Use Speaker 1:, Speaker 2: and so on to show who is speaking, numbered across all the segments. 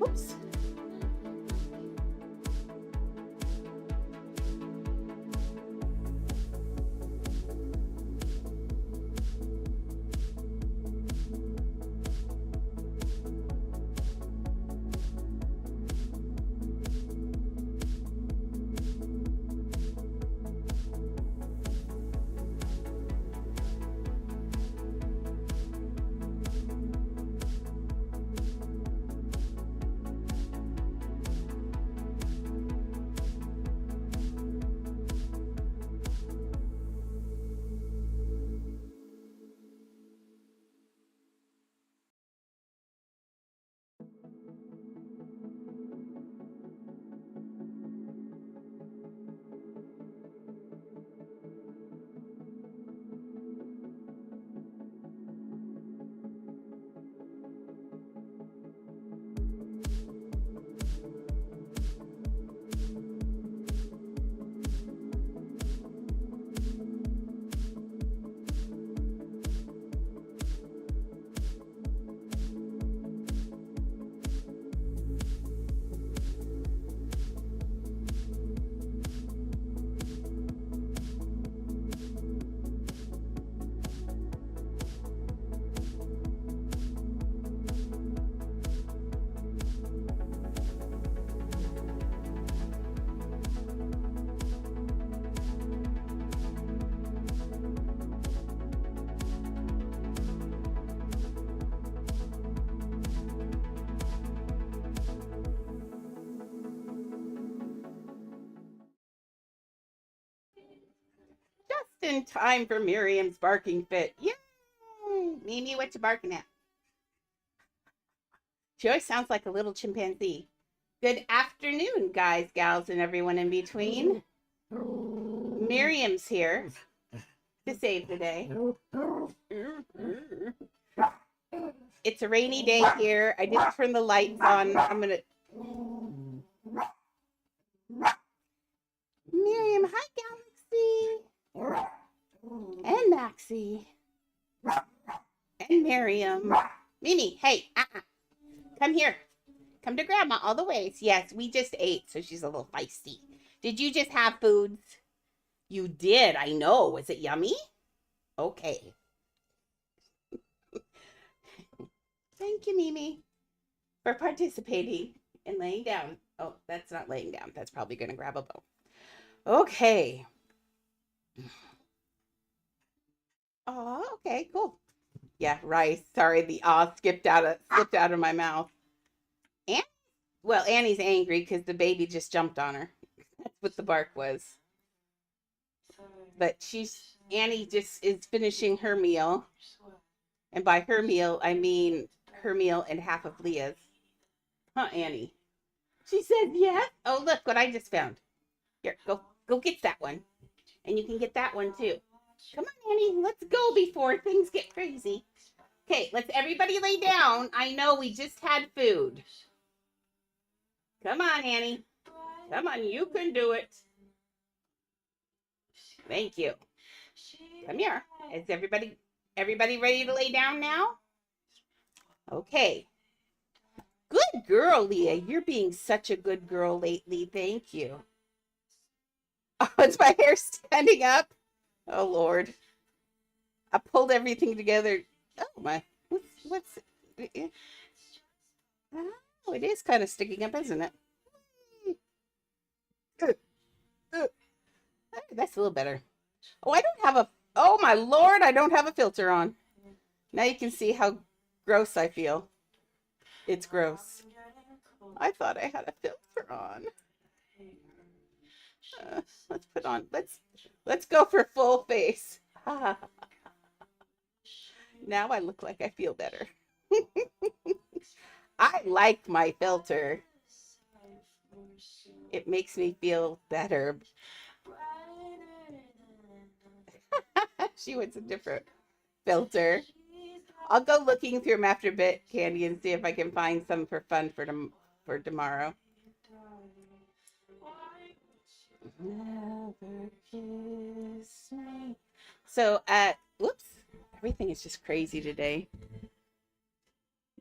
Speaker 1: Oops. Just in time for Miriam's barking fit. Yay! Mimi, what you barking at? She always sounds like a little chimpanzee. Good afternoon, guys, gals, and everyone in between. Miriam's here to save the day. It's a rainy day here. I didn't turn the lights on. I'm going to... Miriam, hi, Galaxy. And Maxie. And Miriam. Mimi, hey, come here. Come to Grandma all the ways. Yes, we just ate, so she's a little feisty. Did you just have foods? You did, I know. Was it yummy? Okay. Thank you, Mimi, for participating and laying down. Oh, that's not laying down. That's probably going to grab a bone. Okay. Oh, okay, cool. Yeah, rice. Sorry, the slipped out of my mouth. And well, Annie's angry because the baby just jumped on her. That's what the bark was. But Annie just is finishing her meal. And by her meal, I mean her meal and half of Leah's. Huh, Annie? She said yes. Oh, look what I just found. Here, go get that one. And you can get that one too. Come on, Annie. Let's go before things get crazy. Okay, let's everybody lay down. I know we just had food. Come on, Annie. Come on, you can do it. Thank you. Come here. Is everybody ready to lay down now? Okay. Good girl, Leah. You're being such a good girl lately. Thank you. Oh, is my hair standing up? Oh, Lord. I pulled everything together. Oh, my. What's oh, it is kind of sticking up, isn't it? That's a little better. Oh, I don't have a... Oh, my Lord, I don't have a filter on. Now you can see how gross I feel. It's gross. I thought I had a filter on. Let's put on... Let's go for full face. Now I look like I feel better. I like my filter. It makes me feel better. She wants a different filter. I'll go looking through them after a bit, Candy, and see if I can find some for fun for tomorrow. Never kiss me. So, whoops. Everything is just crazy today.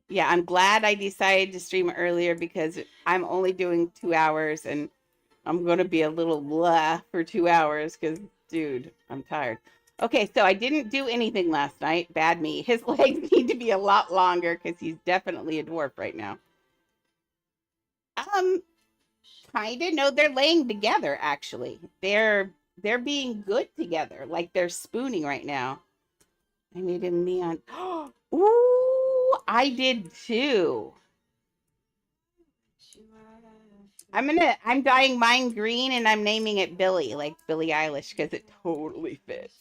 Speaker 1: Yeah, I'm glad I decided to stream earlier because I'm only doing 2 hours and I'm going to be a little blah for 2 hours because, dude, I'm tired. Okay, so I didn't do anything last night. Bad me. His legs need to be a lot longer because he's definitely a dwarf right now. Um, kind of. No, they're laying together. Actually, they're being good together. Like they're spooning right now. I made him neon. Ooh, I did too. I'm dyeing mine green and I'm naming it Billy, like Billie Eilish, because it totally fits.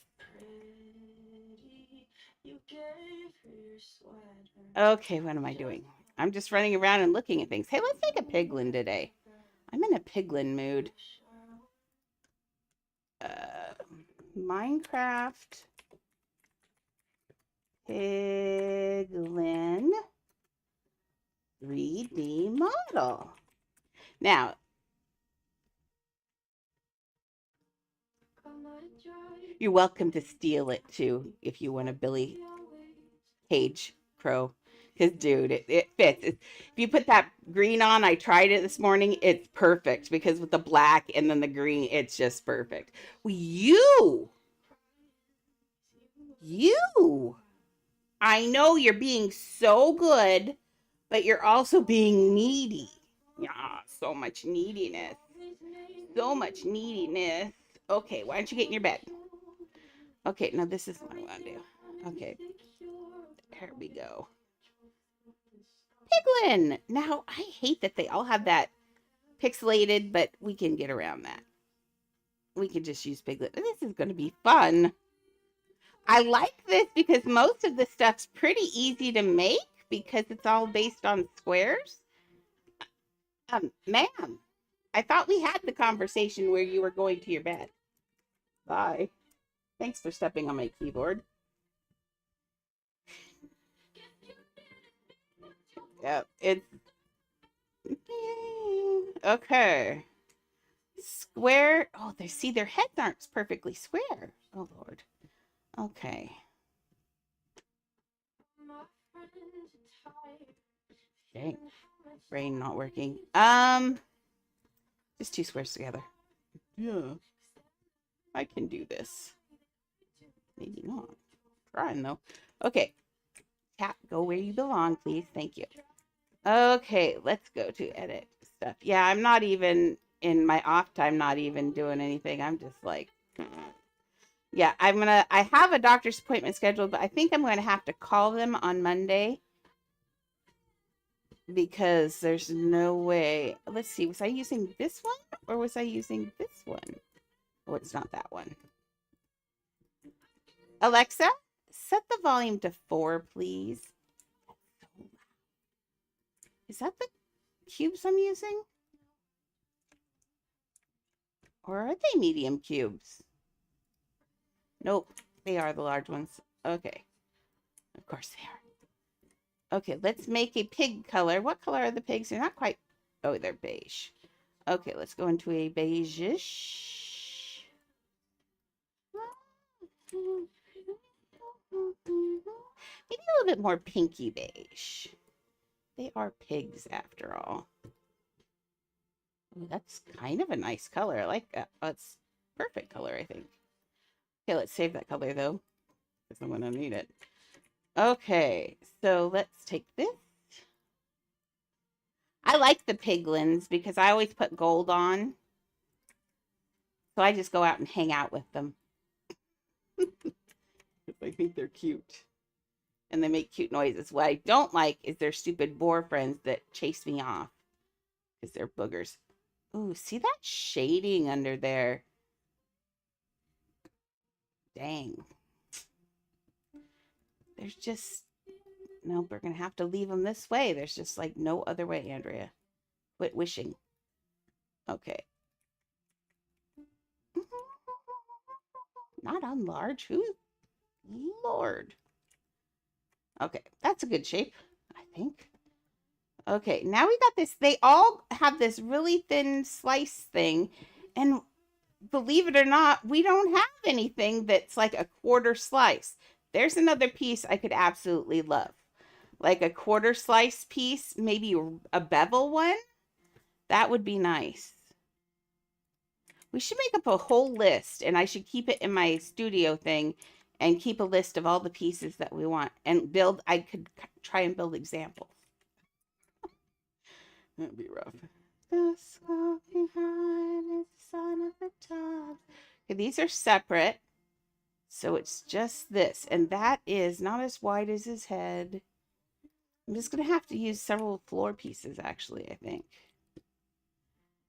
Speaker 1: Okay, what am I doing? I'm just running around and looking at things. Hey, let's make a piglin today. I'm in a piglin mood. Minecraft piglin 3D model. Now, you're welcome to steal it too if you want a Billy Cage crow. Because, dude, it fits. If you put that green on, I tried it this morning. It's perfect because with the black and then the green, it's just perfect. Well, you, I know you're being so good, but you're also being needy. Yeah, so much neediness. So much neediness. Okay, why don't you get in your bed? Okay, now this is what I want to do. Okay, here we go. Piglin! Now, I hate that they all have that pixelated, but we can get around that. We can just use Piglet. This is going to be fun. I like this because most of the stuff's pretty easy to make because it's all based on squares. Ma'am, I thought we had the conversation where you were going to your bed. Bye. Thanks for stepping on my keyboard. Yeah, it's okay. Square. Oh, they see their heads aren't perfectly square. Oh Lord. Okay. Dang. Brain not working. Just two squares together. Yeah. I can do this. Maybe not. Trying though. Okay. Cat, go where you belong, please. Thank you. Okay, let's go to edit stuff. Yeah, I'm not even in my off time, not even doing anything. I'm just like, yeah, I have a doctor's appointment scheduled, but I think I'm going to have to call them on Monday because there's no way. Let's see, was I using this one or was I using this one? Oh, it's not that one. Alexa, set the volume to 4, please. Is that the cubes I'm using? Or are they medium cubes? Nope, they are the large ones. Okay. Of course they are. Okay, let's make a pig color. What color are the pigs? They're not quite... Oh, they're beige. Okay, let's go into a beige-ish. Maybe a little bit more pinky beige. They are pigs after all. Ooh, that's kind of a nice color. I like that. Oh, it's perfect color, I think. Okay, let's save that color though, because I'm gonna need it. Okay, so let's take this. I like the piglins because I always put gold on. So I just go out and hang out with them. I think they're cute. And they make cute noises. What I don't like is their stupid boar friends that chase me off. Because they're boogers. Ooh, see that shading under there? Dang. There's just... No, we're going to have to leave them this way. There's just like no other way, Andrea. Quit wishing. Okay. Not on large. Who? Lord. Okay, that's a good shape, I think. Okay, now we got this. They all have this really thin slice thing. And believe it or not, we don't have anything that's like a quarter slice. There's another piece I could absolutely love. like a quarter slice piece, maybe a bevel one. That would be nice. We should make up a whole list, and I should keep it in my studio thing and keep a list of all the pieces that we want and build. I could try and build examples. That'd be rough. The smoke behind is the sign of the times. Okay, these are separate. So it's just this. And that is not as wide as his head. I'm just going to have to use several floor pieces, actually, I think.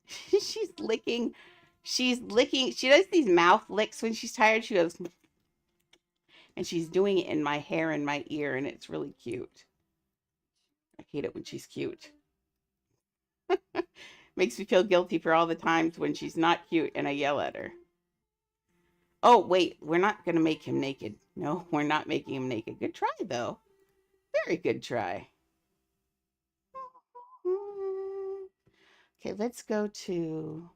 Speaker 1: She's licking. She's licking. She does these mouth licks when she's tired. She goes, and she's doing it in my hair and my ear, and it's really cute. I hate it when she's cute. Makes me feel guilty for all the times when she's not cute and I yell at her. Oh, wait, we're not going to make him naked. No, we're not making him naked. Good try, though. Very good try. Okay, let's go to...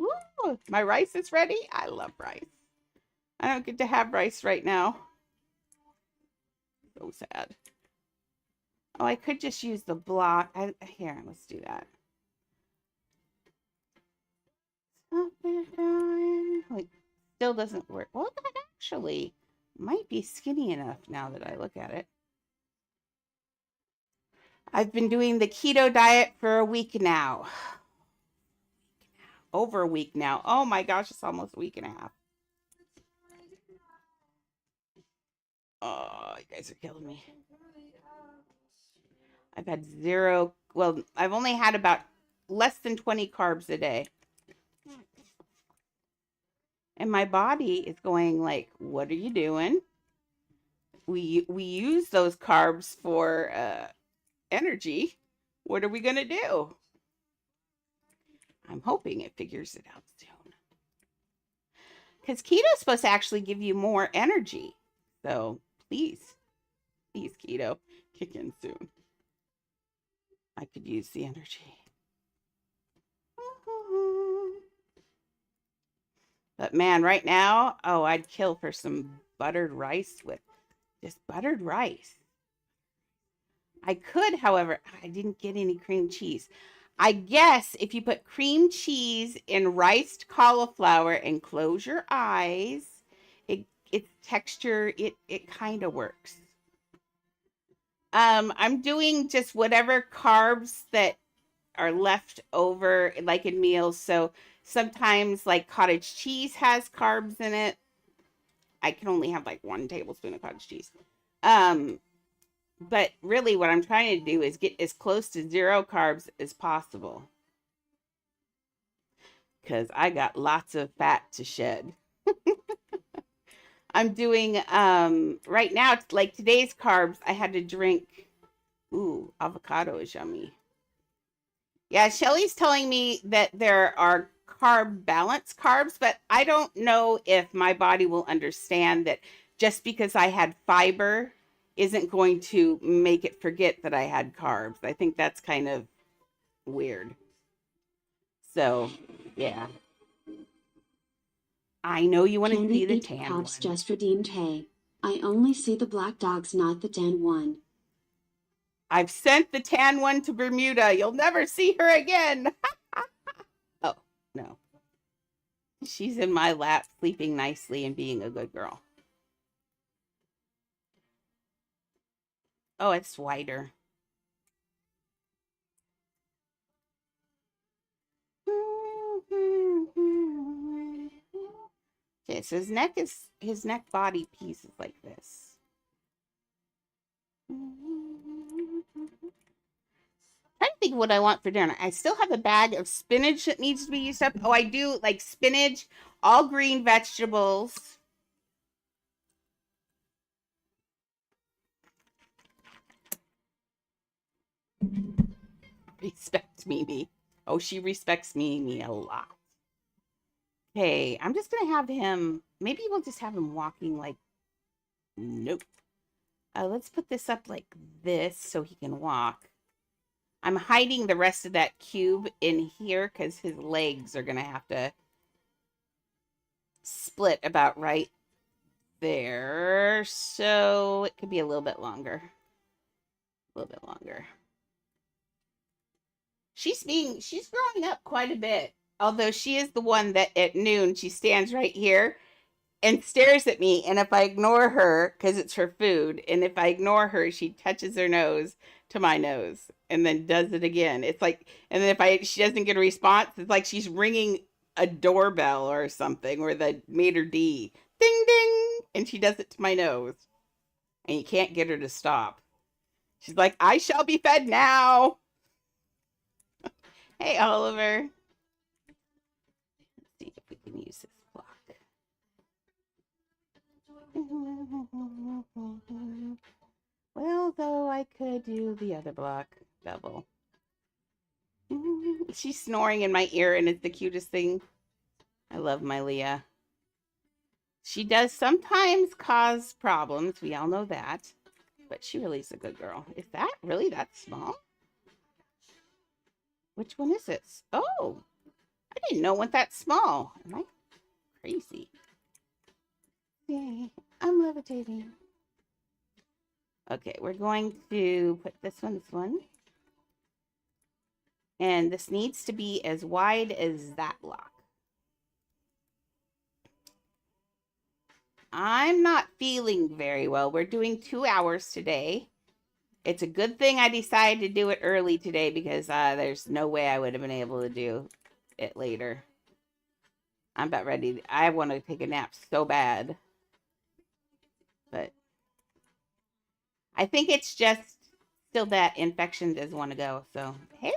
Speaker 1: Ooh, my rice is ready. I love rice. I don't get to have rice right now. So sad. Oh, I could just use the block. Here, let's do that. Like, still doesn't work. Well, that actually might be skinny enough now that I look at it. I've been doing the keto diet for a week now. Over a week now. Oh my gosh, it's almost a week and a half. Oh, you guys are killing me. I've had zero, well, I've only had about less than 20 carbs a day. And my body is going like, what are you doing? We use those carbs for energy. What are we going to do? I'm hoping it figures it out soon. Because keto is supposed to actually give you more energy. So please, keto, kick in soon. I could use the energy. But man, right now, oh, I'd kill for some buttered rice with just buttered rice. I could, however, I didn't get any cream cheese. I guess if you put cream cheese in riced cauliflower and close your eyes, its texture, it kind of works. I'm doing just whatever carbs that are left over, like in meals. So sometimes like cottage cheese has carbs in it. I can only have like 1 tablespoon of cottage cheese. But really what I'm trying to do is get as close to 0 carbs as possible. Because I got lots of fat to shed. I'm doing, right now, like today's carbs, I had to drink, ooh, avocado is yummy. Yeah, Shelly's telling me that there are carb balance carbs, but I don't know if my body will understand that just because I had fiber isn't going to make it forget that I had carbs. I think that's kind of weird. So, yeah. I know you want to see the tan one.
Speaker 2: Just redeemed hay. I only see the black dogs, not the tan one.
Speaker 1: I've sent the tan one to Bermuda. You'll never see her again. Oh, no. She's in my lap, sleeping nicely and being a good girl. Oh, it's wider. Okay, so his neck body piece is like this. Trying to think of what I want for dinner. I still have a bag of spinach that needs to be used up. Oh, I do like spinach, all green vegetables. Respect Mimi. Oh, she respects Mimi a lot. Okay, I'm just gonna have him. Maybe we'll just have him walking like Nope. Let's put this up like this so he can walk. I'm hiding the rest of that cube in here because his legs are going to have to split about right there. So it could be a little bit longer. A little bit longer. She's growing up quite a bit. Although she is the one that at noon, she stands right here and stares at me. And if I ignore her, because it's her food, and if I ignore her, she touches her nose to my nose and then does it again. It's like, and then if she doesn't get a response, it's like she's ringing a doorbell or something, or the maitre d'. Ding, ding. And she does it to my nose. And you can't get her to stop. She's like, I shall be fed now. Hey, Oliver. Let's see if we can use this block. Well, though, I could do the other block. Double. She's snoring in my ear, and it's the cutest thing. I love my Leah. She does sometimes cause problems. We all know that. But she really is a good girl. Is that really that small? Which one is this? Oh, I didn't know it went that small. Am I crazy? Yay, I'm levitating. Okay, we're going to put this one. And this needs to be as wide as that block. I'm not feeling very well. We're doing 2 hours today. It's a good thing I decided to do it early today because there's no way I would have been able to do it later. I'm about ready. I want to take a nap so bad. But I think it's just still that infection doesn't want to go. So, hey,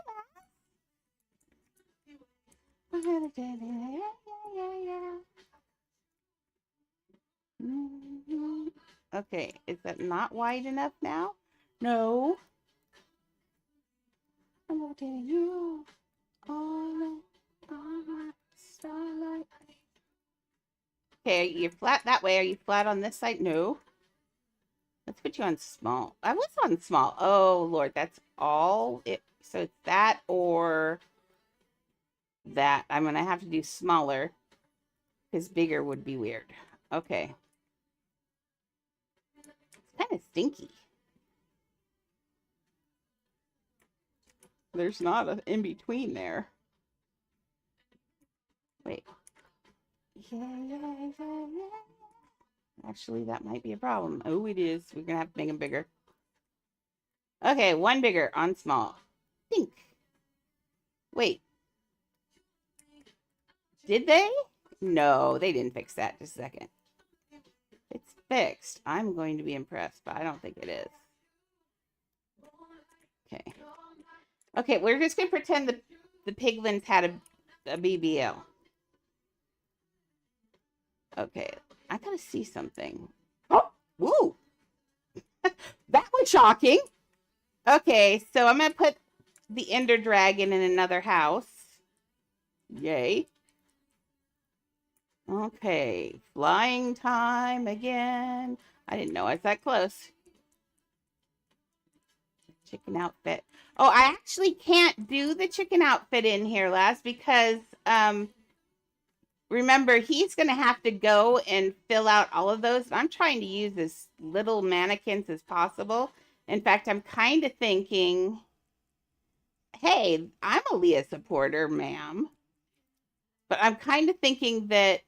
Speaker 1: okay, is that not wide enough now? No. I'm rotating you on starlight. Okay, you're flat that way. Are you flat on this side? No. Let's put you on small. I was on small. Oh, Lord, that's all it. So it's that or that. I'm going to have to do smaller because bigger would be weird. Okay. It's kind of stinky. There's not an in-between there. Wait. Yeah. Actually, that might be a problem. Oh, it is. We're going to have to make them bigger. Okay, one bigger on small. Think. Wait. Did they? No, they didn't fix that. Just a second. It's fixed. I'm going to be impressed, but I don't think it is. Okay. Okay, we're just going to pretend the piglins had a BBL. Okay, I gotta see something. Oh, woo! That was shocking. Okay, so I'm gonna put the Ender Dragon in another house. Yay. Okay, flying time again. I didn't know I was that close. Chicken outfit. Oh, I actually can't do the chicken outfit in here, Laz, because remember, he's going to have to go and fill out all of those. I'm trying to use as little mannequins as possible. In fact, I'm kind of thinking, hey, I'm a Leah supporter, ma'am. But I'm kind of thinking that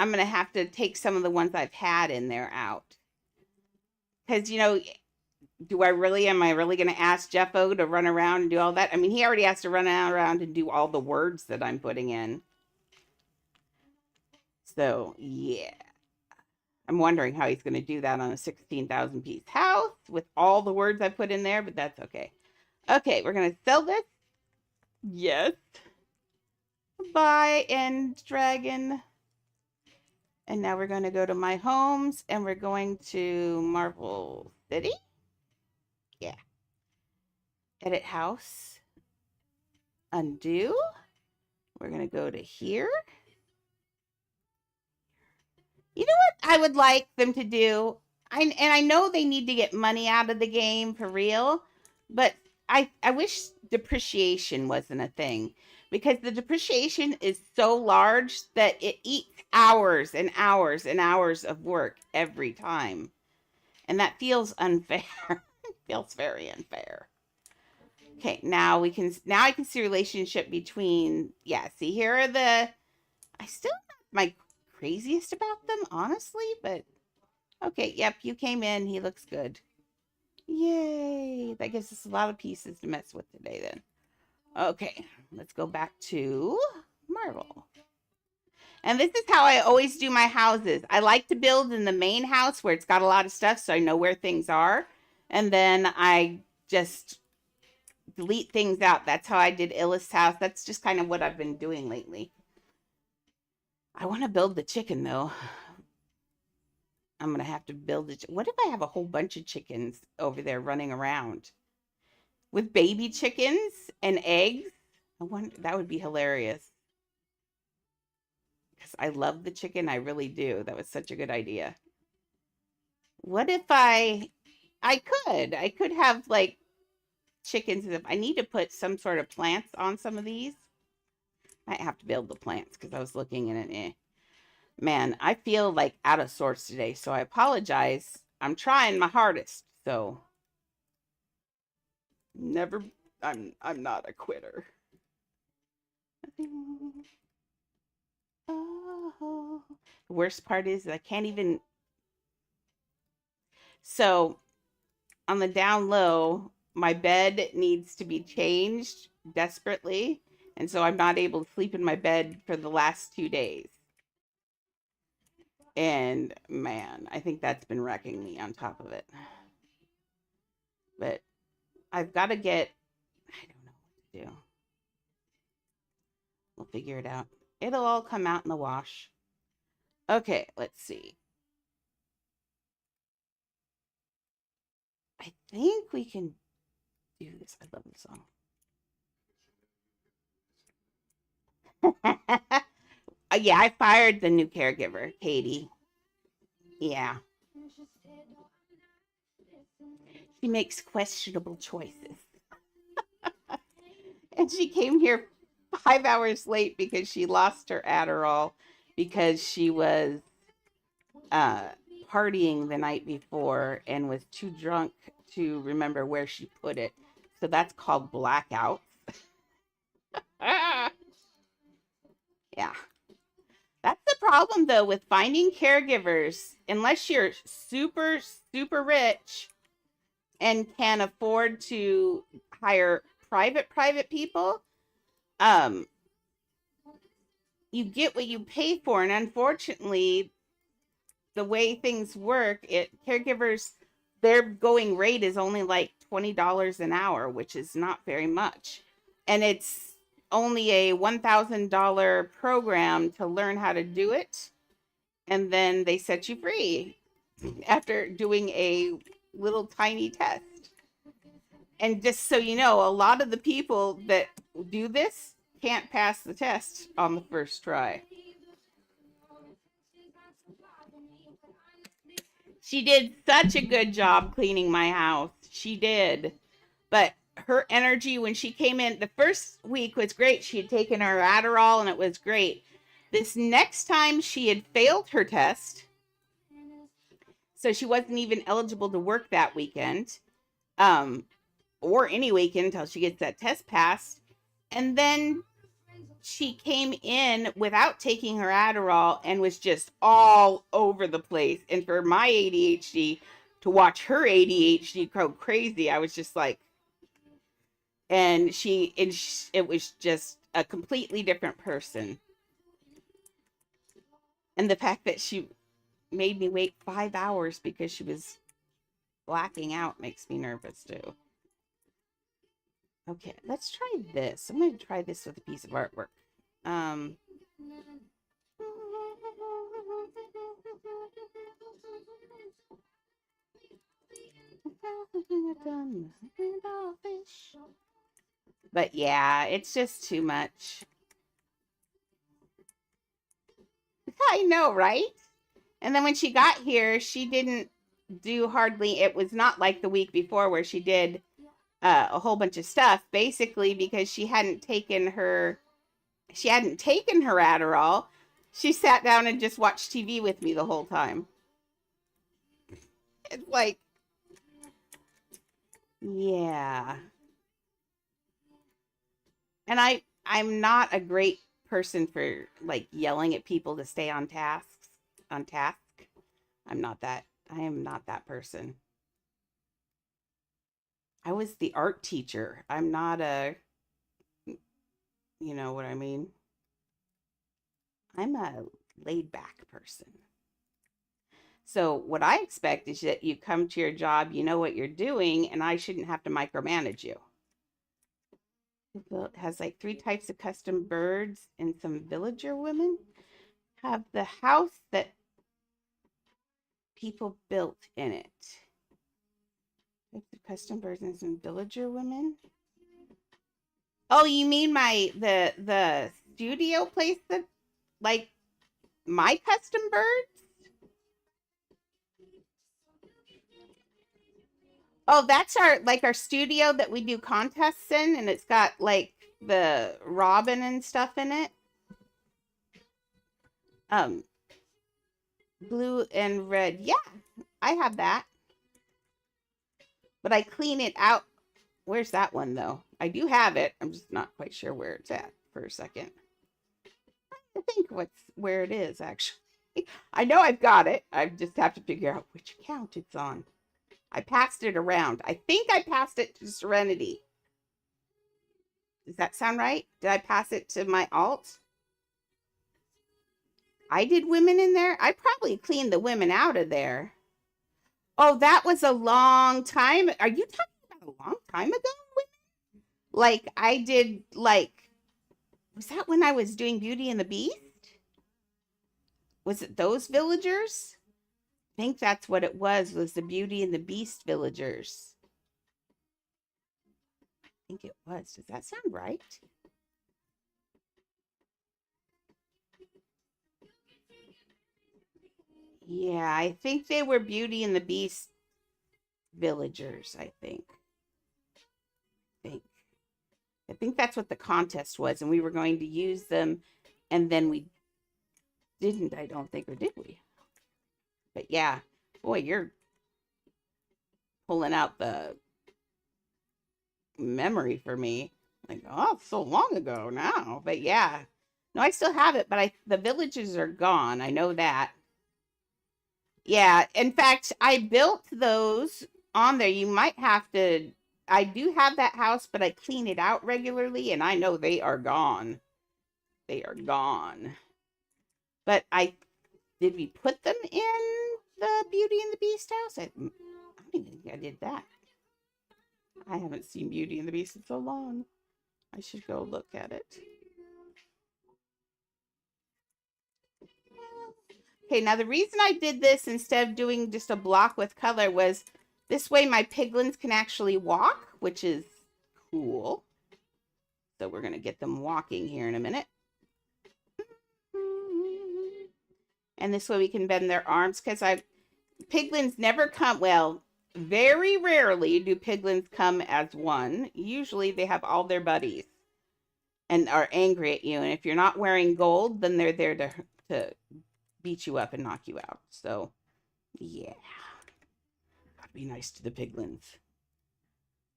Speaker 1: I'm going to have to take some of the ones I've had in there out. Because, you know, am I really going to ask JEFFO to run around and do all that? I mean, he already has to run around and do all the words that I'm putting in. So, yeah. I'm wondering how he's going to do that on a 16,000 piece house with all the words I put in there, but that's okay. Okay, we're going to sell this. Yes. Buy and dragon. And now we're going to go to my homes and we're going to Marvel City. Yeah. Edit house. Undo. We're going to go to here. You know what I would like them to do? I know they need to get money out of the game for real, but I wish depreciation wasn't a thing because the depreciation is so large that it eats hours and hours and hours of work every time. And that feels unfair. It feels very unfair. Okay, now I can see relationship between yeah, see here are the I still not my craziest about them, honestly, but okay, yep, you came in. He looks good. Yay. That gives us a lot of pieces to mess with today then. Okay, let's go back to Marvel. And this is how I always do my houses. I like to build in the main house where it's got a lot of stuff so I know where things are. And then I just delete things out. That's how I did Illis' house. That's just kind of what I've been doing lately. I want to build the chicken though. I'm going to have to build it. What if I have a whole bunch of chickens over there running around with baby chickens and eggs? I wonder, that would be hilarious. Because I love the chicken. I really do. That was such a good idea. What if I could have like chickens. If I need to put some sort of plants on some of these, I have to build the plants because I was looking in it. Man, I feel like out of sorts today, so I apologize. I'm trying my hardest. So never I'm not a quitter. Oh. The worst part is I can't even so on the down low, my bed needs to be changed desperately. And so I'm not able to sleep in my bed for the last 2 days. And man, I think that's been wrecking me on top of it. But I've got to get, I don't know what to do. We'll figure it out. It'll all come out in the wash. Okay, let's see. I think we can do this. I love this song. Yeah, I fired the new caregiver, Katie. Yeah. She makes questionable choices. And she came here 5 hours late because she lost her Adderall because she was uh, partying the night before and was too drunk to remember where she put it. So that's called blackout. Yeah. That's the problem though with finding caregivers. Unless you're super, super rich and can afford to hire private people, um, you get what you pay for. And unfortunately, the way things work, caregivers their going rate is only like $20 an hour, which is not very much. And it's only a $1,000 program to learn how to do it. And then they set you free after doing a little tiny test. And just so you know, a lot of the people that do this can't pass the test on the first try. She did such a good job cleaning my house. She did. But her energy when she came in the first week was great. She had taken her Adderall and it was great. This next time she had failed her test. So she wasn't even eligible to work that weekend. Or any weekend until she gets that test passed. And then she came in without taking her Adderall and was just all over the place. And for my ADHD to watch her ADHD go crazy, I was just like, it was just a completely different person. And the fact that she made me wait 5 hours because she was blacking out makes me nervous too. Okay, let's try this. I'm going to try this with a piece of artwork. Um, but yeah, it's just too much. I know, right? And then when she got here, she didn't do hardly, it was not like the week before where she did a whole bunch of stuff, basically because she hadn't taken her Adderall. She sat down and just watched TV with me the whole time. It's like, yeah. And I'm not a great person for like yelling at people to stay on task. I'm not that. I am not that person. I was the art teacher. I'm not a, you know what I mean? I'm a laid back person. So what I expect is that you come to your job, you know what you're doing, and I shouldn't have to micromanage you. It has like 3 types of custom birds and some villager women. Have the house that people built in it. Types of custom birds and some villager women. Oh, you mean the studio place that like my custom birds? Oh, that's our studio that we do contests in, and it's got like the robin and stuff in it. Blue and red. Yeah, I have that. But I clean it out. Where's that one though? I do have it. I'm just not quite sure where it's at for a second. I think where it is actually. I know I've got it. I just have to figure out which account it's on. I passed it around. I think I passed it to Serenity. Does that sound right? Did I pass it to my alt? I did women in there? I probably cleaned the women out of there. Oh, that was a long time. Are you talking about a long time ago? Like I did was that when I was doing Beauty and the Beast? Was it those villagers? I think that's what it was the Beauty and the Beast villagers. I think it was. Does that sound right? Yeah, I think they were Beauty and the Beast villagers, I think. I think that's what the contest was, and we were going to use them, and then we didn't, I don't think, or did we? But yeah, boy, you're pulling out the memory for me. Like, oh, it's so long ago now. But yeah, no, I still have it, but the villages are gone. I know that. Yeah, in fact, I built those on there. You might have to. I do have that house, but I clean it out regularly, and I know they are gone. They are gone. But did we put them in the Beauty and the Beast house? I don't even think I did that. I haven't seen Beauty and the Beast in so long. I should go look at it. Okay, now the reason I did this instead of doing just a block with color was this way my piglins can actually walk, which is cool. So we're going to get them walking here in a minute. And this way we can bend their arms because piglins never come, well, very rarely do piglins come as one. Usually they have all their buddies and are angry at you. And if you're not wearing gold, then they're there to beat you up and knock you out. So, yeah. Gotta be nice to the piglins.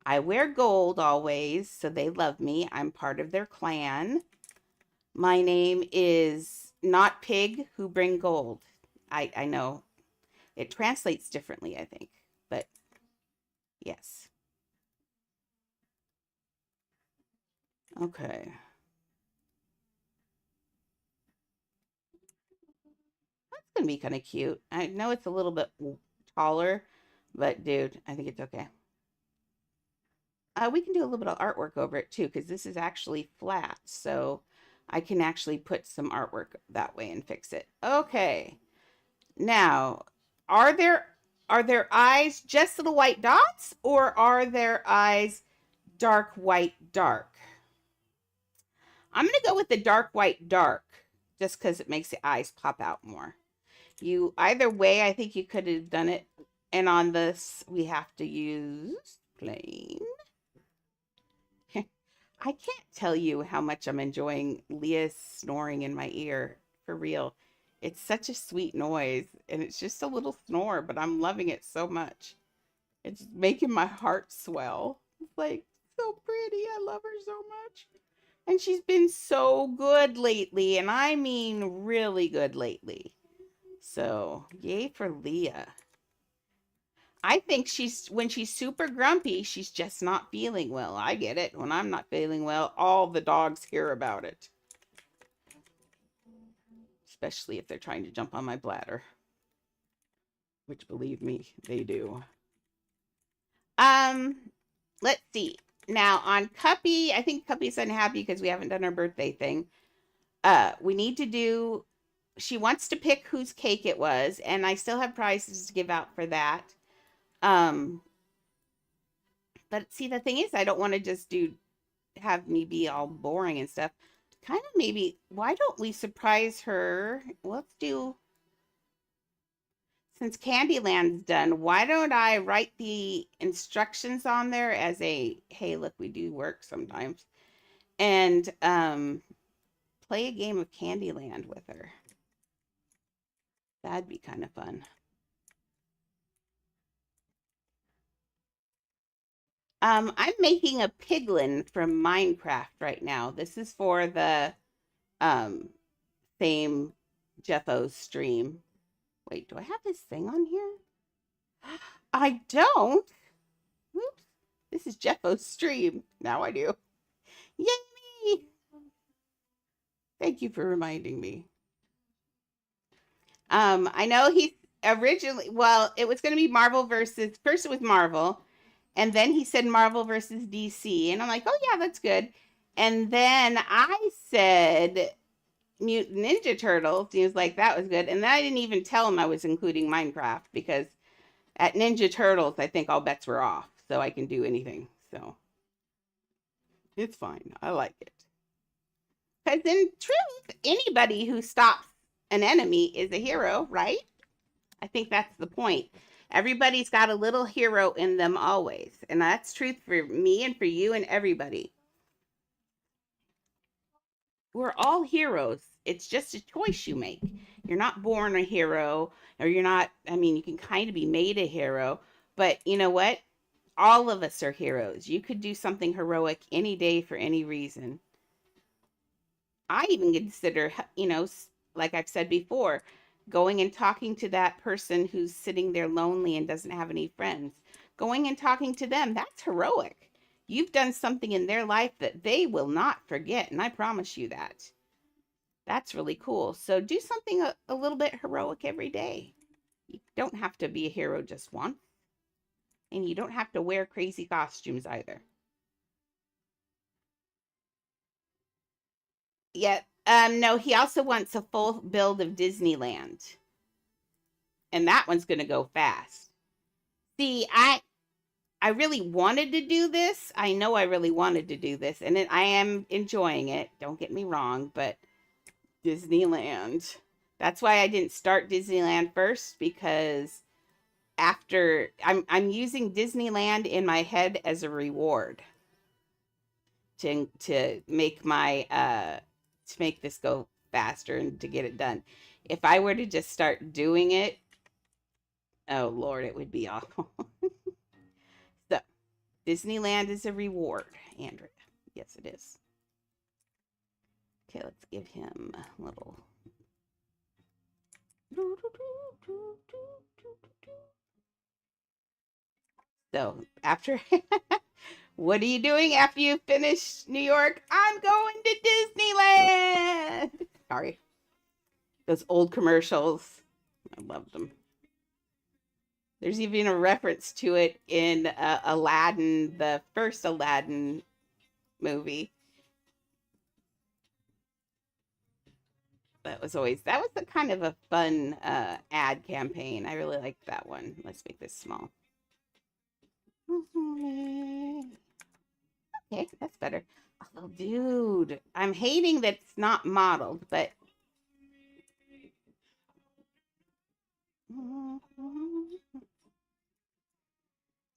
Speaker 1: I wear gold always, so they love me. I'm part of their clan. My name is not pig who bring gold. I know. It translates differently, I think. But, yes. Okay. That's going to be kind of cute. I know it's a little bit taller, but dude, I think it's okay. We can do a little bit of artwork over it too, because this is actually flat. So I can actually put some artwork that way and fix it. Okay. Now, are their eyes just little white dots, or are their eyes dark white dark? I'm going to go with the dark white dark, just because it makes the eyes pop out more. Either way, I think you could have done it. And on this, we have to use plain. I can't tell you how much I'm enjoying Leah's snoring in my ear. For real. It's such a sweet noise, and it's just a little snore, but I'm loving it so much. It's making my heart swell. It's like so pretty. I love her so much. And she's been so good lately, and I mean really good lately. So, yay for Leah. I think when she's super grumpy, she's just not feeling well. I get it. When I'm not feeling well, all the dogs hear about it. Especially if they're trying to jump on my bladder. Which, believe me, they do. Let's see. Now on Cuppy, I think Cuppy's unhappy because we haven't done her birthday thing. We need to do, she wants to pick whose cake it was, and I still have prizes to give out for that. But see, the thing is, I don't want to just have me be all boring and stuff. Kind of maybe, why don't we surprise her? Let's do, since Candyland's done, why don't I write the instructions on there as a, hey, look, we do work sometimes. And play a game of Candyland with her. That'd be kind of fun. I'm making a piglin from Minecraft right now. This is for the same JEFFO stream. Wait, do I have his thing on here? I don't. Oops. This is JEFFO's stream. Now I do. Yay! Thank you for reminding me. I know he originally, well, it was going to be Marvel versus, first it was Marvel, and then he said Marvel versus DC, and I'm like, oh yeah, that's good. And then I said Mutant Ninja Turtles. He was like, that was good. And then I didn't even tell him I was including Minecraft because at Ninja Turtles, I think all bets were off, so I can do anything. So it's fine. I like it. Because in truth, anybody who stops an enemy is a hero, right? I think that's the point. Everybody's got a little hero in them always. And that's truth for me and for you and everybody. We're all heroes. It's just a choice you make. You're not born a hero, or you're not, I mean, you can kind of be made a hero, but you know what? All of us are heroes. You could do something heroic any day for any reason. I even consider, like I've said before, going and talking to that person who's sitting there lonely and doesn't have any friends. Going and talking to them, that's heroic. You've done something in their life that they will not forget, and I promise you that. That's really cool. So do something a little bit heroic every day. You don't have to be a hero just once, and you don't have to wear crazy costumes either. Yeah. No, he also wants a full build of Disneyland. And that one's going to go fast. See, I really wanted to do this. I know I really wanted to do this, and I am enjoying it. Don't get me wrong, but Disneyland. That's why I didn't start Disneyland first, because after I'm using Disneyland in my head as a reward to make my to make this go faster and to get it done. If I were to just start doing it, oh Lord, it would be awful. So Disneyland is a reward, Andrea. Yes, it is. Okay, let's give him a little. So after, what are you doing after you finish New York? I'm going to Disneyland. Sorry. Those old commercials. I loved them. There's even a reference to it in Aladdin, the first Aladdin movie. That was a kind of a fun ad campaign. I really liked that one. Let's make this small. Okay, that's better. Oh, dude, I'm hating that it's not modeled, but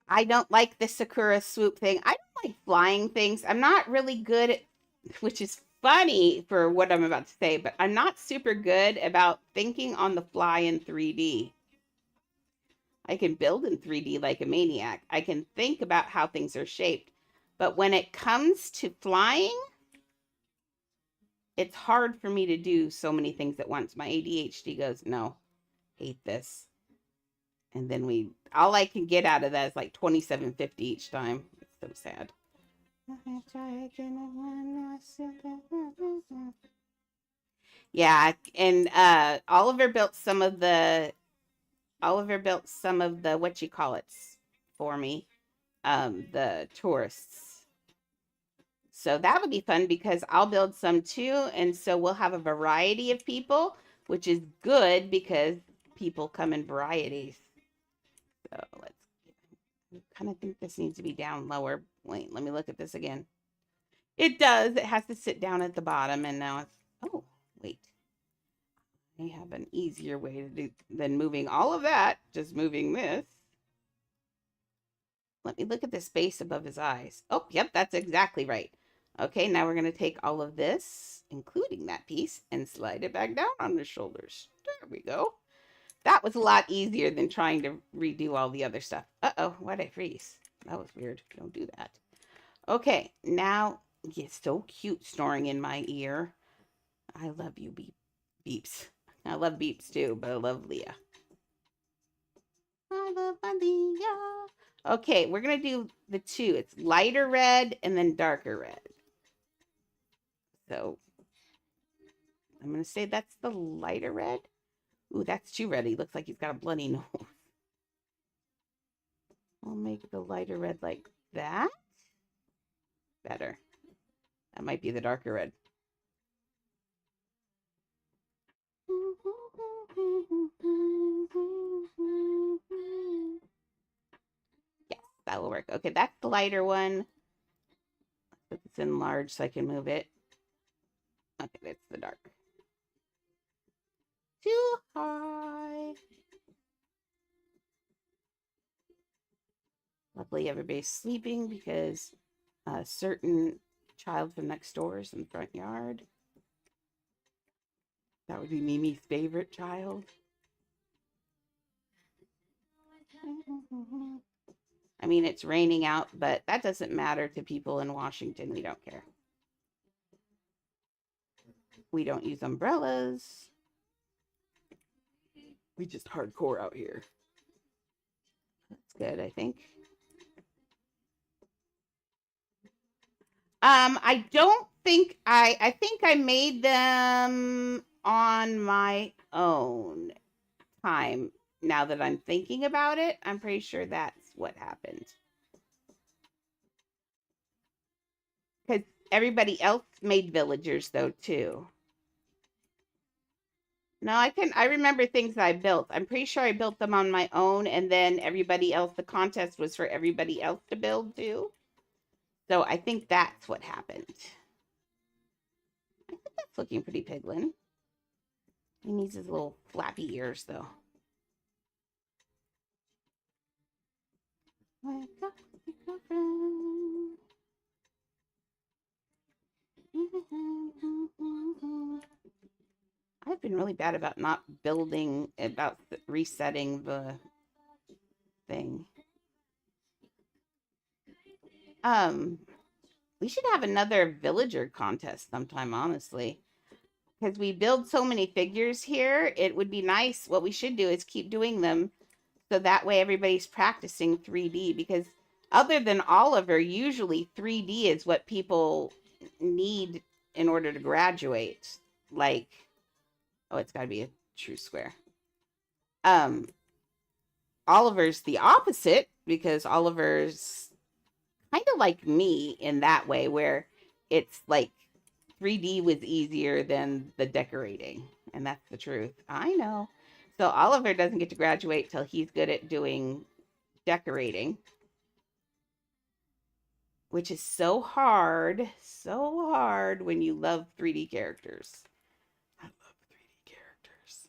Speaker 1: I don't like the Sakura swoop thing. I don't like flying things. I'm not really good at, which is funny for what I'm about to say, but I'm not super good about thinking on the fly in 3D. I can build in 3D like a maniac. I can think about how things are shaped. But when it comes to flying, it's hard for me to do so many things at once. My ADHD goes, no, hate this. And then all I can get out of that is like 27.50 each time. It's so sad. Yeah, and Oliver built some of the what you call it for me, the tourists. So that'll be fun because I'll build some too, and so we'll have a variety of people, which is good because people come in varieties. So I kind of think this needs to be down lower. Wait, let me look at this again. It does. It has to sit down at the bottom, and now it's, oh, wait. I have an easier way to do than moving all of that, just moving this. Let me look at the space above his eyes. Oh, yep, that's exactly right. Okay, now we're going to take all of this, including that piece, and slide it back down on his shoulders. There we go. That was a lot easier than trying to redo all the other stuff. Uh-oh, why'd I freeze? That was weird. Don't do that. Okay, now, it's so cute snoring in my ear. I love you, Beeps. I love Beeps too, but I love Leah. I love my Leah. Okay, we're going to do the two. It's lighter red and then darker red. So I'm going to say that's the lighter red. Ooh, that's too red. He looks like he's got a bloody nose. I'll make the lighter red like that. Better. That might be the darker red. Yes, that will work. Okay, that's the lighter one. Put this in large so I can move it. Okay, that's the dark. Too high. Luckily, everybody's sleeping because a certain child from next door is in the front yard. That would be Mimi's favorite child. I mean, it's raining out, but that doesn't matter to people in Washington. We don't care. We don't use umbrellas. We just hardcore out here. That's good, I think. I don't think I think I made them on my own time. Now that I'm thinking about it, I'm pretty sure that's what happened. Because everybody else made villagers though too. No, I remember things I built. I'm pretty sure I built them on my own, and then everybody else, the contest was for everybody else to build too. So I think that's what happened. I think that's looking pretty piglin. He needs his little flappy ears though. Wake up, girlfriend. I've been really bad about not building, about resetting the thing. We should have another villager contest sometime, honestly. Because we build so many figures here, it would be nice. What we should do is keep doing them so that way everybody's practicing 3D. Because other than Oliver, usually 3D is what people need in order to graduate. Like, oh, it's got to be a true square. Oliver's the opposite because Oliver's kind of like me in that way, where it's like 3D was easier than the decorating. And that's the truth. I know. So Oliver doesn't get to graduate till he's good at doing decorating, which is so hard when you love 3D characters. I love 3D characters.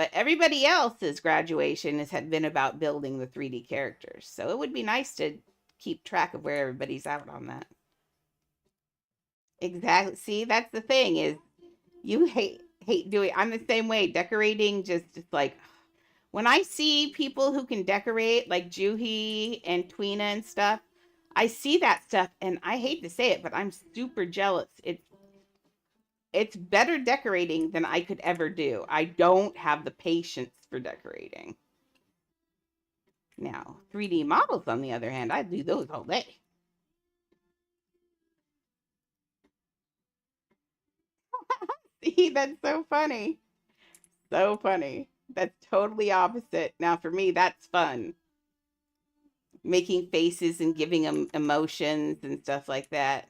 Speaker 1: But everybody else's graduation has had been about building the 3D characters. So it would be nice to keep track of where everybody's out on that. Exactly. See, that's the thing is you hate doing. I'm the same way. Decorating just like when I see people who can decorate like Juhi and Tweena and stuff, I see that stuff and I hate to say it, but I'm super jealous. It's better decorating than I could ever do. I don't have the patience for decorating. Now, 3D models, on the other hand, I do those all day. See, that's so funny. So funny. That's totally opposite. Now, for me, that's fun. Making faces and giving them emotions and stuff like that.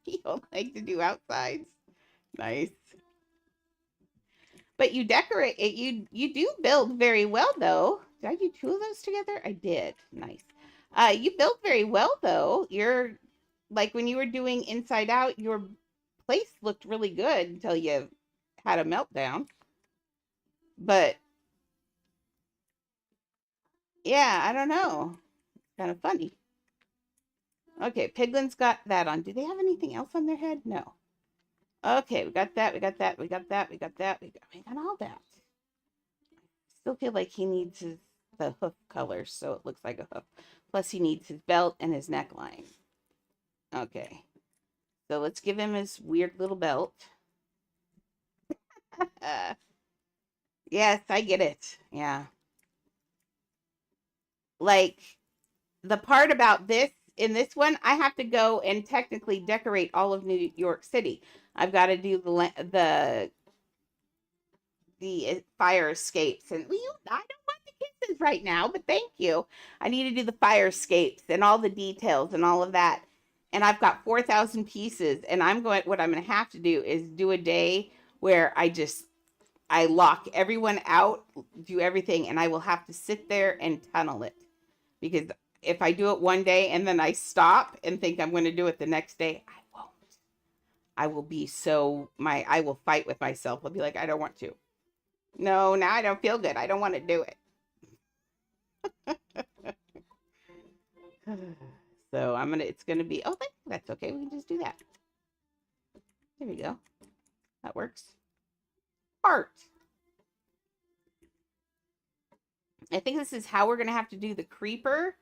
Speaker 1: You don't like to do outsides. Nice. But you decorate it. You do build very well, though. Did I do two of those together? I did. Nice. You built very well, though. You're like when you were doing Inside Out, your place looked really good until you had a meltdown. But yeah, I don't know. Kind of funny. Okay, Piglin's got that on. Do they have anything else on their head? No. Okay, we got that. We got that. We got that. We got that. We got all that. Still feel like he needs the hoof color, so it looks like a hoof. Plus, he needs his belt and his neckline. Okay, so let's give him his weird little belt. Yes, I get it. Yeah. Like the part about this in this one, I have to go and technically decorate all of New York City. I've got to do the fire escapes, and I don't want the kisses right now, but thank you. I need to do the fire escapes and all the details and all of that. And I've got 4,000 pieces, and what I'm going to have to do is do a day where I lock everyone out, do everything, and I will have to sit there and tunnel it. Because if I do it one day and then I stop and think I'm going to do it the next day, I won't. I will fight with myself. I'll be like, I don't want to. No, now I don't feel good. I don't want to do it. So it's gonna be, oh, that's okay. We can just do that. There we go. That works. Heart. I think this is how we're gonna have to do the creeper.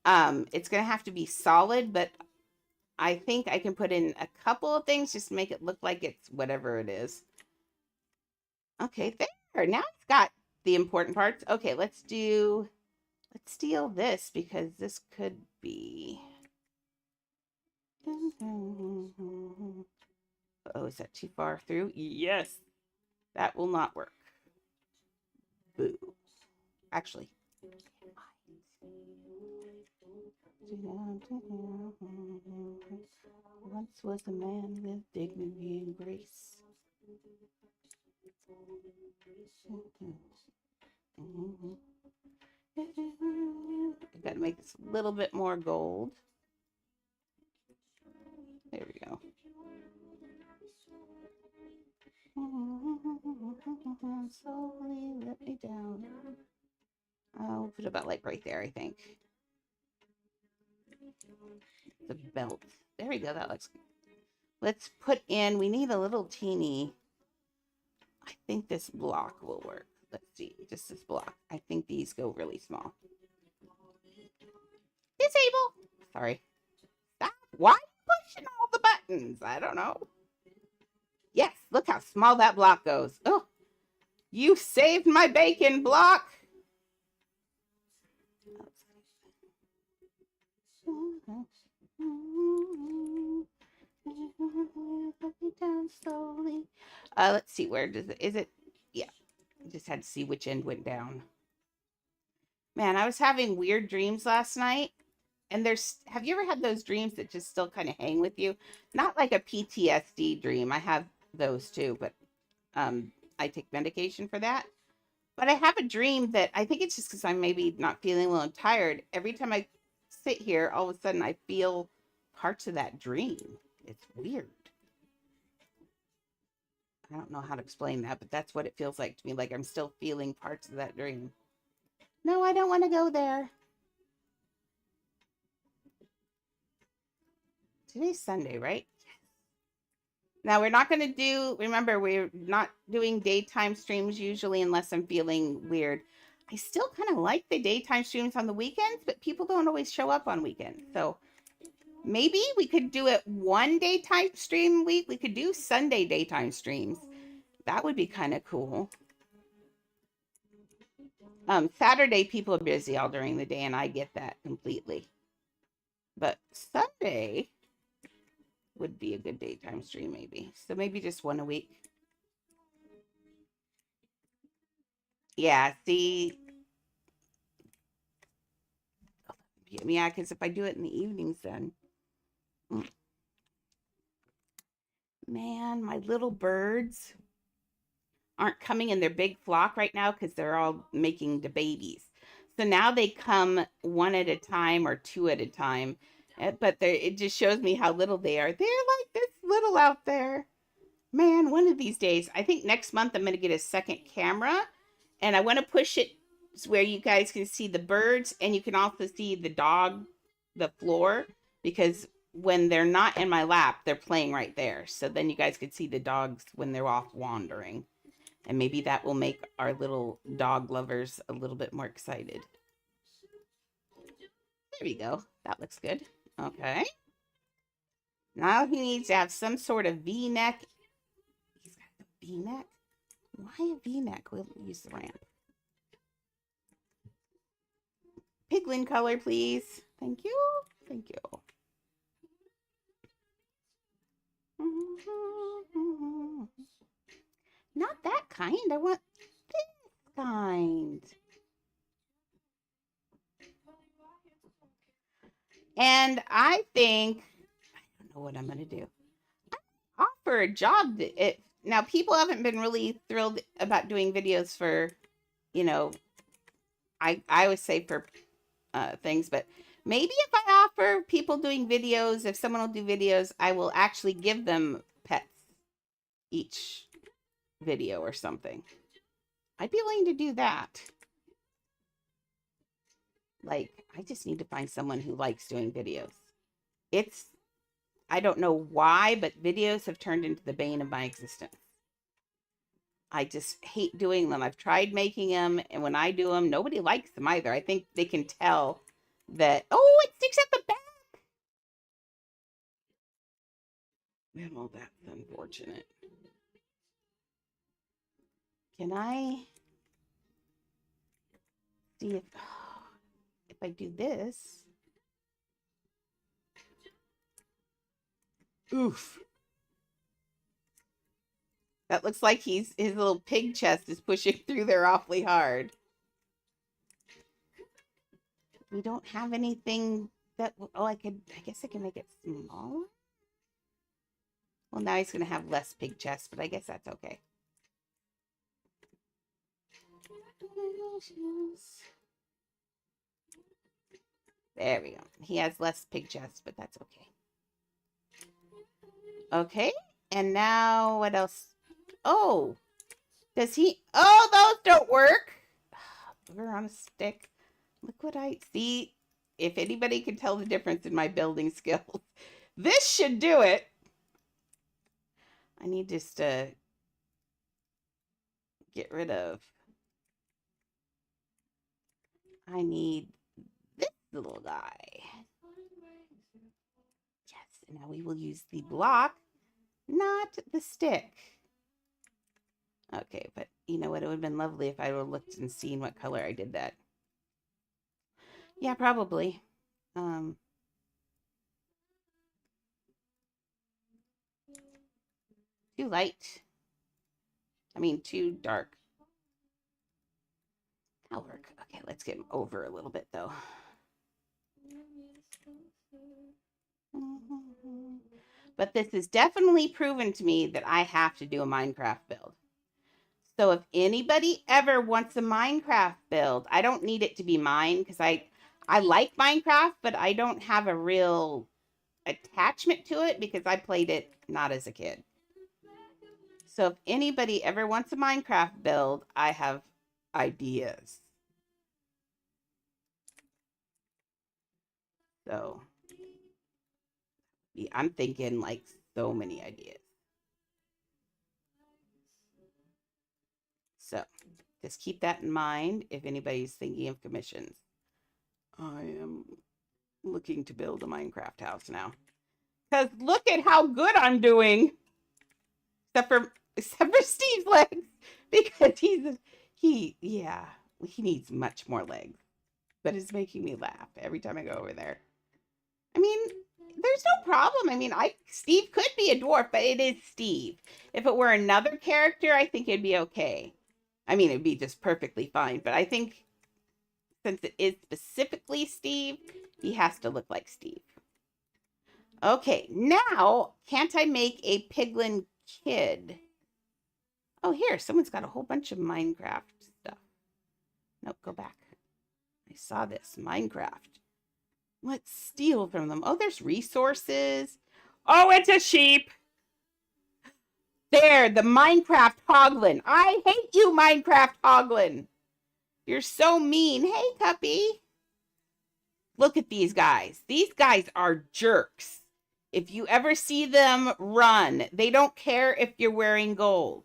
Speaker 1: It's gonna have to be solid, but I think I can put in a couple of things just to make it look like it's whatever it is. Okay, there. Now it's got the important parts. Okay, let's steal this because this could be. Oh, is that too far through? Yes. That will not work. Boo. Actually. Once was a man with dignity and grace. I've got to make this a little bit more gold. There we go. Slowly let me down. I'll put about like right there, I think. The belt. There we go. That looks good. Let's put in, we need a little teeny. I think this block will work. Let's see, just this block. I think these go really small. Disable. Sorry. Stop. Why are you pushing all the buttons? I don't know. Yes, look how small that block goes. Oh, you saved my bacon block. Down slowly. Let's see, where does it, is it? Yeah, I just had to see which end went down. Man, I was having weird dreams last night. And have you ever had those dreams that just still kind of hang with you? Not like a PTSD dream. I have those too, but I take medication for that. But I have a dream that I think it's just because I'm maybe not feeling well and tired. Every time I sit here, all of a sudden I feel parts of that dream. It's weird. I don't know how to explain that, but that's what it feels like to me. Like I'm still feeling parts of that dream. No, I don't want to go there. Today's Sunday, right? Now we're not going to do, remember, we're not doing daytime streams usually unless I'm feeling weird. I still kind of like the daytime streams on the weekends, but people don't always show up on weekends. So maybe we could do it one daytime stream week. We could do Sunday daytime streams. That would be kind of cool. Saturday, people are busy all during the day, and I get that completely. But Sunday would be a good daytime stream, maybe. So maybe just one a week. Yeah, see. Yeah, because if I do it in the evenings, then. Man, my little birds aren't coming in their big flock right now because they're all making the babies. So now they come one at a time or two at a time. But it just shows me how little they are. They're like this little out there. Man, one of these days, I think next month I'm going to get a second camera. And I want to push it where you guys can see the birds and you can also see the dog, the floor. Because when they're not in my lap, they're playing right there. So then you guys can see the dogs when they're off wandering. And maybe that will make our little dog lovers a little bit more excited. There we go. That looks good. Okay. Now he needs to have some sort of V-neck. He's got a V-neck? Why a V-neck? We'll use the ramp. Piglin color, please. Thank you. Thank you. Not that kind. I want this kind. And I think, I don't know what I'm going to do. I offer a job. Now, people haven't been really thrilled about doing videos for, you know, I always say for things, but maybe if I offer people doing videos, if someone will do videos, I will actually give them pets each video or something. I'd be willing to do that. Like, I just need to find someone who likes doing videos. I don't know why, but videos have turned into the bane of my existence. I just hate doing them. I've tried making them, and when I do them, nobody likes them either. I think they can tell that, oh, it sticks at the back. Well, that's unfortunate. Can I see if I do this? Oof. That looks like his little pig chest is pushing through there awfully hard. We don't have anything that, oh, I guess I can make it smaller. Well, now he's going to have less pig chest, but I guess that's okay. There we go. He has less pig chest, but that's okay. Okay, and now what else? Oh, does he? Oh, those don't work. We're on a stick. Look what I see. If anybody can tell the difference in my building skills, this should do it. I need just to get rid of. I need this little guy. Yes, and now we will use the block, not the stick. Okay, but you know what? It would have been lovely if I would have looked and seen what color I did that. Yeah, probably. Too light. I mean, too dark. That'll work. Okay, let's get him over a little bit, though. But this has definitely proven to me that I have to do a Minecraft build. So if anybody ever wants a Minecraft build, I don't need it to be mine because I like Minecraft, but I don't have a real attachment to it because I played it not as a kid. So if anybody ever wants a Minecraft build, I have ideas. So I'm thinking like so many ideas. So just keep that in mind if anybody's thinking of commissions. I am looking to build a Minecraft house now. Because look at how good I'm doing. Except for Steve's legs. Because he needs much more legs. But it's making me laugh every time I go over there. I mean, there's no problem. I mean, Steve could be a dwarf, but it is Steve. If it were another character, I think it'd be okay. I mean, it'd be just perfectly fine. But I think since it is specifically Steve, he has to look like Steve. Okay, now, can't I make a piglin kid? Oh, here, someone's got a whole bunch of Minecraft stuff. Nope, go back. I saw this, Minecraft. Let's steal from them. Oh, there's resources. Oh, it's a sheep. There, the Minecraft hoglin. I hate you, Minecraft hoglin. You're so mean. Hey, Cuppy. Look at these guys. These guys are jerks. If you ever see them run, they don't care if you're wearing gold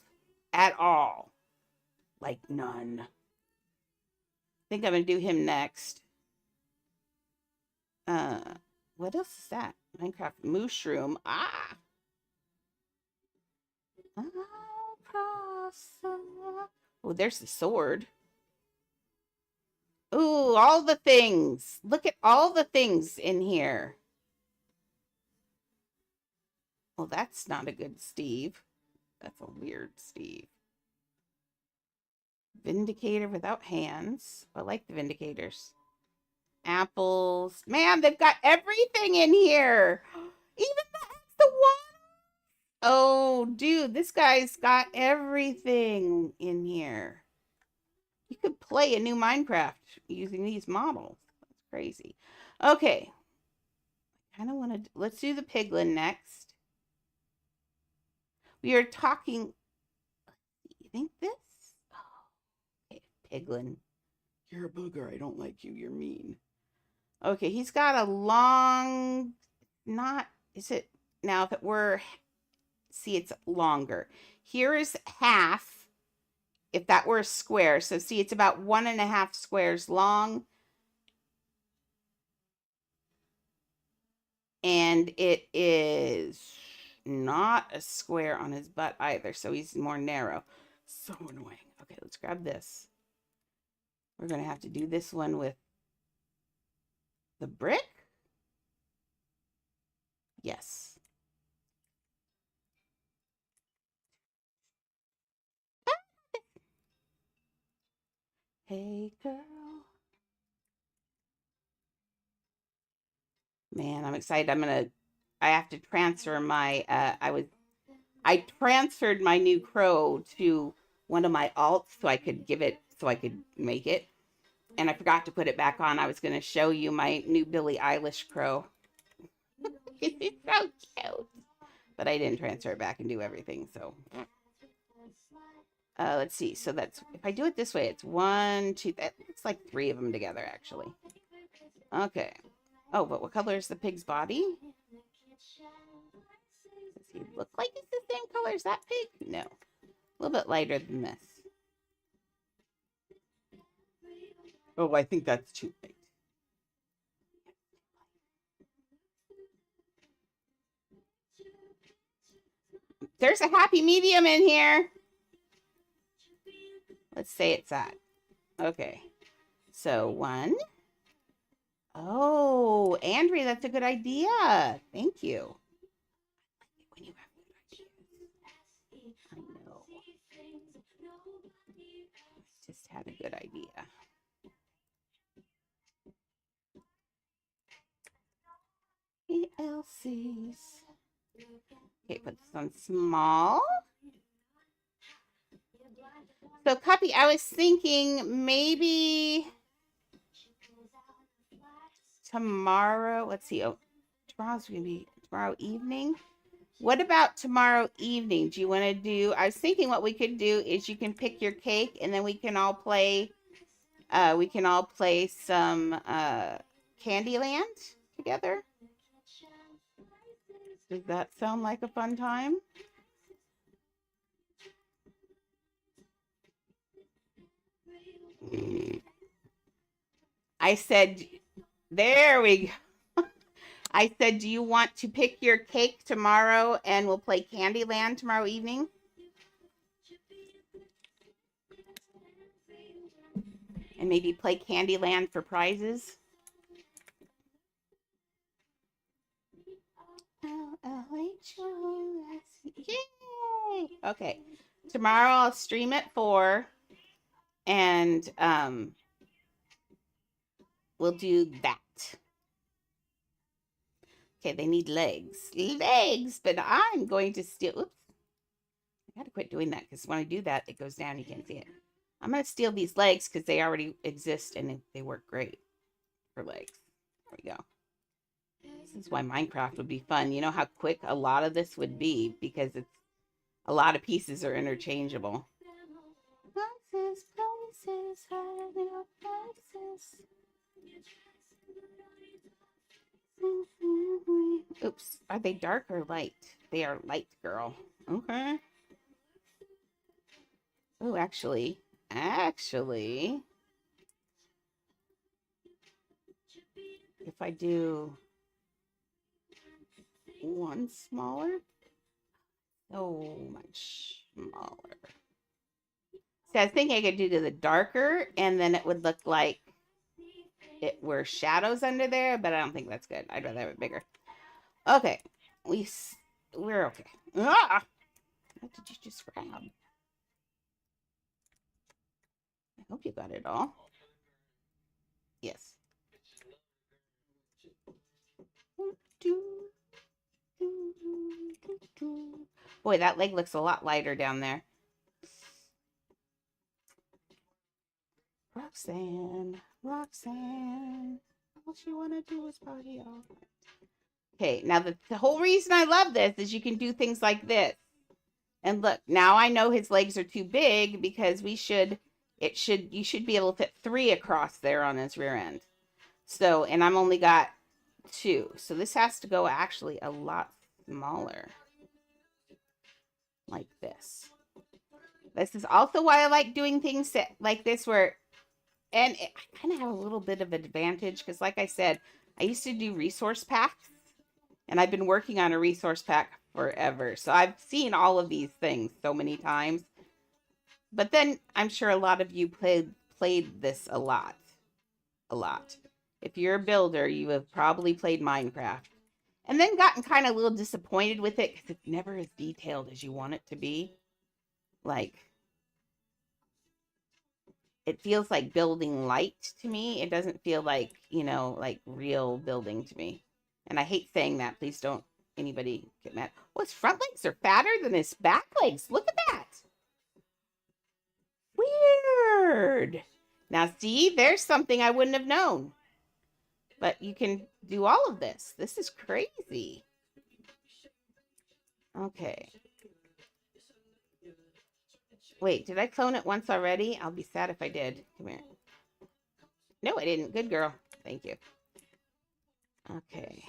Speaker 1: at all. Like none. I think I'm going to do him next. What else is that? Minecraft mushroom. Ah. Oh, there's the sword. Ooh, all the things. Look at all the things in here. Well, that's not a good Steve. That's a weird Steve. Vindicator without hands. I like the Vindicators. Apples. Man, they've got everything in here. Even the one. Oh, dude, this guy's got everything in here. You could play a new Minecraft using these models. That's crazy. Okay. I kind of want to... Let's do the piglin next. We are talking... You think this? Oh, okay, piglin. You're a booger. I don't like you. You're mean. Okay, he's got a long... Not... Is it... Now, if it were... See, it's longer. Here is half. If that were a square. So, see, it's about 1.5 squares long. And it is not a square on his butt either. So, he's more narrow. So annoying. Okay, let's grab this. We're going to have to do this one with the brick. Yes. Hey, girl. Man, I'm excited. I have to transfer my, I transferred my new crow to one of my alts so I could make it. And I forgot to put it back on. I was going to show you my new Billie Eilish crow. It's so cute. But I didn't transfer it back and do everything, so. Let's see. So that's, if I do it this way, it's 1, 2, it's like 3 of them together, actually. Okay. Oh, but what color is the pig's body? Does he look like it's the same color as that pig? No. A little bit lighter than this. Oh, I think that's too light. There's a happy medium in here. Let's say it's that. Okay. So 1. Oh, Andrea, that's a good idea. Thank you. When you have good ideas. I know. Just had a good idea. ELCs. Okay, put this on small. So, Cuppy, I was thinking maybe tomorrow. Let's see. Oh, tomorrow evening. What about tomorrow evening? Do you want to do? I was thinking what we could do is you can pick your cake and then we can all play. We can all play some Candyland together. Does that sound like a fun time? I said, there we go. I said, do you want to pick your cake tomorrow and we'll play Candyland tomorrow evening? And maybe play Candyland for prizes? Yay! Okay. Tomorrow I'll stream at 4 and we'll do that. Okay, they need legs. Legs, but I'm going to steal. Oops. I gotta quit doing that because when I do that, it goes down. You can't see it. I'm gonna steal these legs because they already exist and they work great for legs. There we go. This is why Minecraft would be fun. You know how quick a lot of this would be because it's a lot of pieces are interchangeable. Places, places, places. Oops, are they dark or light? They are light, girl. Okay. Oh, actually, if I do one smaller, so much smaller. See, I was thinking I could do the darker, and then it would look like it were shadows under there, but I don't think that's good. I'd rather have it bigger. Okay, we're okay. Ah! What did you just grab? I hope you got it all. Yes. Boy, that leg looks a lot lighter down there. Roxanne, Roxanne, all she wanna do is party all night. Okay, now the whole reason I love this is you can do things like this. And look, now I know his legs are too big because you should be able to fit 3 across there on his rear end. So, and I'm only got 2. So this has to go actually a lot smaller. Like this. This is also why I like doing things like this where, and I kind of have a little bit of an advantage because like I said, I used to do resource packs and I've been working on a resource pack forever. So I've seen all of these things so many times. But then I'm sure a lot of you played this a lot. A lot. If you're a builder, you have probably played Minecraft. And then gotten kind of a little disappointed with it because it's never as detailed as you want it to be. Like, it feels like building light to me. It doesn't feel like, you know, like real building to me. And I hate saying that. Please don't anybody get mad. Oh, his front legs are fatter than his back legs. Look at that. Weird. Now, see, there's something I wouldn't have known. But you can do all of this. This is crazy. Okay. Wait, did I clone it once already? I'll be sad if I did. Come here. No, I didn't. Good girl. Thank you. Okay.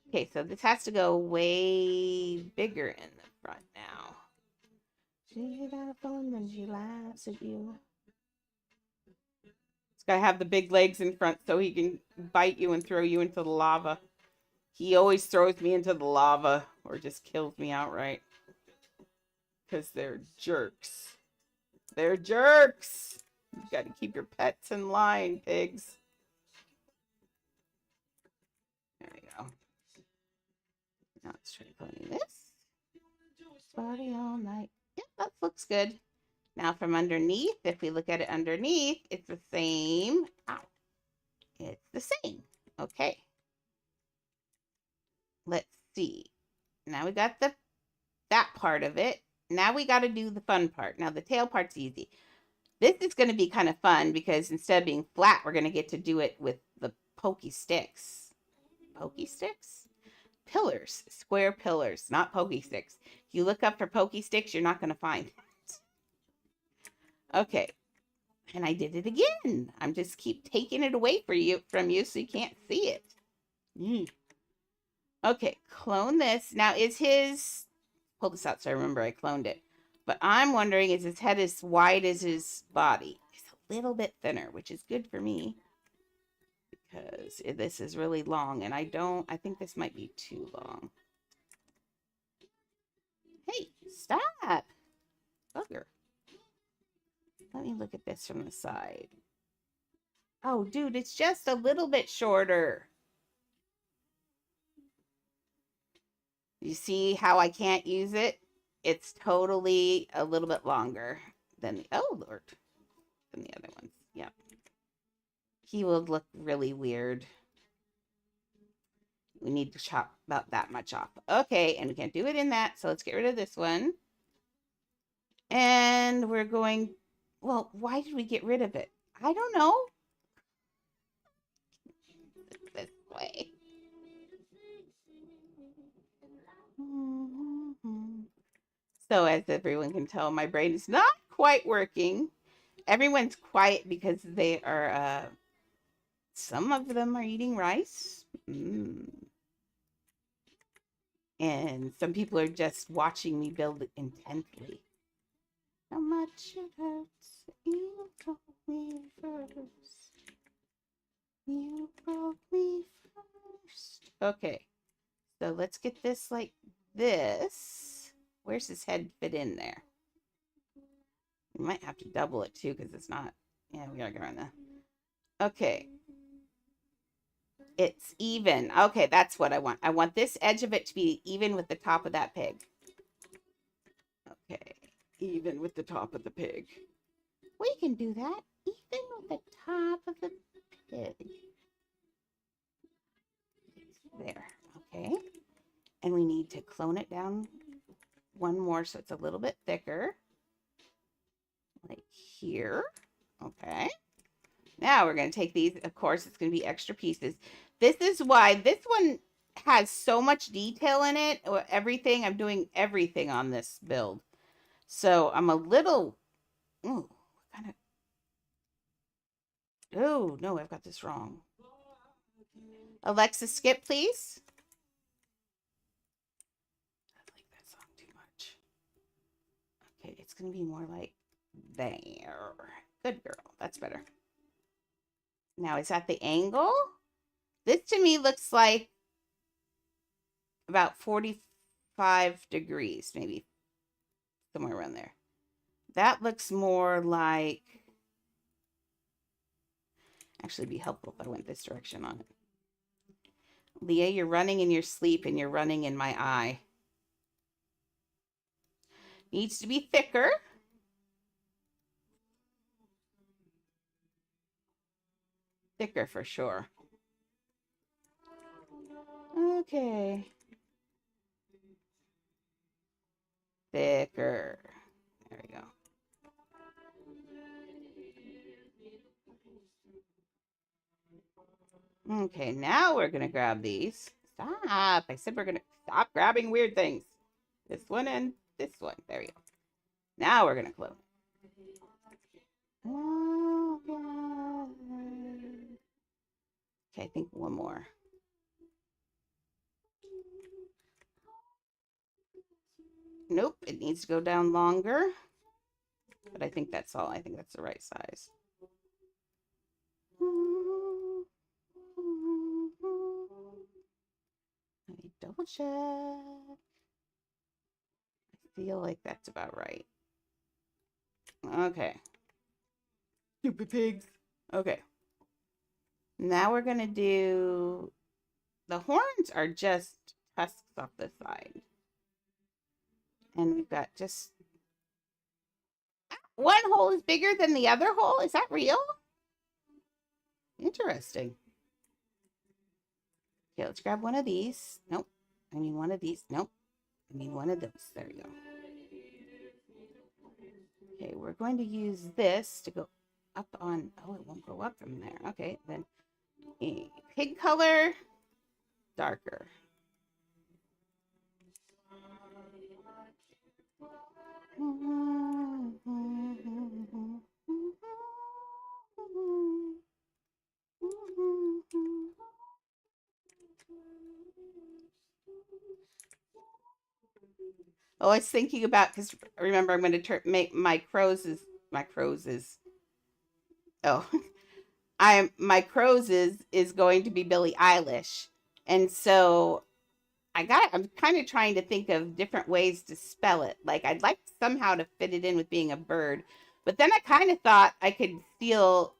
Speaker 1: Okay, so this has to go way bigger in the front now. She got a phone when she laughs at you. It's got to have the big legs in front so he can bite you and throw you into the lava. He always throws me into the lava or just kills me outright. Because they're jerks. They're jerks. You got to keep your pets in line, pigs. There we go. Now let's try cloning this. Party all night. Yep, that looks good. Now from underneath, if we look at it underneath, it's the same. Ow. It's the same. Okay. Let's see. Now we got that part of it. Now we got to do the fun part. Now the tail part's easy. This is going to be kind of fun because instead of being flat, we're going to get to do it with the pokey sticks. Pokey sticks? pillars, square pillars, not pokey sticks. If you look up for pokey sticks, you're not going to find it. Okay. And I did it again. I'm just keep taking it away from you so you can't see it. Okay, clone this. Now, is his... Pull this out so I remember I cloned it. But I'm wondering, is his head as wide as his body? It's a little bit thinner, which is good for me. Because this is really long, and I think this might be too long. Hey, stop! Bugger. Let me look at this from the side. Oh, dude, it's just a little bit shorter. You see how I can't use it? It's totally a little bit longer than the, oh, Lord, than the other ones. Yep. He will look really weird. We need to chop about that much off. Okay, and we can't do it in that, so let's get rid of this one. And we're going, well, why did we get rid of it? I don't know. This way. So as everyone can tell, my brain is not quite working. Everyone's quiet because they are, some of them are eating rice. And some people are just watching me build intently. How much it hurts, you broke me first. You broke me first. Okay, so let's get this like this. Where's his head fit in there? We might have to double it too because it's not, yeah, we gotta go around the, okay. It's even. Okay, that's what I want. I want this edge of it to be even with the top of that pig. Okay, even with the top of the pig. We can do that. Even with the top of the pig. There, okay. And we need to clone it down one more so it's a little bit thicker. Like here. Okay. Now we're going to take these. Of course, it's going to be extra pieces. This is why this one has so much detail in it. Everything. I'm doing everything on this build. So I'm a little... Ooh, what kind of... Oh, no, I've got this wrong. Alexa, skip, please. I like that song too much. Okay, it's going to be more like there. Good girl. That's better. Now, is that the angle? This to me looks like about 45 degrees, maybe somewhere around there. That looks more like, actually be helpful if I went this direction on it. Leah, you're running in your sleep and you're running in my eye. Needs to be thicker. Thicker for sure. Okay. Thicker. There we go. Okay, now we're going to grab these. Stop. I said we're going to stop grabbing weird things. This one and this one. There we go. Now we're going to clone. Oh, God. Okay, I think one more. Nope, it needs to go down longer. But I think that's all. I think that's the right size. Let me double check. I feel like that's about right. Okay. Stupid pigs. Okay. Now we're going to do... The horns are just tusks off the side. And we've got just... One hole is bigger than the other hole? Is that real? Interesting. Okay, let's grab one of these. Nope. I mean one of these. Nope. I mean one of those. There we go. Okay, we're going to use this to go up on... Oh, it won't go up from there. Okay, then pig color, darker. Oh, I was thinking about, because remember, I'm going to make my crows is oh my crows is going to be Billie Eilish, and so I'm kind of trying to think of different ways to spell it. Like I'd like somehow to fit it in with being a bird, but then I kind of thought I could steal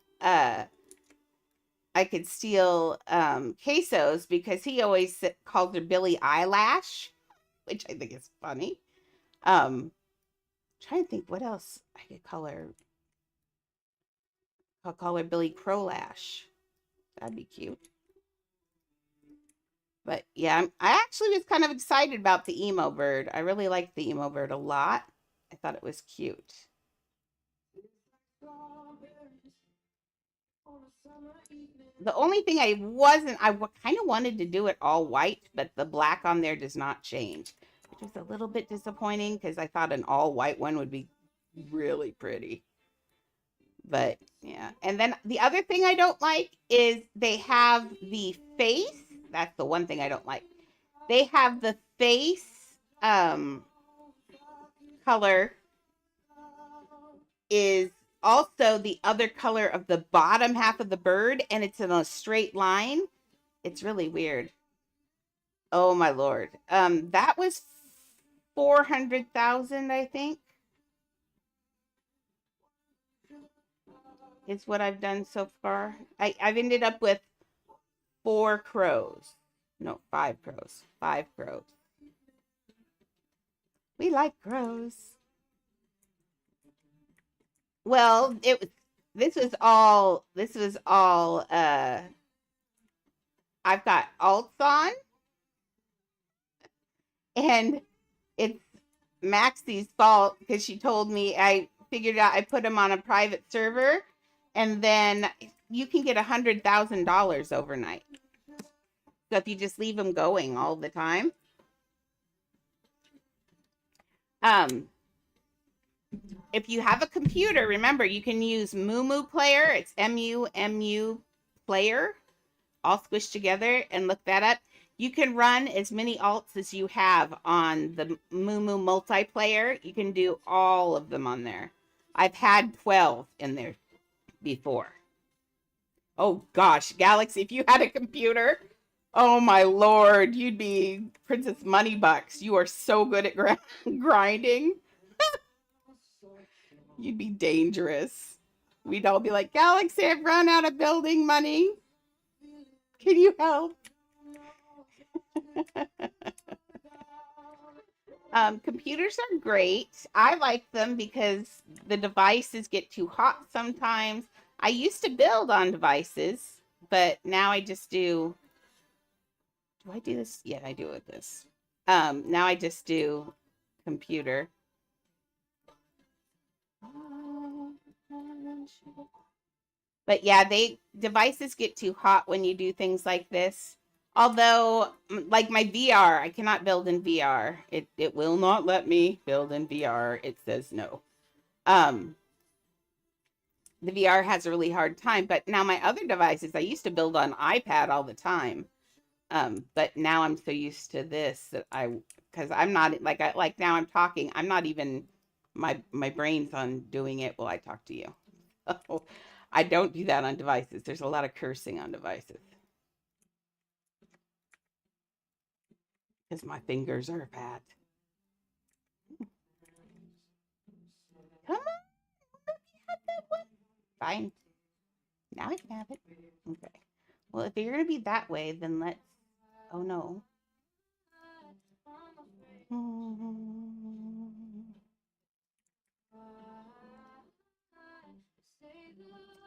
Speaker 1: Queso's, because he always calls her Billie Eyelash, which I think is funny. Trying to think what else I could call her. I'll call her Billy Crowlash. That'd be cute. But yeah, I actually was kind of excited about the emo bird. I really liked the emo bird a lot. I thought it was cute. The only thing I kind of wanted to do it all white, but the black on there does not change, which was a little bit disappointing because I thought an all white one would be really pretty. But yeah. And then the other thing I don't like is they have the face. That's the one thing I don't like. They have the face color is also the other color of the bottom half of the bird, and it's in a straight line. It's really weird. Oh my lord. That was 400,000, I think, is what I've done so far. I've ended up with 4 crows. No, 5 crows. 5 crows. We like crows. Well, it was this was all I've got alts on, and it's Maxie's fault because she told me. I figured out I put him on a private server, and then you can get $100,000 overnight. So if you just leave them going all the time. If you have a computer, remember you can use Mumu Player. It's MUMU Player, all squished together, and look that up. You can run as many alts as you have on the Mumu multiplayer. You can do all of them on there. I've had 12 in there before. Oh gosh, Galaxy, if you had a computer, oh my lord, you'd be Princess Moneybucks. You are so good at grinding. You'd be dangerous. We'd all be like, Galaxy, I've run out of building money. Can you help? Computers are great. I like them because the devices get too hot sometimes. I used to build on devices, but now I just do. Do I do this? Yeah, I do it with this. Now I just do computer. But yeah, devices get too hot when you do things like this. Although, like my VR, I cannot build in VR. It will not let me build in VR. It says no. Um, the VR has a really hard time. But now my other devices, I used to build on iPad all the time. But now I'm so used to this that because I'm not like now I'm talking. I'm not even my brain's on doing it while I talk to you. I don't do that on devices. There's a lot of cursing on devices because my fingers are bad. Come on, let me have that one. Fine. Now I can have it. Okay. Well, if you're gonna be that way, then let's. Oh no.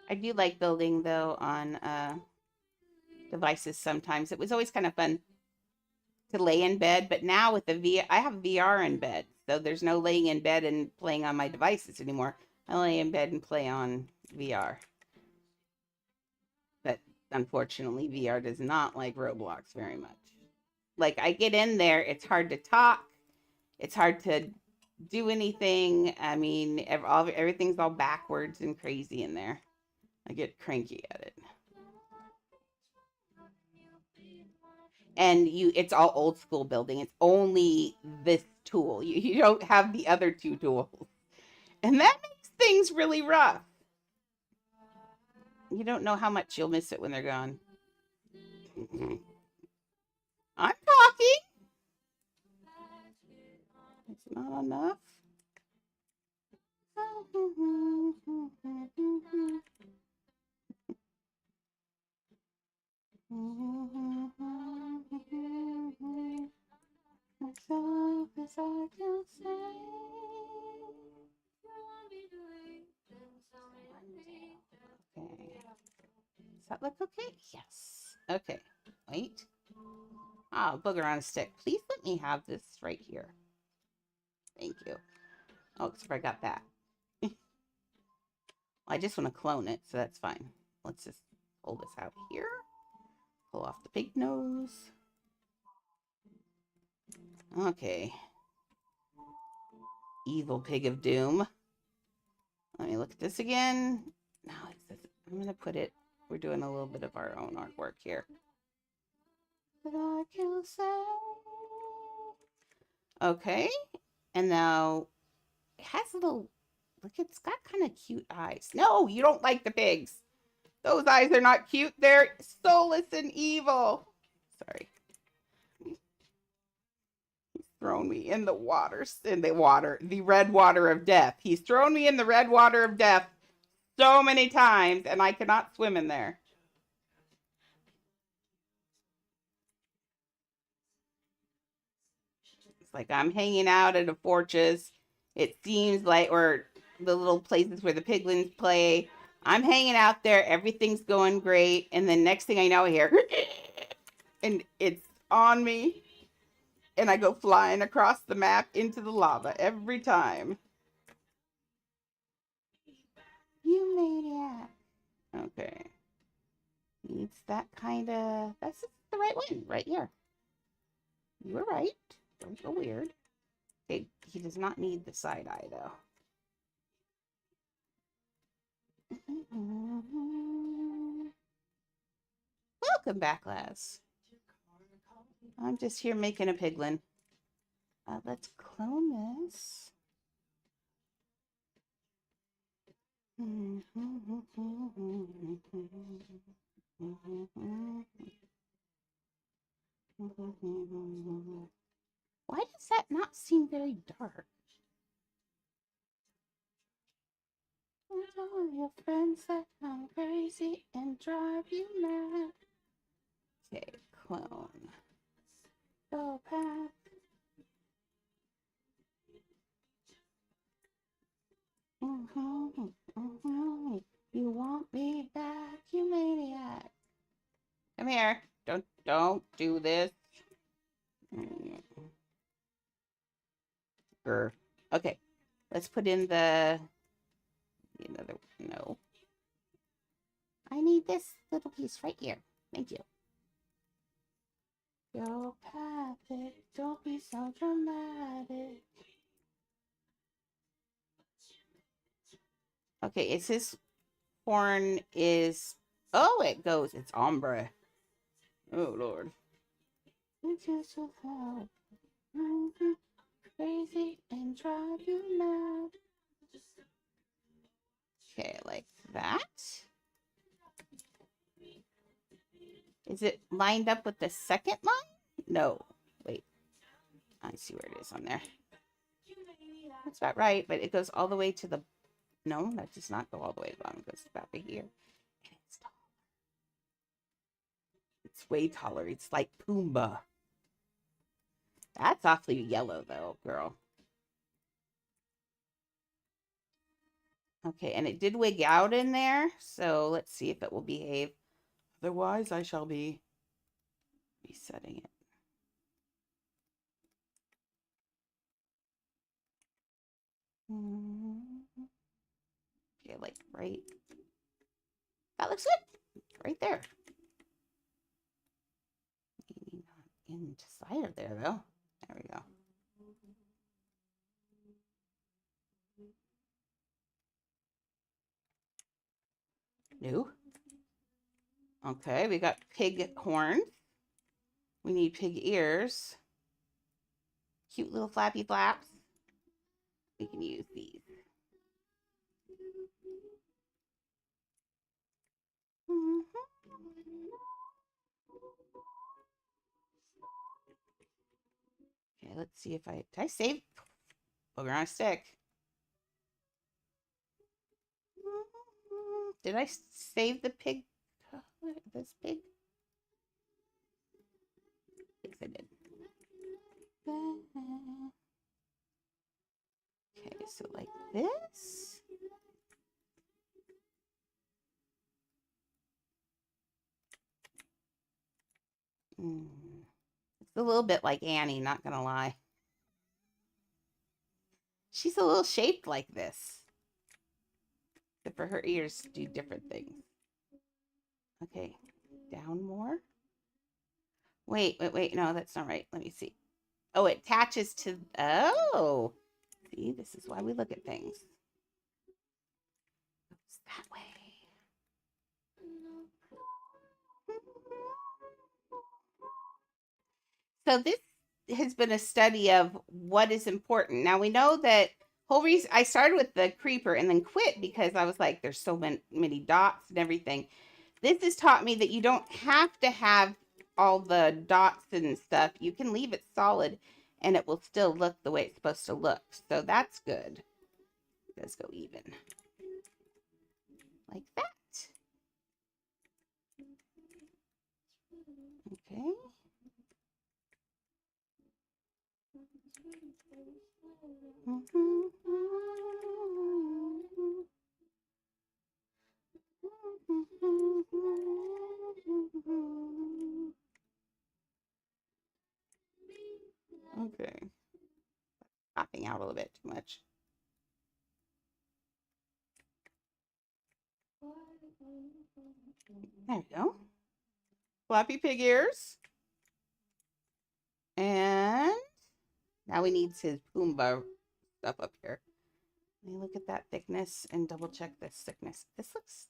Speaker 1: I do like building though on devices sometimes. It was always kind of fun to lay in bed, but now with I have VR in bed, so there's no laying in bed and playing on my devices anymore. I lay in bed and play on VR. But unfortunately, VR does not like Roblox very much. Like I get in there, it's hard to talk. It's hard to do anything. I mean, everything's all backwards and crazy in there. I get cranky at it. And it's all old school building. It's only this tool. You don't have the other two tools. And that makes things really rough. You don't know how much you'll miss it when they're gone. I'm talking. It's not enough. Okay. Does that look okay? Yes. Okay. Wait. Oh, booger on a stick. Please let me have this right here. Thank you. Oh, because I got that. I just want to clone it, so that's fine. Let's just pull this out here. Pull off the pig nose. Okay. Evil pig of doom. Let me look at this again. No, I'm going to put it. We're doing a little bit of our own artwork here. Okay. And now it has a little, look, it's got kind of cute eyes. No, you don't like the pigs. Those eyes are not cute. They're soulless and evil. Sorry. He's thrown me in the the red water of death. He's thrown me in the red water of death so many times, and I cannot swim in there. It's like I'm hanging out at a fortress. It seems like, or the little places where the piglins play. I'm hanging out there. Everything's going great. And then next thing I know, I hear, and it's on me. And I go flying across the map into the lava every time. You maniac. Okay. Needs that kind of, that's the right one right here. You were right. Don't go weird. Okay, he does not need the side eye though. Welcome back, lads. I'm just here making a piglin. Let's clone this. Why does that not seem very dark? Tell your friends that I'm crazy and drive you mad. Okay, clone. Go path. You want me back, you maniac. Come here. Don't do this. Okay, let's put in the another. No, I need this little piece right here. Thank you. Go path, don't be so dramatic. Okay, it's his horn is. Oh, it goes. It's ombre. Oh Lord. Crazy and drive you mad. Okay, like that. Is it lined up with the second line? No. Wait. I see where it is on there. That's about right, but it goes all the way to the. No, that does not go all the way to the bottom. It goes about here. And it's tall. It's way taller. It's like Pumbaa. That's awfully yellow, though, girl. Okay, and it did wig out in there, so let's see if it will behave. Otherwise, I shall be resetting it. Okay, like right. That looks good. Right there. Maybe not inside of there, though. There we go. Okay, we got pig horns. We need pig ears. Cute little flappy flaps. We can use these. Okay, let's see if did I save booger on a stick? Did I save the pig? This pig? Yes, I did. Okay, so like this. It's a little bit like Annie, not gonna lie. She's a little shaped like this. Except for her ears do different things. Okay, down more. Wait. No, that's not right. Let me see. Oh, it attaches to... Oh! See, this is why we look at things. Oops, that way. So this has been a study of what is important. Now we know that whole reason I started with the creeper and then quit because I was like, there's so many dots and everything. This has taught me that you don't have to have all the dots and stuff. You can leave it solid and it will still look the way it's supposed to look. So that's good. Let's go even. Like that. Okay. Okay. Popping out a little bit too much. There we go. Flappy pig ears. And now we need his Pumbaa stuff up here. Let me look at that thickness and double check this thickness. This looks,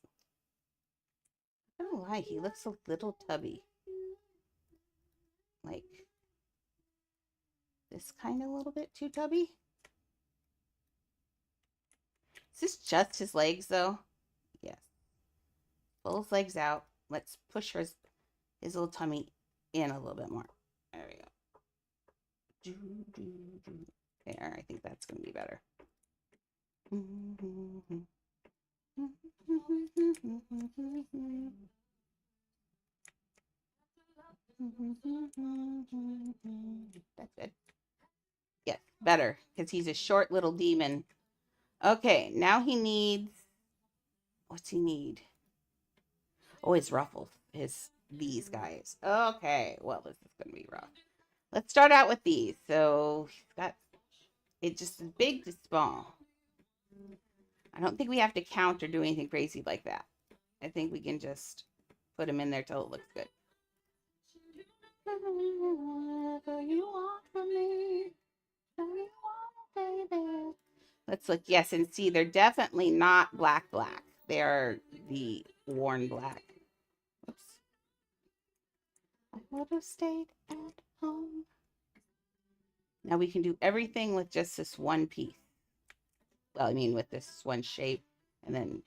Speaker 1: I don't know why, he looks a little tubby. Like this kind of a little bit too tubby. Is this just his legs though? Yes. Pull his legs out. Let's push his little tummy in a little bit more. There we go. There, I think that's going to be better. That's good. Yes, better, because he's a short little demon. Okay, now he needs... What's he need? Oh, his ruffles. These guys. Okay, well, this is going to be rough. Let's start out with these. So, he's got... It's just big to small. I don't think we have to count or do anything crazy like that. I think we can just put him in there till it looks good. Let's look. Yes, and see, they're definitely not black. They're the worn black. Oops. I would have stayed at home. Now we can do everything with just this one piece. Well, I mean, with this one shape, and then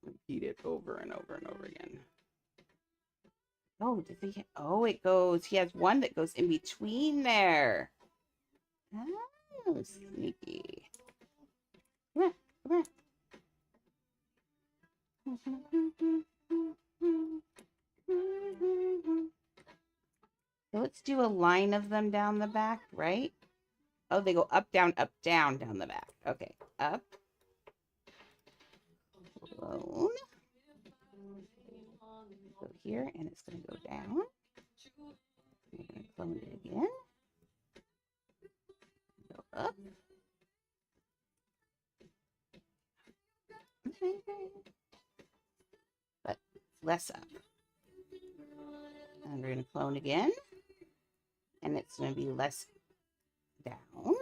Speaker 1: repeat it over and over and over again. Oh, does he? Oh, it goes. He has one that goes in between there. Oh, sneaky. Come here. Come here. So let's do a line of them down the back, right? Oh, they go up, down down the back. Okay, up. Clone. Go here, and it's going to go down. We're going to clone it again. Go up. But less up. And we're going to clone again. And it's going to be less down.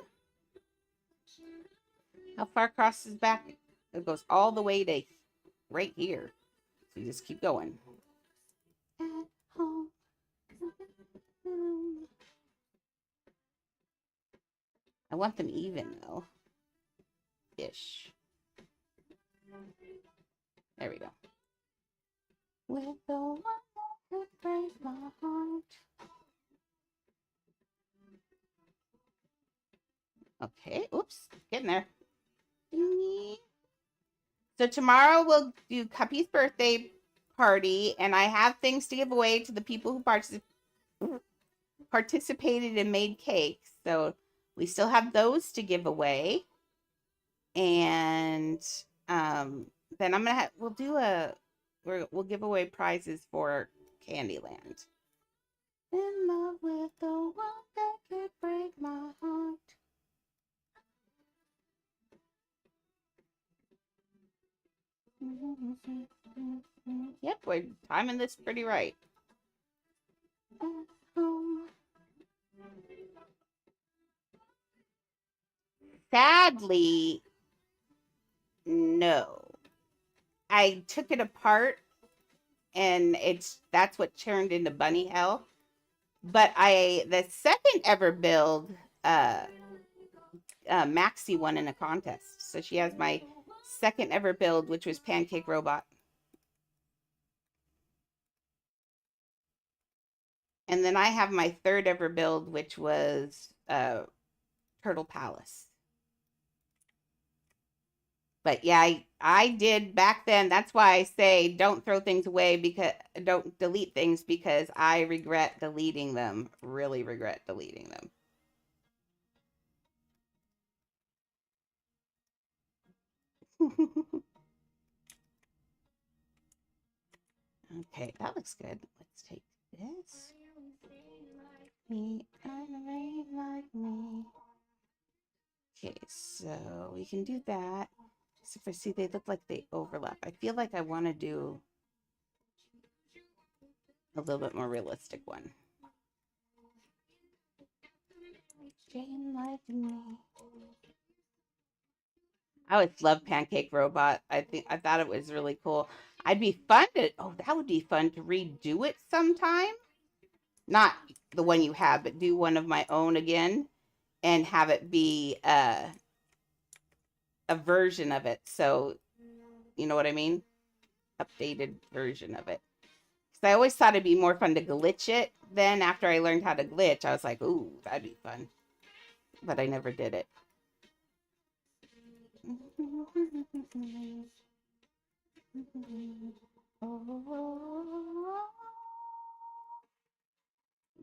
Speaker 1: How far across his back? It goes all the way to right here. So you just keep going. I want them even though. Ish. There we go. With the one that could break my heart. Okay, oops, getting there. So tomorrow we'll do Cuppy's birthday party, and I have things to give away to the people who participated and made cakes. So we still have those to give away, and then we'll give away prizes for Candyland. In love with the one that could break my heart. Yep, we're timing this pretty right. Sadly, no. I took it apart and that's what turned into bunny hell. But the second ever build, Maxie won in a contest. So she has my second ever build, which was Pancake Robot. And then I have my third ever build, which was Turtle Palace. But yeah, I did back then. That's why I say don't throw things away, because don't delete things, because I regret deleting them. Really regret deleting them. Okay, that looks good. Let's take this. Me and like me. Okay, so we can do that. So if I see, they look like they overlap. I feel like I want to do a little bit more realistic one. Jane like me. I always loved Pancake Robot. I thought it was really cool. That would be fun to redo it sometime. Not the one you have, but do one of my own again and have it be a version of it. So, you know what I mean? Updated version of it. Because I always thought it'd be more fun to glitch it. Then after I learned how to glitch, I was like, ooh, that'd be fun. But I never did it.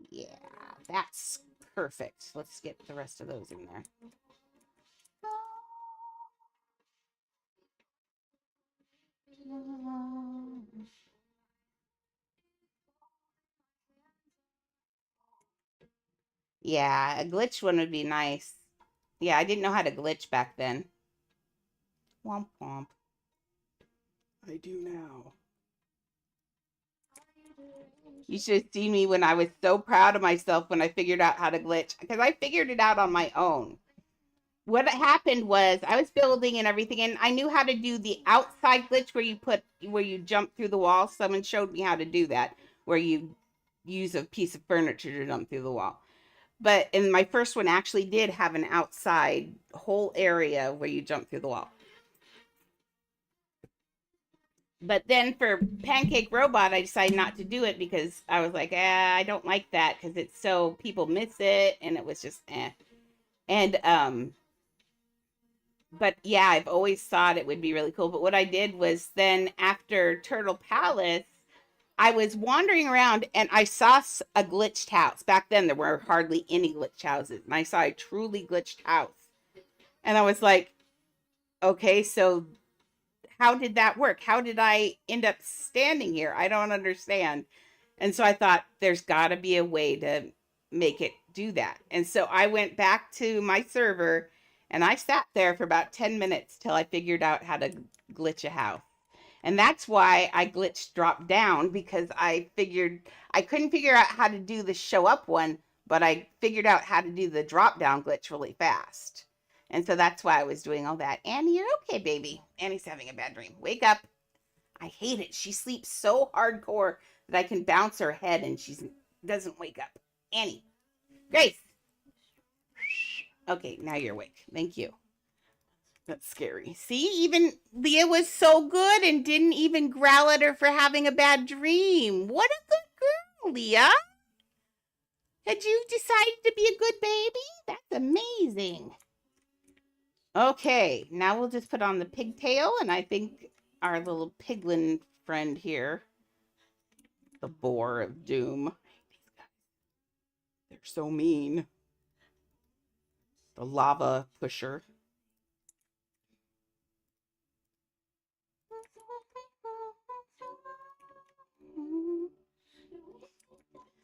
Speaker 1: Yeah, that's perfect. Let's get the rest of those in there. Yeah, a glitch one would be nice. Yeah, I didn't know how to glitch back then. Womp womp. I do now. You should have seen me when I was so proud of myself when I figured out how to glitch, because I figured it out on my own. What happened was I was building and everything, and I knew how to do the outside glitch where you jump through the wall. Someone showed me how to do that, where you use a piece of furniture to jump through the wall. And my first one actually did have an outside whole area where you jump through the wall. But then for Pancake Robot, I decided not to do it because I was like, I don't like that because it's so people miss it, and it was just And but yeah, I've always thought it would be really cool. But what I did was then after Turtle Palace, I was wandering around and I saw a glitched house. Back then, there were hardly any glitched houses, and I saw a truly glitched house, and I was like, okay, so how did that work? How did I end up standing here? I don't understand. And so I thought there's got to be a way to make it do that. And so I went back to my server and I sat there for about 10 minutes till I figured out how to glitch a house. And that's why I glitched drop down, because I figured I couldn't figure out how to do the show up one, but I figured out how to do the drop down glitch really fast. And so that's why I was doing all that. Annie, you're okay, baby. Annie's having a bad dream. Wake up. I hate it. She sleeps so hardcore that I can bounce her head and she doesn't wake up. Annie. Grace. Okay, now you're awake. Thank you. That's scary. See, even Leah was so good and didn't even growl at her for having a bad dream. What a good girl, Leah. Had you decided to be a good baby? That's amazing. Okay, now we'll just put on the pigtail, and I think our little piglin friend here, the boar of doom. They're so mean. The lava pusher.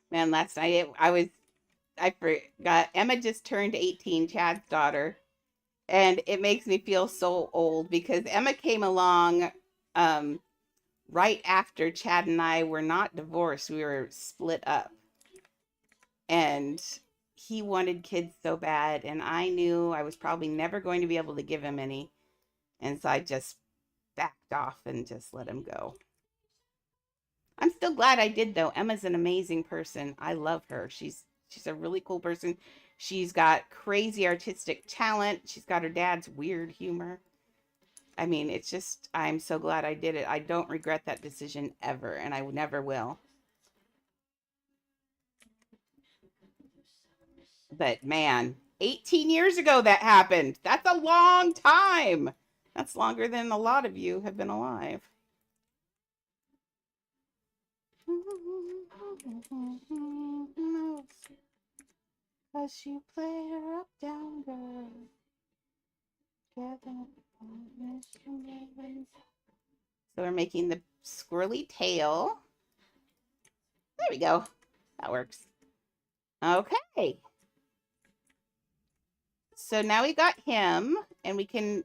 Speaker 1: Man, last night I forgot. Emma just turned 18, Chad's daughter. And it makes me feel so old because Emma came along right after Chad and I were not divorced. We were split up. And he wanted kids so bad. And I knew I was probably never going to be able to give him any. And so I just backed off and just let him go. I'm still glad I did, though. Emma's an amazing person. I love her. She's a really cool person. She's got crazy artistic talent. She's got her dad's weird humor. I mean, it's just, I'm so glad I did it. I don't regret that decision ever, and I never will. But man, 18 years ago that happened. That's a long time. That's longer than a lot of you have been alive. Cause you play her up, down, girl. So we're making the squirrely tail. There we go. That works. Okay. So now we got him, and we can...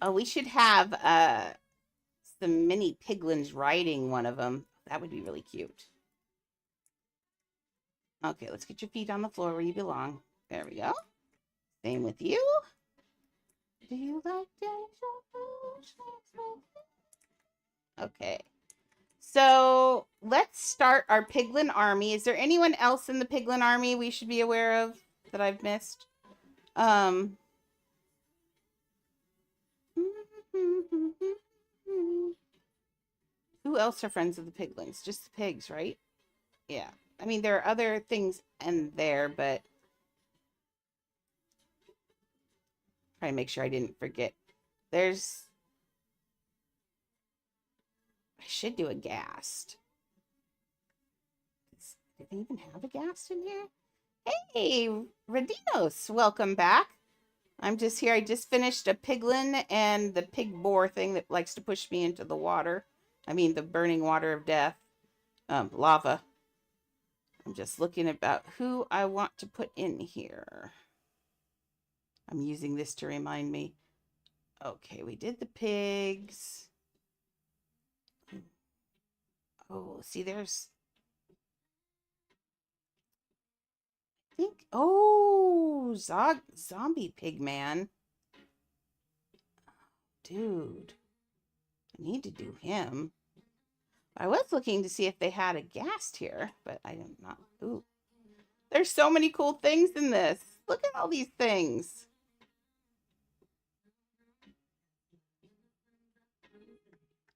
Speaker 1: Oh, we should have some mini piglins riding one of them. That would be really cute. Okay, let's get your feet on the floor where you belong. There we go. Same with you. Do you like Okay. So let's start our piglin army. Is there anyone else in the piglin army we should be aware of that I've missed? Who else are friends of the piglins? Just the pigs, right? Yeah. I mean, there are other things in there, but try to make sure I didn't forget. There's... I should do a ghast. Do they even have a ghast in here? Hey, Radinos, welcome back. I'm just here. I just finished a piglin and the pig boar thing that likes to push me into the water. I mean, the burning water of death. Lava. I'm just looking about who I want to put in here. I'm using this to remind me. Okay, we did the pigs. Oh, see, there's... I think... Oh, zombie pig man. Dude. I need to do him. I was looking to see if they had a ghast here, but I am not. Ooh. There's so many cool things in this. Look at all these things.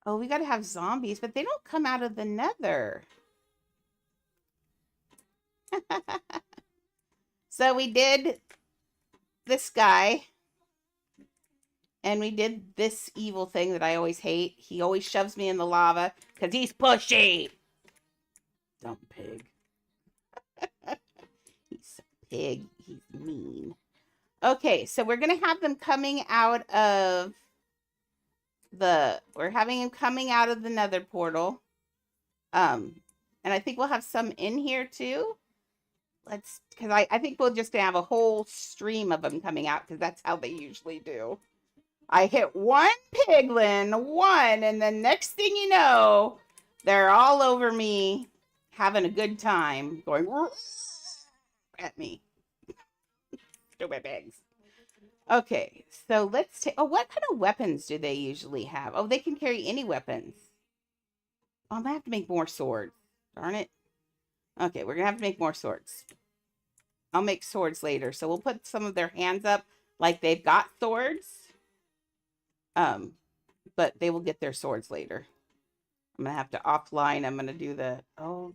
Speaker 1: Oh, we got to have zombies, but they don't come out of the nether. So we did this guy. And we did this evil thing that I always hate. He always shoves me in the lava because he's pushy. Dumb pig. He's a pig. He's mean. Okay, so we're going to have them coming out of we're having him coming out of the nether portal. And I think we'll have some in here too. Because I think we'll just have a whole stream of them coming out because that's how they usually do. I hit one piglin, and then next thing you know, they're all over me, having a good time, going at me. Stupid pigs. Okay, so let's take... Oh, what kind of weapons do they usually have? Oh, they can carry any weapons. Oh, I'm going to have to make more swords. Darn it. Okay, we're going to have to make more swords. I'll make swords later. So we'll put some of their hands up like they've got swords. But they will get their swords later. I'm going to have to offline. I'm going to do the, oh,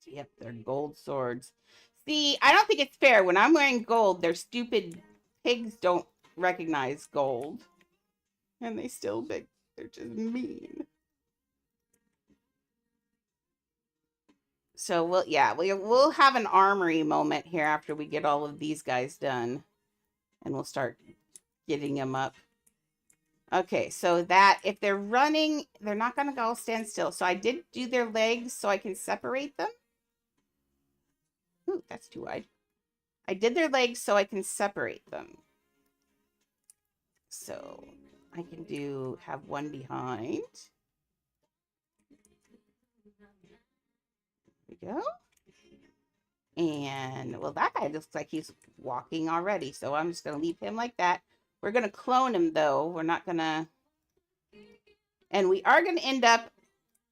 Speaker 1: yep, they're gold swords. See, I don't think it's fair. When I'm wearing gold, their stupid pigs don't recognize gold. And they still think they're just mean. So we'll have an armory moment here after we get all of these guys done. And we'll start getting them up. Okay, so that if they're running, they're not going to go stand still. So I did do their legs so I can separate them. Ooh, that's too wide. I did their legs so I can separate them. So I can have one behind. There we go. And, well, that guy looks like he's walking already. So I'm just going to leave him like that. We're going to clone him, though. We're not going to... And we are going to end up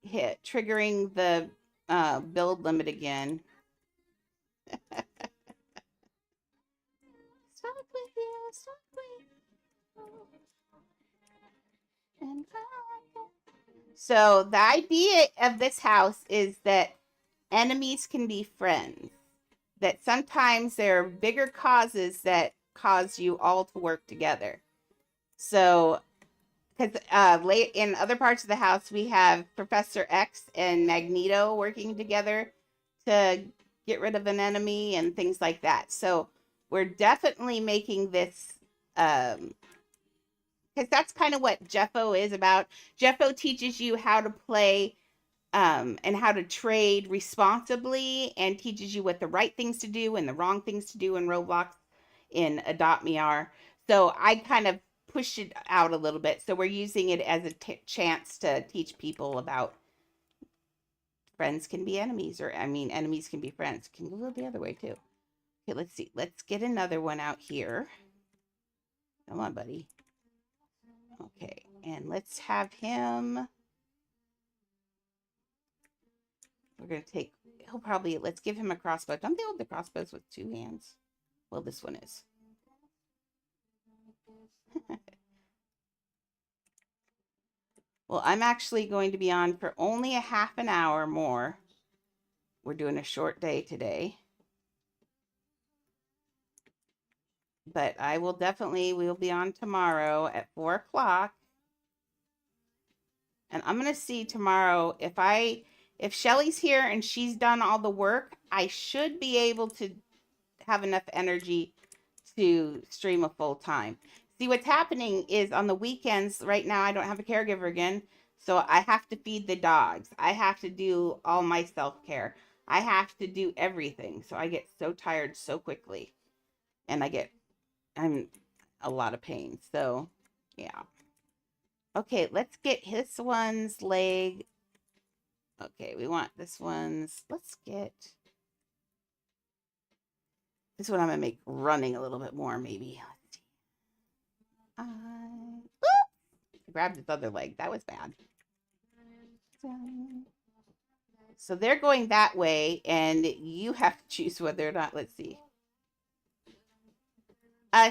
Speaker 1: triggering the build limit again. Stuck with you, stuck with you. So the idea of this house is that enemies can be friends. That sometimes there are bigger causes that cause you all to work together. So, because in other parts of the house, we have Professor X and Magneto working together to get rid of an enemy and things like that. So we're definitely making this, because that's kind of what JEFFO is about. JEFFO teaches you how to play and how to trade responsibly, and teaches you what the right things to do and the wrong things to do in Roblox in Adopt Me are. So I kind of pushed it out a little bit. So we're using it as a chance to teach people about friends can be enemies, or enemies can be friends. Can go the other way too. Okay, let's see. Let's get another one out here. Come on, buddy. Okay, and let's have him. We're going to take, let's give him a crossbow. Don't they hold the crossbows with two hands? Well, this one is. Well, I'm actually going to be on for only a half an hour more. We're doing a short day today. But we'll be on tomorrow at 4 o'clock. And I'm going to see tomorrow if Shelly's here and she's done all the work, I should be able to have enough energy to stream a full time. See, what's happening is on the weekends right now, I don't have a caregiver again. So I have to feed the dogs. I have to do all my self-care. I have to do everything. So I get so tired so quickly. And I'm a lot of pain. So, yeah. Okay, let's get this one's leg. Okay, we want this one's. Let's get this one. I'm going to make running a little bit more, maybe. Let's see. I grabbed his other leg. That was bad. So they're going that way, and you have to choose whether or not. Let's see.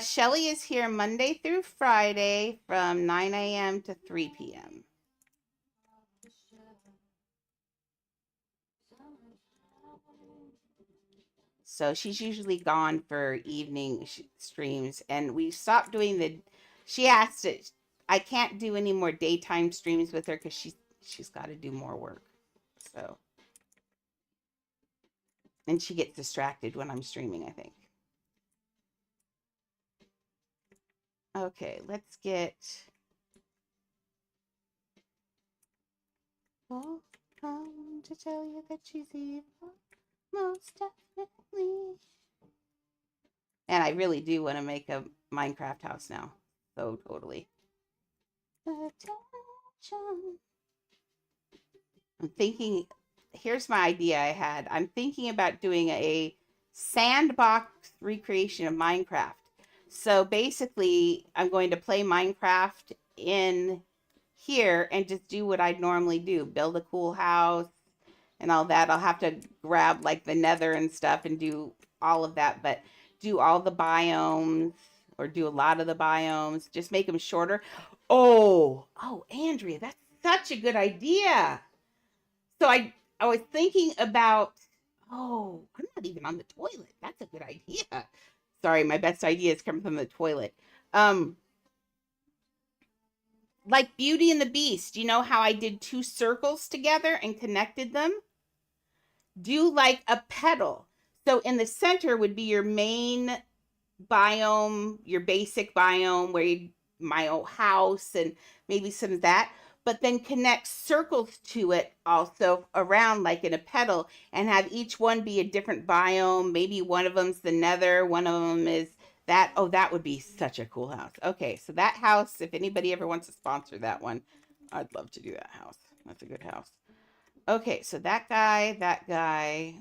Speaker 1: Shelly is here Monday through Friday from 9 a.m. to 3 p.m. So she's usually gone for evening streams, and we stopped doing she asked it. I can't do any more daytime streams with her because she's got to do more work. So, and she gets distracted when I'm streaming, I think. Okay, let's get. Oh, come to tell you that she's evil, most definitely. And I really do want to make a Minecraft house now. So totally. Attention. I'm thinking, here's my idea I had. I'm thinking about doing a sandbox recreation of Minecraft. So basically, I'm going to play Minecraft in here and just do what I'd normally do. Build a cool house and all that. I'll have to grab like the nether and stuff and do all of that, but do all the biomes or do a lot of the biomes. Just make them shorter. Oh, Andrea, that's such a good idea. So I was thinking about, oh, I'm not even on the toilet. That's a good idea. Sorry, my best ideas come from the toilet. Um, like Beauty and the Beast, you know how I did two circles together and connected them? Do like a petal. So in the center would be your main biome, your basic biome where you my old house and maybe some of that, but then connect circles to it also around like in a petal and have each one be a different biome. Maybe one of them's the nether, one of them is that. Oh, that would be such a cool house. Okay, so that house, if anybody ever wants to sponsor that one, I'd love to do that house. That's a good house. Okay, so that guy.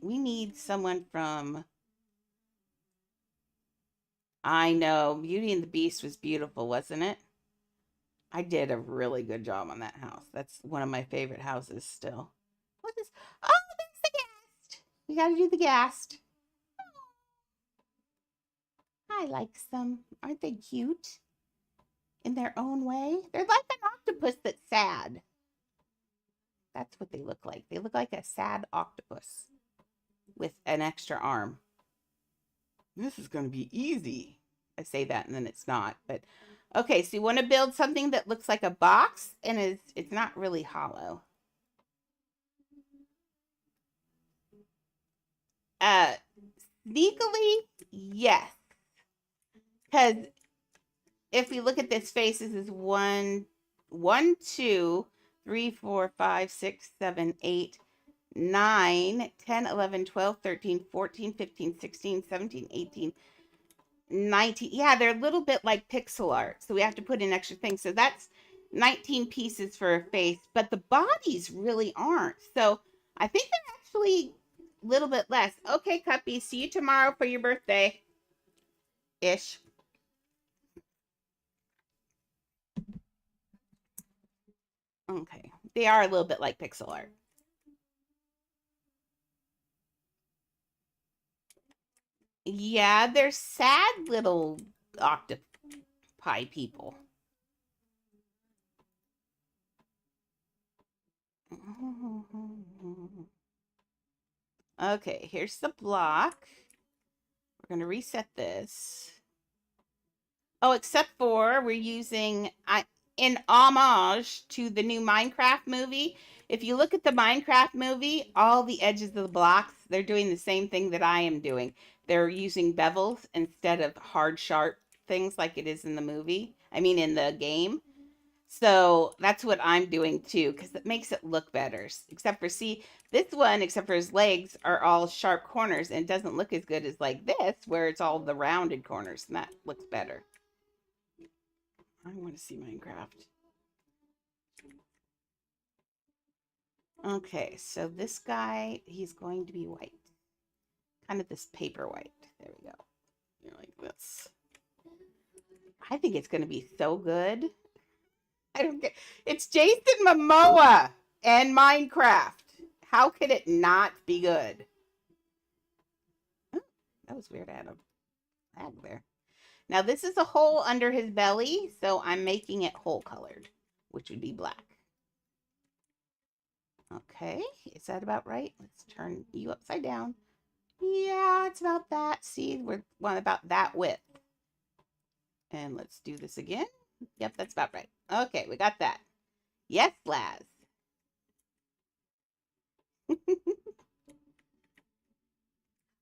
Speaker 1: We need someone from. I know Beauty and the Beast was beautiful, wasn't it? I did a really good job on that house. That's one of my favorite houses still. What is? Oh, there's the ghast. We got to do the ghast. I like them. Aren't they cute in their own way? They're like an octopus that's sad. That's what they look like. They look like a sad octopus with an extra arm. This is going to be easy. I say that and then it's not. But okay, so you want to build something that looks like a box and it's not really hollow. Sneakily, yes. Because if we look at this face, this is 1, 2, 3, 4, 5, 6, 7, 8, 9, 10, 11, 12, 13, 14, 15, 16, 17, 18, 19. Yeah, they're a little bit like pixel art. So we have to put in extra things. So that's 19 pieces for a face, but the bodies really aren't. So I think they're actually a little bit less. Okay, Cuppy, see you tomorrow for your birthday. Ish. Okay. They are a little bit like pixel art. Yeah, they're sad little octopi people. Okay, here's the block. We're going to reset this. Oh, except for we're using, in homage to the new Minecraft movie. If you look at the Minecraft movie, all the edges of the blocks, they're doing the same thing that I am doing. They're using bevels instead of hard, sharp things like it is in the movie. I mean, in the game. So that's what I'm doing too, because it makes it look better. Except for, see, this one, except for his legs, are all sharp corners and it doesn't look as good as like this, where it's all the rounded corners, and that looks better. I want to see Minecraft. Okay, so this guy, he's going to be white. Kind of this paper white. There we go. You're like this. I think it's going to be so good. I don't get. It's Jason Momoa and Minecraft. How could it not be good? Oh, that was weird. I had a lag there. Now this is a hole under his belly, so I'm making it hole colored, which would be black. Okay, is that about right? Let's turn you upside down. Yeah, it's about that. See, we're about that width. And let's do this again. Yep, that's about right. Okay, we got that. Yes, Laz.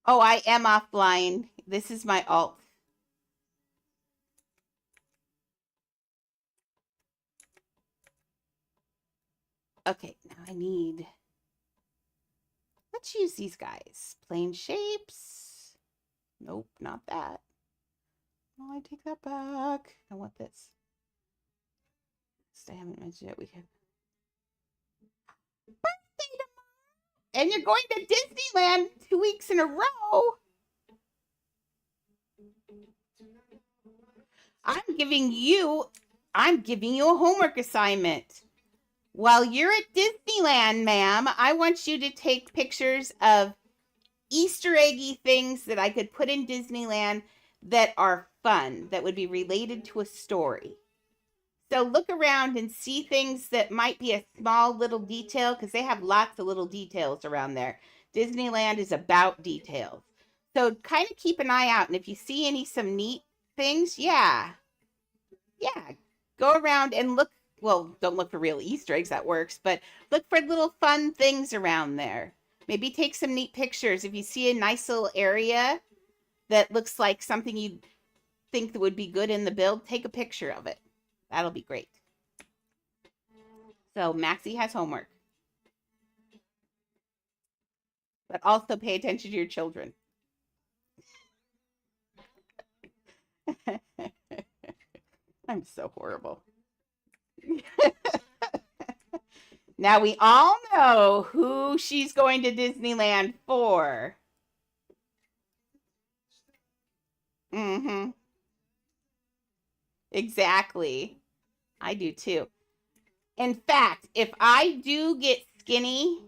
Speaker 1: Oh, I am offline. This is my alt. Okay, now I need... Let's use these guys. Plain shapes. Nope, not that. Oh, I take that back. I want this. I haven't mentioned it. We have... Birthday tomorrow! And you're going to Disneyland 2 weeks in a row. I'm giving you a homework assignment. While you're at Disneyland, ma'am, I want you to take pictures of Easter eggy things that I could put in Disneyland that are fun, that would be related to a story. So look around and see things that might be a small little detail, because they have lots of little details around there. Disneyland is about details. So kind of keep an eye out. And if you see some neat things, yeah, go around and look. Well, don't look for real Easter eggs, that works, but look for little fun things around there. Maybe take some neat pictures. If you see a nice little area that looks like something you think that would be good in the build, take a picture of it. That'll be great. So Maxie has homework. But also pay attention to your children. I'm so horrible. Now we all know who she's going to Disneyland for. Mm-hmm. Exactly. I do too. In fact, if I get skinny,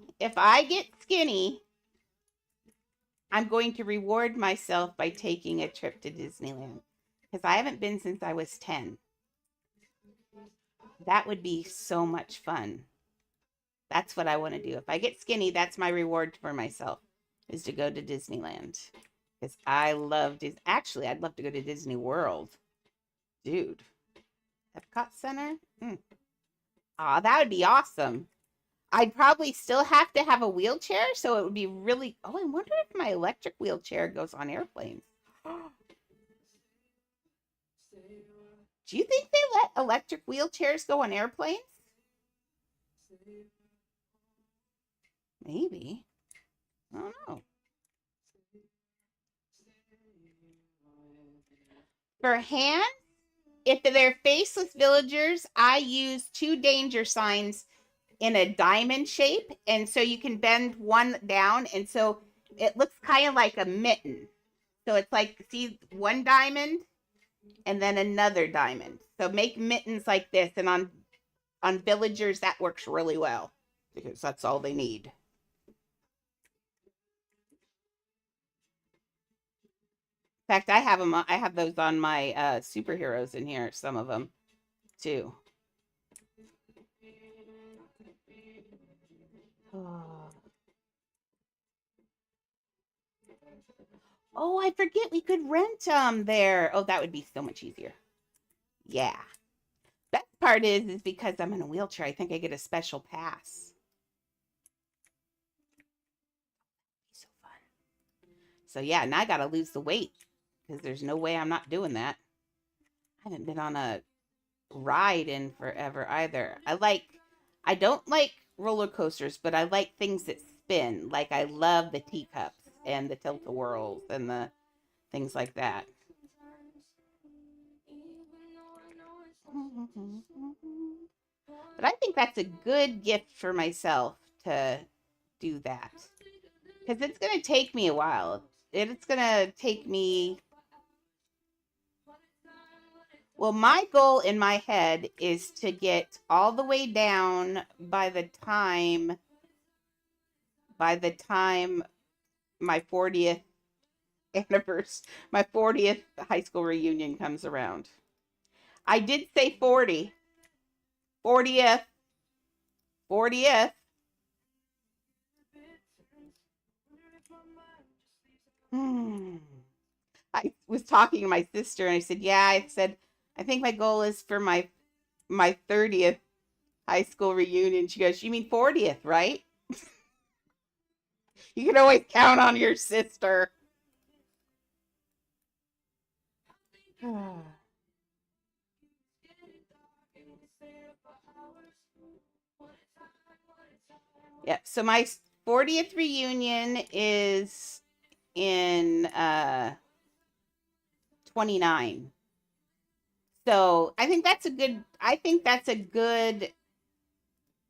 Speaker 1: I'm going to reward myself by taking a trip to Disneyland. Because I haven't been since I was 10. That would be so much fun. That's what I want to do. If I get skinny, that's my reward for myself, is to go to Disneyland. Because I love Disney. Actually, I'd love to go to Disney World. Dude. Epcot Center? Aw, that would be awesome. I'd probably still have to have a wheelchair, so it would be really... Oh, I wonder if my electric wheelchair goes on airplanes. Do you think they let electric wheelchairs go on airplanes? Maybe. I don't know. For hands, if they're faceless villagers, I use 2 danger signs in a diamond shape. And so you can bend one down. And so it looks kind of like a mitten. So it's like, see, 1 diamond and then another diamond. So make mittens like this. And on villagers, that works really well because that's all they need. In fact, I have them. I have those on my superheroes in here. Some of them, too. Oh, I forget we could rent them there. Oh, that would be so much easier. Yeah. Best part is because I'm in a wheelchair, I think I get a special pass. So fun. So yeah, now I gotta lose the weight because there's no way I'm not doing that. I haven't been on a ride in forever either. I don't like roller coasters, but I like things that spin. Like I love the teacups and the tilt-a-whirls and the things like that. But I think that's a good gift for myself to do that. Because it's going to take me a while. It's going to take me. Well, my goal in my head is to get all the way down by the time my 40th anniversary, my 40th high school reunion comes around. I did say 40. 40th. 40th. I was talking to my sister and I said, yeah, I think my goal is for my 30th high school reunion. She goes, you mean 40th, right? You can always count on your sister. Yeah, so my 40th reunion is in 29. So I think that's a good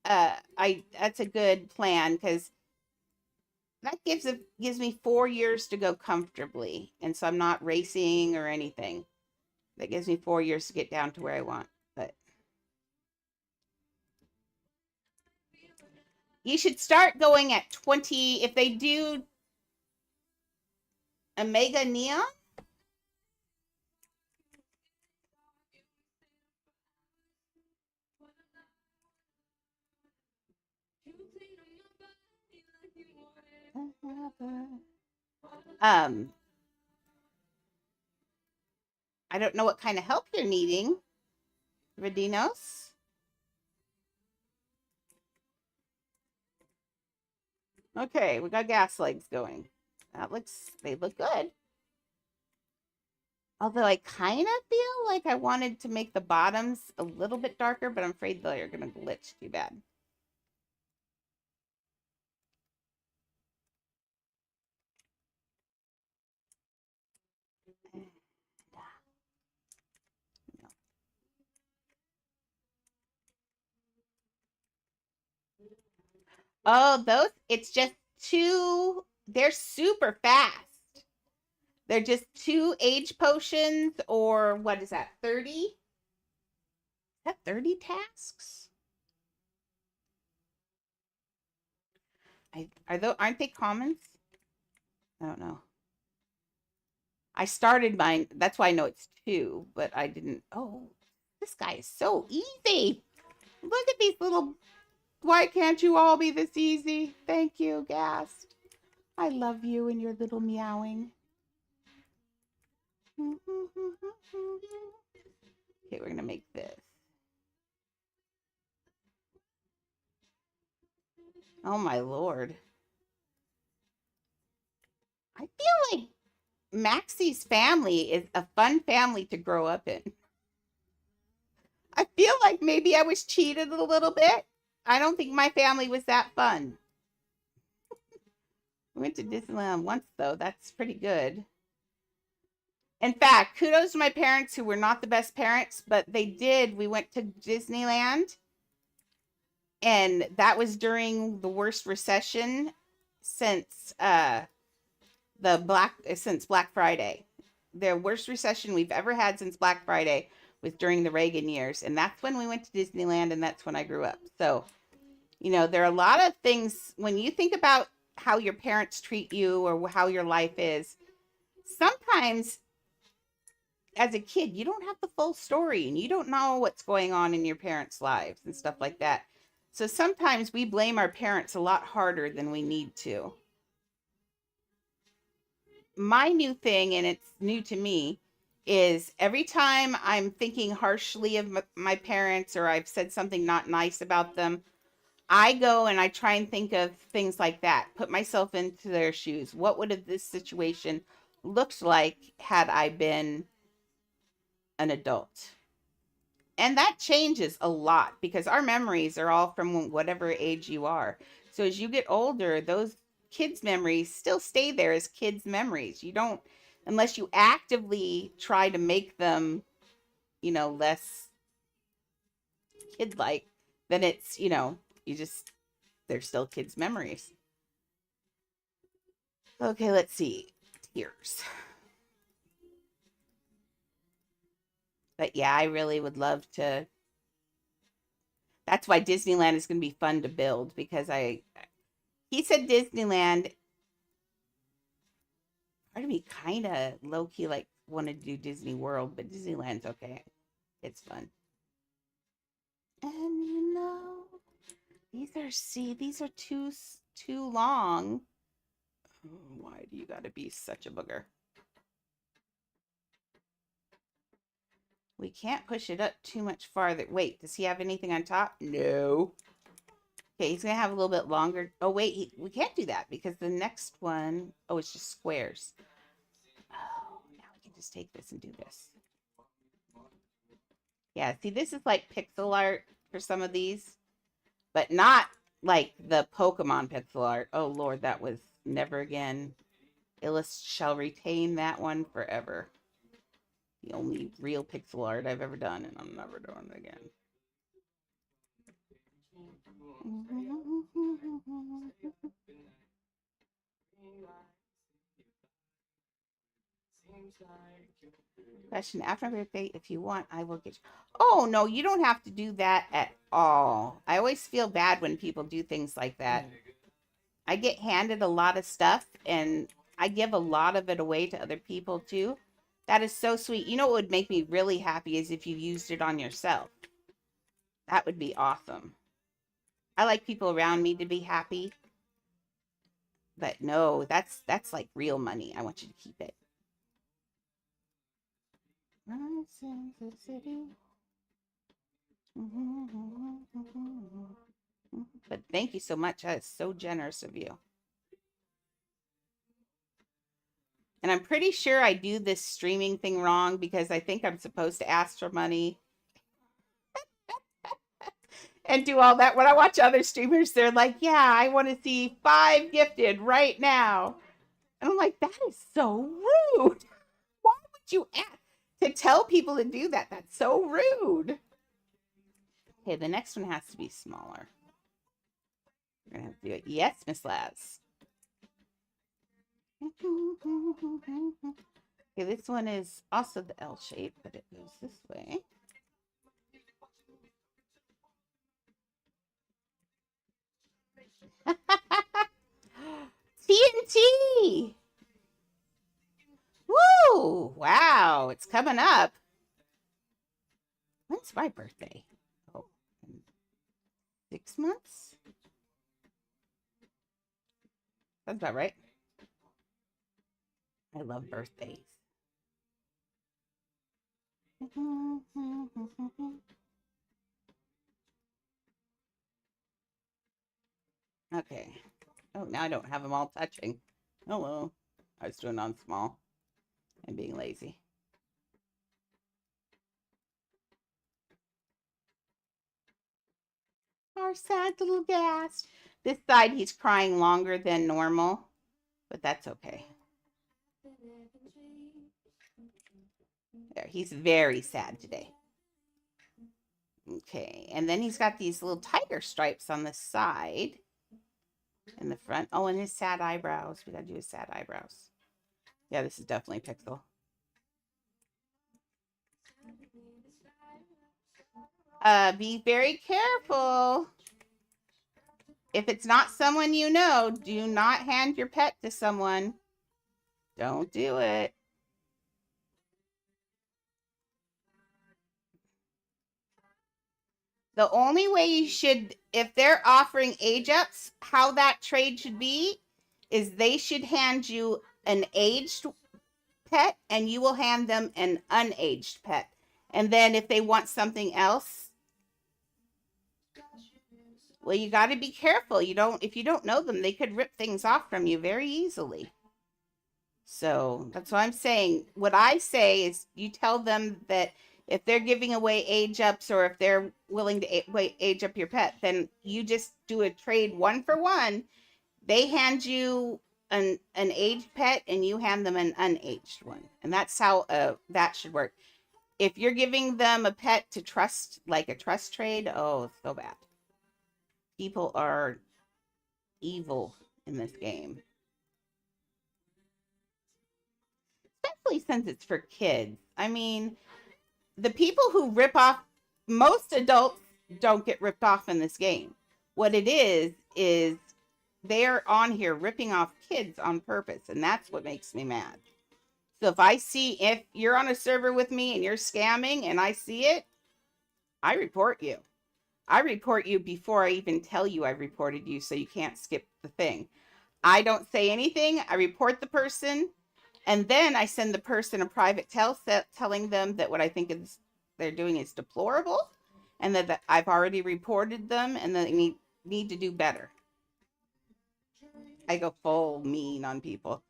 Speaker 1: that's a good plan because that gives me 4 years to go comfortably, and so I'm not racing or anything. That gives me 4 years to get down to where I want. But you should start going at 20 if they do Omega Neon? I don't know what kind of help you're needing, Radinos. Okay, we got gas legs going. They look good. Although I kind of feel like I wanted to make the bottoms a little bit darker, but I'm afraid they're going to glitch too bad. Oh, it's just they're super fast. They're just 2 age potions, or what is that, 30? Is that 30 tasks? Aren't they commons? I don't know. I started mine. That's why I know it's 2, but I didn't. Oh, this guy is so easy. Look at these little. Why can't you all be this easy? Thank you, Gast. I love you and your little meowing. Okay, we're going to make this. Oh, my Lord. I feel like Maxie's family is a fun family to grow up in. I feel like maybe I was cheated a little bit. I don't think my family was that fun. We went to Disneyland once, though. That's pretty good. In fact, kudos to my parents who were not the best parents, but they did. We went to Disneyland, and that was during the worst recession since Black Friday. The worst recession we've ever had since Black Friday was during the Reagan years, and that's when we went to Disneyland, and that's when I grew up. So, there are a lot of things when you think about how your parents treat you or how your life is. Sometimes as a kid, you don't have the full story and you don't know what's going on in your parents' lives and stuff like that. So sometimes we blame our parents a lot harder than we need to. My new thing, and it's new to me, is every time I'm thinking harshly of my parents or I've said something not nice about them, I go and I try and think of things like that, put myself into their shoes. What would have this situation looked like had I been an adult? And that changes a lot because our memories are all from whatever age you are. So as you get older, those kids' memories still stay there as kids' memories. You don't, unless you actively try to make them, less kid-like, then it's, they're still kids' memories. Okay, let's see. Tears. But yeah, I really would love to. That's why Disneyland is going to be fun to build because he said Disneyland. Part of me kind of low key like wanted to do Disney World, but Disneyland's okay. It's fun. And these are too long. Oh, why do you got to be such a booger? We can't push it up too much farther. Wait, does he have anything on top? No. Okay, he's going to have a little bit longer. Oh, wait, we can't do that because the next one, oh, it's just squares. Oh, now we can just take this and do this. Yeah, see, this is like pixel art for some of these, but not like the Pokemon pixel art. Oh, Lord, that was never again. Illust shall retain that one forever. The only real pixel art I've ever done, and I'm never doing it again. Question: after my birthday, if you want, I will get you. Oh, no, you don't have to do that at all. I always feel bad when people do things like that. I get handed a lot of stuff, and I give a lot of it away to other people too. That is so sweet. You know what would make me really happy is if you used it on yourself. That would be awesome. I like people around me to be happy. But no, that's like real money. I want you to keep it. But thank you so much. That is so generous of you. And I'm pretty sure I do this streaming thing wrong because I think I'm supposed to ask for money and do all that. When I watch other streamers, they're like, yeah, I want to see 5 gifted right now. And I'm like, that is so rude. Why would you ask to tell people to do that? That's so rude. Okay, the next one has to be smaller. We're going to have to do it. Yes, Miss Laz. Okay, this one is also the L shape, but it goes this way. TNT! Woo! Wow, it's coming up. When's my birthday? Oh, 6 months? That's about right. I love birthdays. Okay. Oh, now I don't have them all touching. Oh, well. I was doing on small and being lazy. Our sad little gas. This side, he's crying longer than normal, but that's okay. There, he's very sad today. Okay, and then he's got these little tiger stripes on the side and the front. Oh, and his sad eyebrows. We gotta do his sad eyebrows. Yeah, this is definitely Pixel. Be very careful. If it's not someone you know, do not hand your pet to someone. Don't do it. The only way you should, if they're offering age ups, how that trade should be is they should hand you an aged pet and you will hand them an unaged pet. And then if they want something else, well, you got to be careful. If you don't know them, they could rip things off from you very easily. So that's what I'm saying. What I say is you tell them that if they're giving away age ups or if they're willing to age up your pet, then you just do a trade 1 for 1. They hand you an aged pet and you hand them an unaged one. And that's how that should work. If you're giving them a pet to trust, like a trust trade, oh, it's so bad. People are evil in this game. Especially since it's for kids. I mean, the people who rip off, most adults don't get ripped off in this game. What it is they're on here ripping off kids on purpose, and that's what makes me mad. So if you're on a server with me and you're scamming and I see it, I report you. I report you before I even tell you I reported you, so you can't skip the thing. I don't say anything. I report the person, and then I send the person a private telling them that what I think they're doing is deplorable, and that I've already reported them, and that they need to do better. I go full mean on people,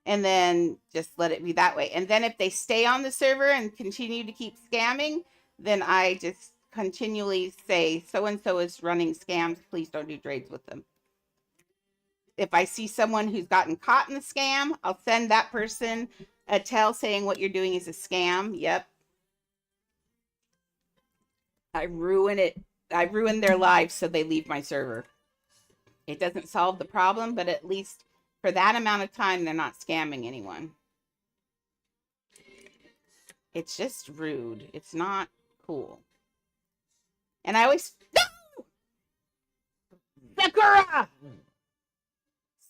Speaker 1: and then just let it be that way. And then if they stay on the server and continue to keep scamming, then I just continually say, so-and-so is running scams. Please don't do trades with them. If I see someone who's gotten caught in the scam, I'll send that person a tell saying what you're doing is a scam. Yep. I ruin it. I ruin their lives so they leave my server. It doesn't solve the problem, but at least for that amount of time, they're not scamming anyone. It's just rude. It's not cool. And I always... No! Sakura!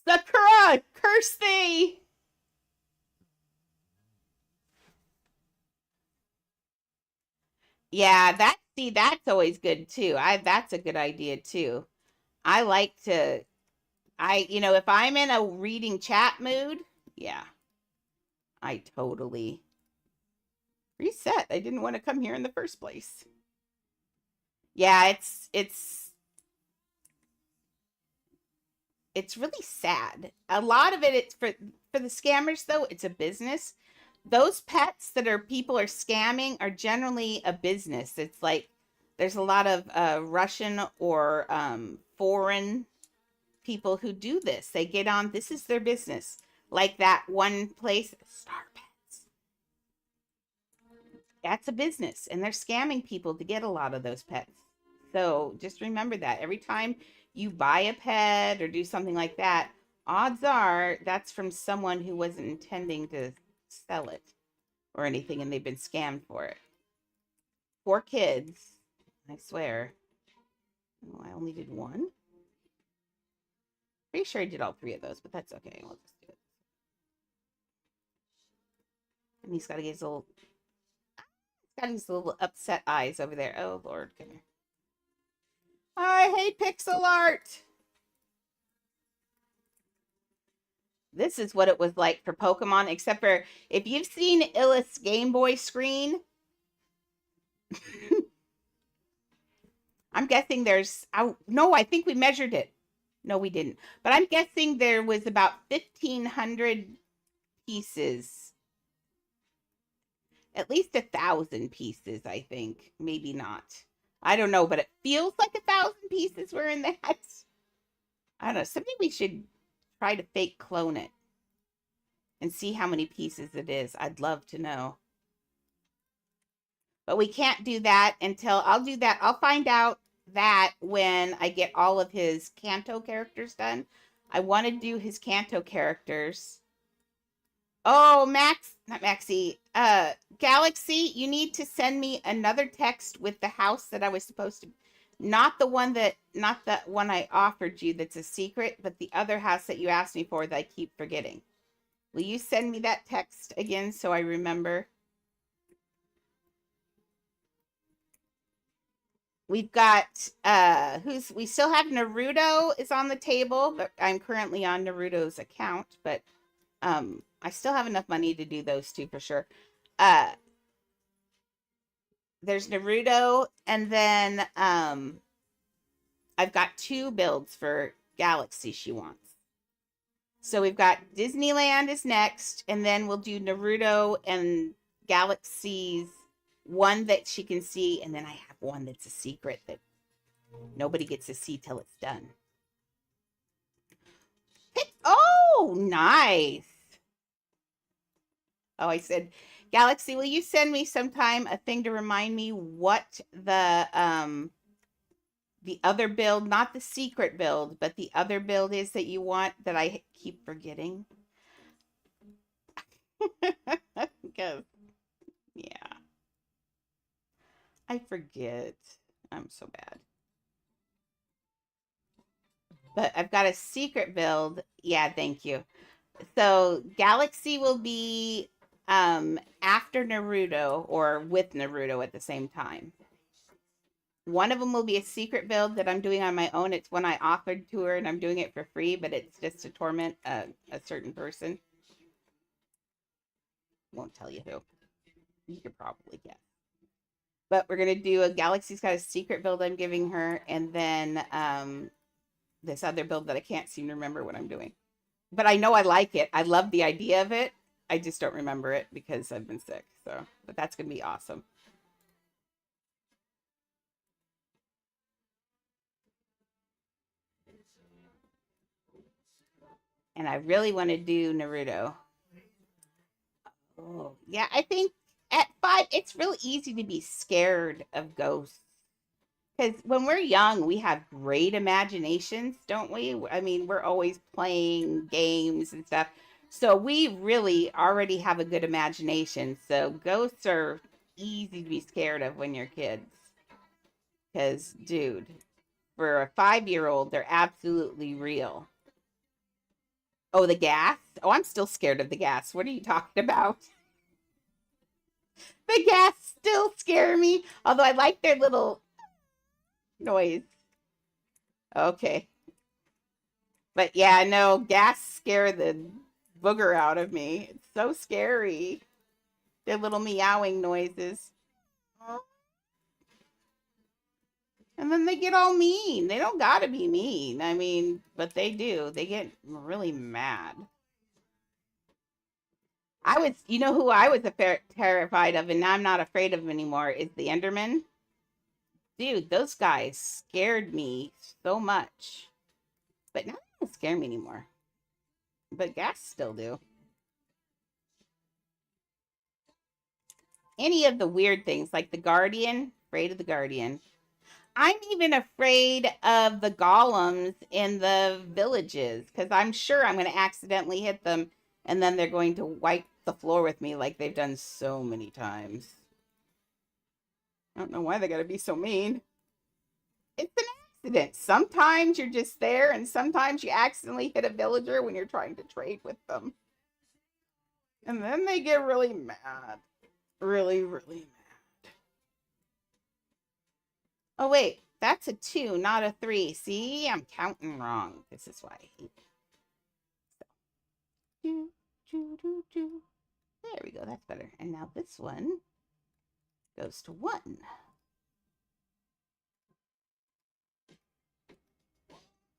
Speaker 1: Sakura! Curse thee! Yeah, that's always good too. That's a good idea too. I like to if I'm in a reading chat mood, yeah, I totally reset. I didn't want to come here in the first place. Yeah, it's really sad. A lot of it's for the scammers though, it's a business. Those pets that are people are scamming are generally a business. It's like there's a lot of Russian or foreign people who do this. They get on, this is their business. Like that one place, Star Pets. That's a business, and they're scamming people to get a lot of those pets. So just remember that every time you buy a pet or do something like that, odds are that's from someone who wasn't intending to sell it or anything, and they've been scammed for it. Poor kids, I swear. Oh, I only did one. Pretty sure I did all three of those, but that's okay. We'll just do it. And he's got his little upset eyes over there. Oh Lord, come here. I hate pixel art. This is what it was like for Pokemon, except for if you've seen Illis Game Boy screen, I'm guessing no, I think we measured it. No, we didn't. But I'm guessing there was about 1,500 pieces. At least 1,000 pieces, I think. Maybe not. I don't know, but it feels like 1,000 pieces were in that. I don't know. Something we should try to fake clone it and see how many pieces it is. I'd love to know. But we can't do that until I'll do that. I'll find out that when I get all of his Kanto characters done. I want to do his Kanto characters. Oh, not Maxie. Galaxy, you need to send me another text with the house that I was supposed to, not the one I offered you that's a secret, but the other house that you asked me for that I keep forgetting. Will you send me that text again so I remember? We've got we still have Naruto is on the table, but I'm currently on Naruto's account, but I still have enough money to do those two for sure. There's Naruto, and then I've got 2 builds for Galaxy she wants. So we've got Disneyland is next, and then we'll do Naruto and Galaxy's one that she can see, and then I have one that's a secret that nobody gets to see till it's done. Oh, nice. Oh, I said, Galaxy, will you send me sometime a thing to remind me what the other build, not the secret build, but the other build is that you want that I keep forgetting? Because, yeah. I forget. I'm so bad. But I've got a secret build. Yeah, thank you. So Galaxy will be after Naruto or with Naruto at the same time. One of them will be a secret build that I'm doing on my own. It's one I offered to her and I'm doing it for free, but it's just to torment a certain person. Won't tell you who. You could probably guess. But we're going to do a Galaxy's got a secret build I'm giving her, and then this other build that I can't seem to remember what I'm doing. But I know I like it. I love the idea of it. I just don't remember it because I've been sick. So, but that's going to be awesome. And I really want to do Naruto. Oh, yeah. I think at 5, it's real easy to be scared of ghosts. Because when we're young, we have great imaginations, don't we? I mean, we're always playing games and stuff. So we really already have a good imagination. So ghosts are easy to be scared of when you're kids. Because, dude, for a 5-year-old, they're absolutely real. Oh, the gas? Oh, I'm still scared of the gas. What are you talking about? The gas still scare me, although I like their little noise. Okay. But yeah, no, gas scare the booger out of me. It's so scary. Their little meowing noises. And then they get all mean. They don't gotta be mean. I mean, but they do. They get really mad. You know who I was terrified of, and now I'm not afraid of them anymore, is the Enderman. Dude, those guys scared me so much. But now they don't scare me anymore. But gas still do. Any of the weird things, like the Guardian, afraid of the Guardian. I'm even afraid of the golems in the villages, because I'm sure I'm going to accidentally hit them, and then they're going to wipe the floor with me like they've done so many times. I don't know why they got to be so mean. It's an accident. Sometimes you're just there, and sometimes you accidentally hit a villager when you're trying to trade with them. And then they get really mad. Really, really mad. Oh, wait. That's a 2, not a 3. See? I'm counting wrong. This is why I hate it. There we go. That's better. And now this one goes to 1.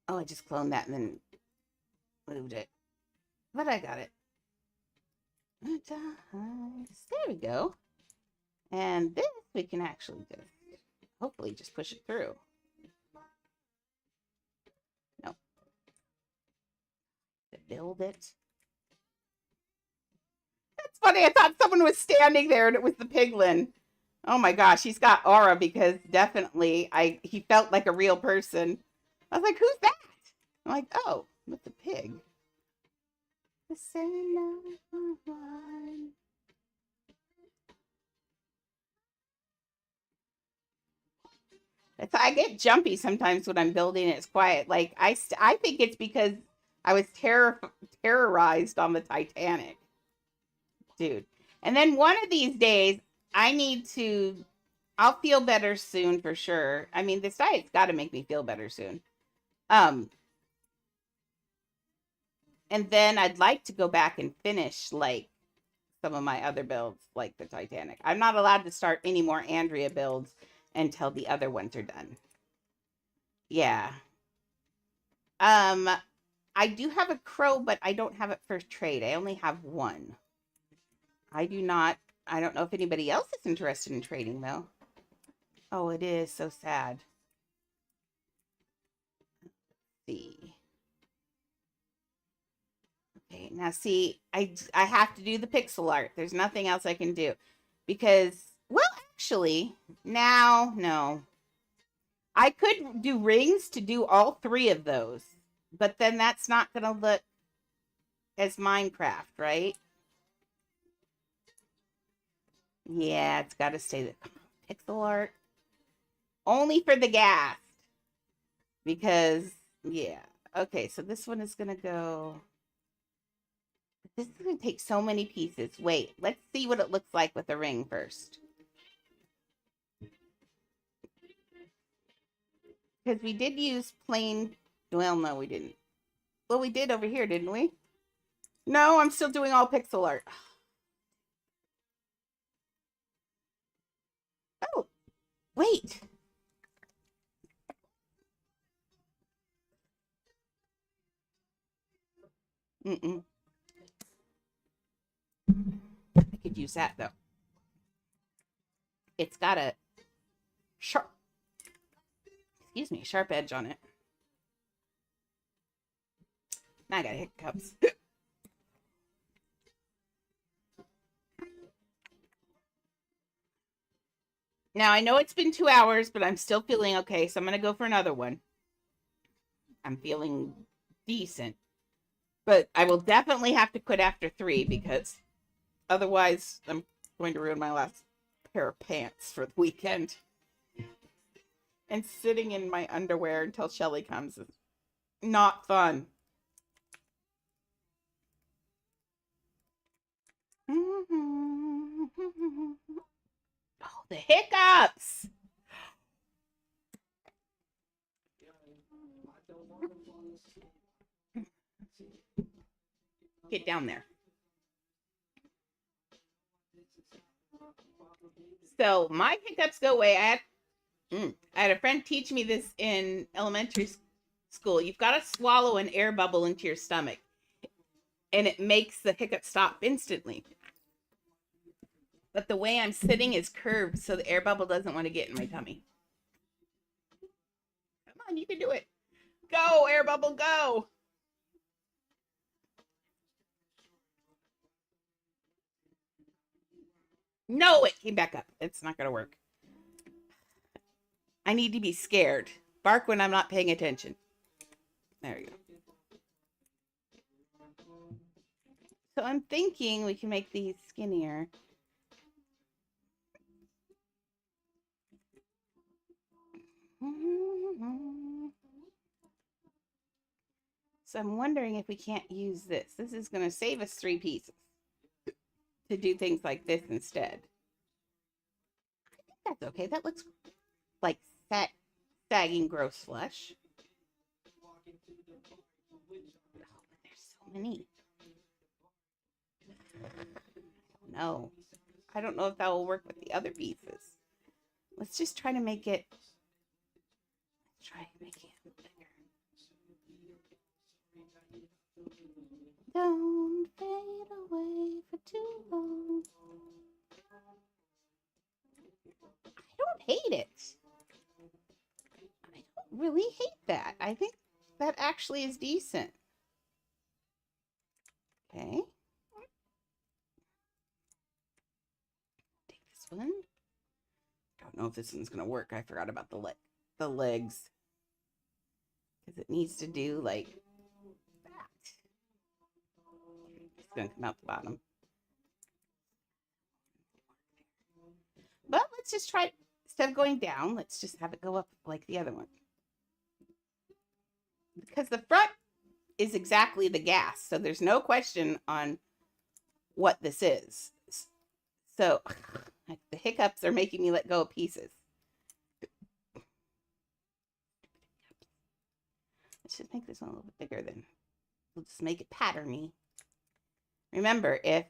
Speaker 1: Oh, I just cloned that and then moved it. But I got it. There we go. And this we can actually just, hopefully, just push it through. No. To build it. That's funny. I thought someone was standing there and it was the piglin. Oh my gosh, he's got aura because definitely he felt like a real person. I was like, who's that? I'm like, oh, with the pig. The same one. I get jumpy sometimes when I'm building and it's quiet. Like I think it's because I was terrorized on the Titanic, dude. And then one of these days, I'll feel better soon for sure. I mean, this diet's got to make me feel better soon. And then I'd like to go back and finish like some of my other builds, like the Titanic. I'm not allowed to start any more Andrea builds until the other ones are done. Yeah. I do have a crow, but I don't have it for trade. I only have 1. I don't know if anybody else is interested in trading though. Oh, it is so sad. Let's see. Okay, now see, I have to do the pixel art. There's nothing else I can do because, well, actually, now, no. I could do rings to do all 3 of those, but then that's not going to look as Minecraft, right? Yeah, it's got to stay the pixel art. Only for the gas. Because, yeah. Okay, so this one is going to go... This is going to take so many pieces. Wait, let's see what it looks like with a ring first. Because we did use plain... Well, no, we didn't. Well, we did over here, didn't we? No, I'm still doing all pixel art. Oh, wait. Mm-mm. I could use that, though. It's got a sharp... Excuse me, sharp edge on it. Now I got hiccups. Now, I know it's been 2 hours, but I'm still feeling okay, so I'm going to go for another one. I'm feeling decent. But I will definitely have to quit after 3 because otherwise I'm going to ruin my last pair of pants for the weekend. And sitting in my underwear until Shelly comes is not fun. The hiccups. Get down there. So my hiccups go away. I had a friend teach me this in elementary school. You've got to swallow an air bubble into your stomach, and it makes the hiccup stop instantly. But the way I'm sitting is curved, so the air bubble doesn't want to get in my tummy. Come on, you can do it. Go, air bubble, go. No, it came back up. It's not going to work. I need to be scared. Bark when I'm not paying attention. There you go. So I'm thinking we can make these skinnier. So I'm wondering if we can't use this. This is going to save us 3 pieces to do things like this instead. I think that's okay. That looks like sagging gross flesh. Oh, there's so many. No, I don't know if that will work with the other pieces. Let's just try to make it. Let's try making it bigger. Don't fade away for too long. I don't hate it. I don't really hate that. I think that actually is decent. Okay. Take this one. Don't know if this one's gonna work. I forgot about the legs. Because it needs to do like that. It's gonna come out the bottom. But let's just try, instead of going down, let's just have it go up like the other one. Because the front is exactly the gas, so there's no question on what this is. So the hiccups are making me let go of pieces. Let's just make this one a little bit bigger then. We'll just make it patterny. Remember, if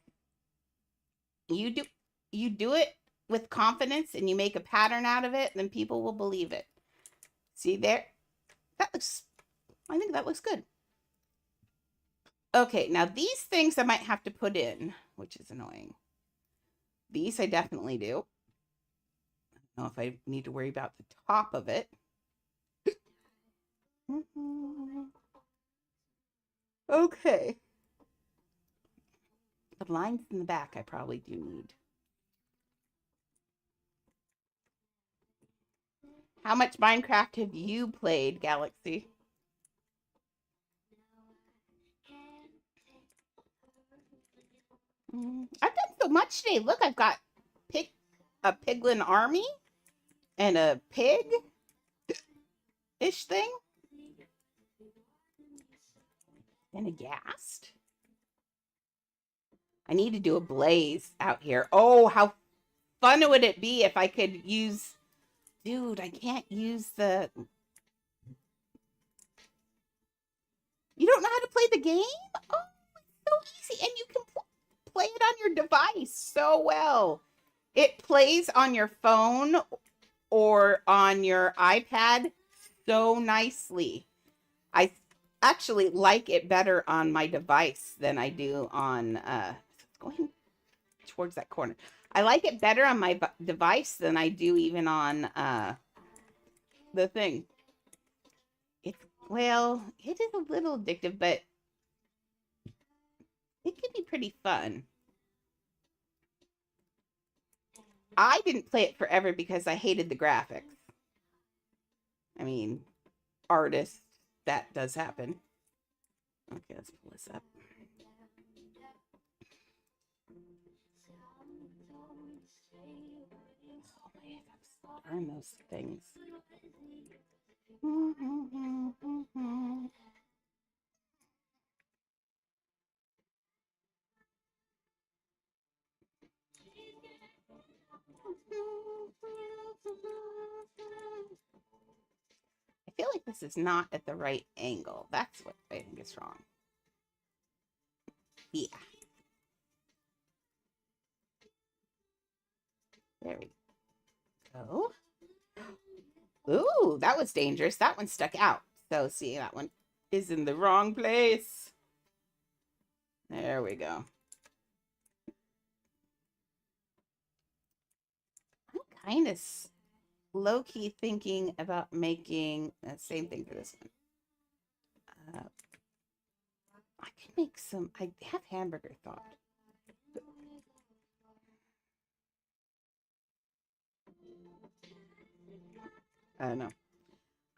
Speaker 1: you do it with confidence and you make a pattern out of it, then people will believe it. See there? I think that looks good. Okay, now these things I might have to put in, which is annoying. These I definitely do. I don't know if I need to worry about the top of it. Okay. The lines in the back I probably do need. How much Minecraft have you played, Galaxy? I've done so much today. Look, I've got a piglin army and a pig-ish thing. And a ghast. I need to do a blaze out here. Oh, how fun would it be if I could use... Dude, I can't use the... You don't know how to play the game? Oh, it's so easy. And you can play it on your device so well. It plays on your phone or on your iPad so nicely. I actually like it better on my device than I do on... going towards that corner. I like it better on my device than I do even on the thing. Well, it is a little addictive, but it can be pretty fun. I didn't play it forever because I hated the graphics. I mean, artists, that does happen. Okay, let's pull this up. Oh my God, darn those things. I feel like this is not at the right angle. That's what I think is wrong. Yeah. There we go. Ooh, that was dangerous. That one stuck out. So see, that one is in the wrong place. There we go. I'm kind of low-key thinking about making the same thing for this one. I can make some, I have hamburger thought. I don't know.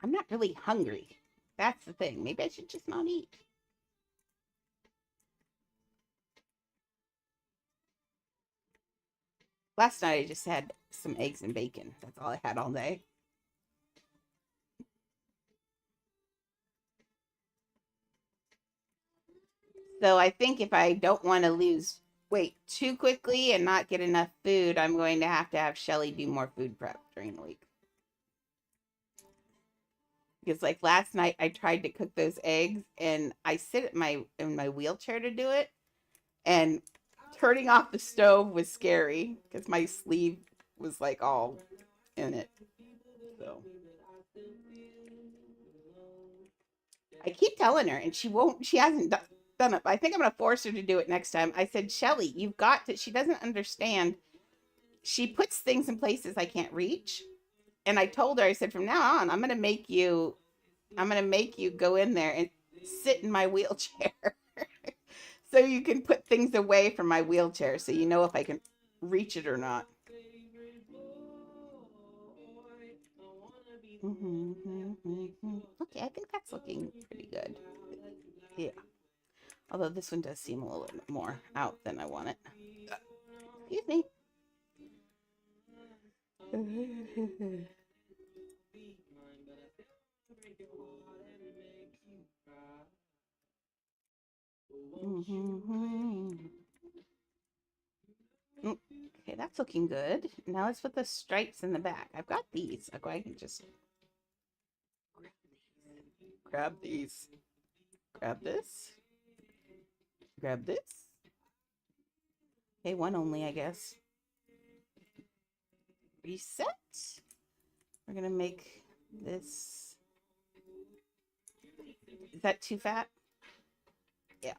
Speaker 1: I'm not really hungry. That's the thing. Maybe I should just not eat. Last night I just had some eggs and bacon. That's all I had all day. So I think if I don't want to lose weight too quickly and not get enough food, I'm going to have Shelly do more food prep during the week. Because like last night I tried to cook those eggs and I sit in my wheelchair to do it, and turning off the stove was scary because my sleeve was like all in it. So I keep telling her and she hasn't done it. But I think I'm going to force her to do it next time. I said, Shelly, you've got to, she doesn't understand. She puts things in places I can't reach. And I told her, I said, from now on, I'm going to make you go in there and sit in my wheelchair so you can put things away from my wheelchair so you know if I can reach it or not. Okay, I think that's looking pretty good. Yeah. Although this one does seem a little bit more out than I want it. Excuse me. Okay, that's looking good. Now let's put the stripes in the back. I've got these. Okay, I can just grab these. Grab this. Grab this. Okay, one only, I guess. Reset. We're gonna make this. Is that too fat? Yeah.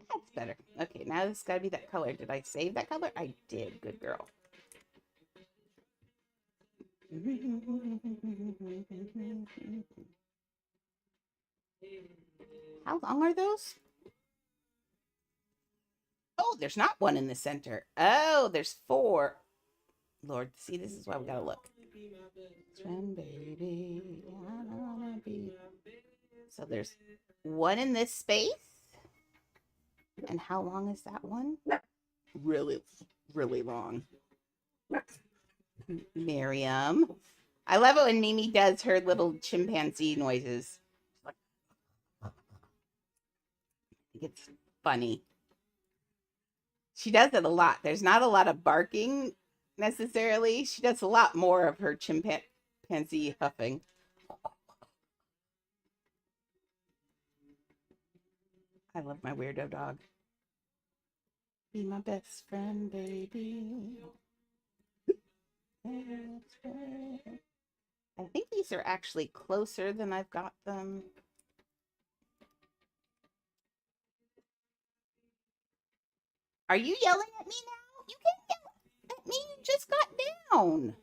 Speaker 1: That's better. Okay, now it's got to be that color. Did I save that color? I did. Good girl. How long are those? Oh, there's not one in the center. Oh, there's 4. Lord, see, this is why we gotta look. Swim, baby, I wanna be. So there's one in this space. And how long is that one? Really, really long. Miriam. I love it when Mimi does her little chimpanzee noises. I think it's funny. She does it a lot. There's not a lot of barking necessarily. She does a lot more of her chimpanzee huffing. I love my weirdo dog. Be my best friend, baby. I think these are actually closer than I've got them. Are you yelling at me now? You can't yell at me. You just got down.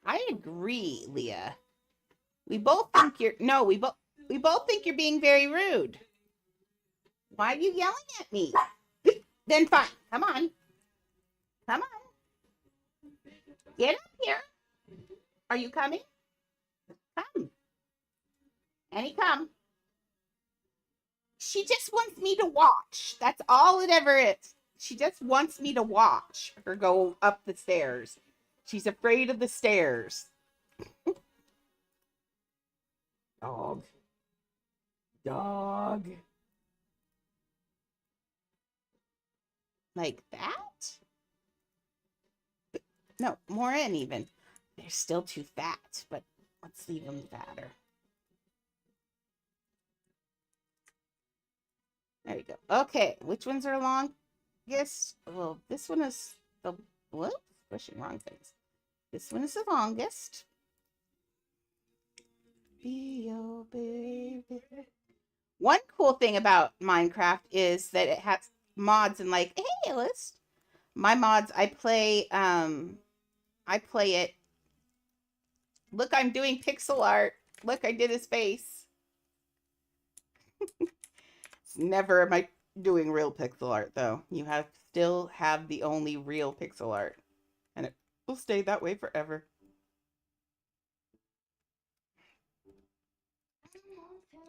Speaker 1: I agree, Leah. We both think you're we both think you're being very rude. Why are you yelling at me? Then fine. Come on. Come on. Get up here. Are you coming? Come. Annie, come. She just wants me to watch. That's all it ever is. She just wants me to watch her go up the stairs. She's afraid of the stairs. Dog. dog. Like that? No, more in even. They're still too fat, but let's leave them fatter. There you go. Okay, which ones are longest? Well, this one is the, whoops, pushing wrong things. This one is the longest. Be your baby. One cool thing about Minecraft is that it has mods and like, hey, list. My mods, I play it. Look, I'm doing pixel art. Look, I did his face. Never am I doing real pixel art though. You still have the only real pixel art. And it will stay that way forever.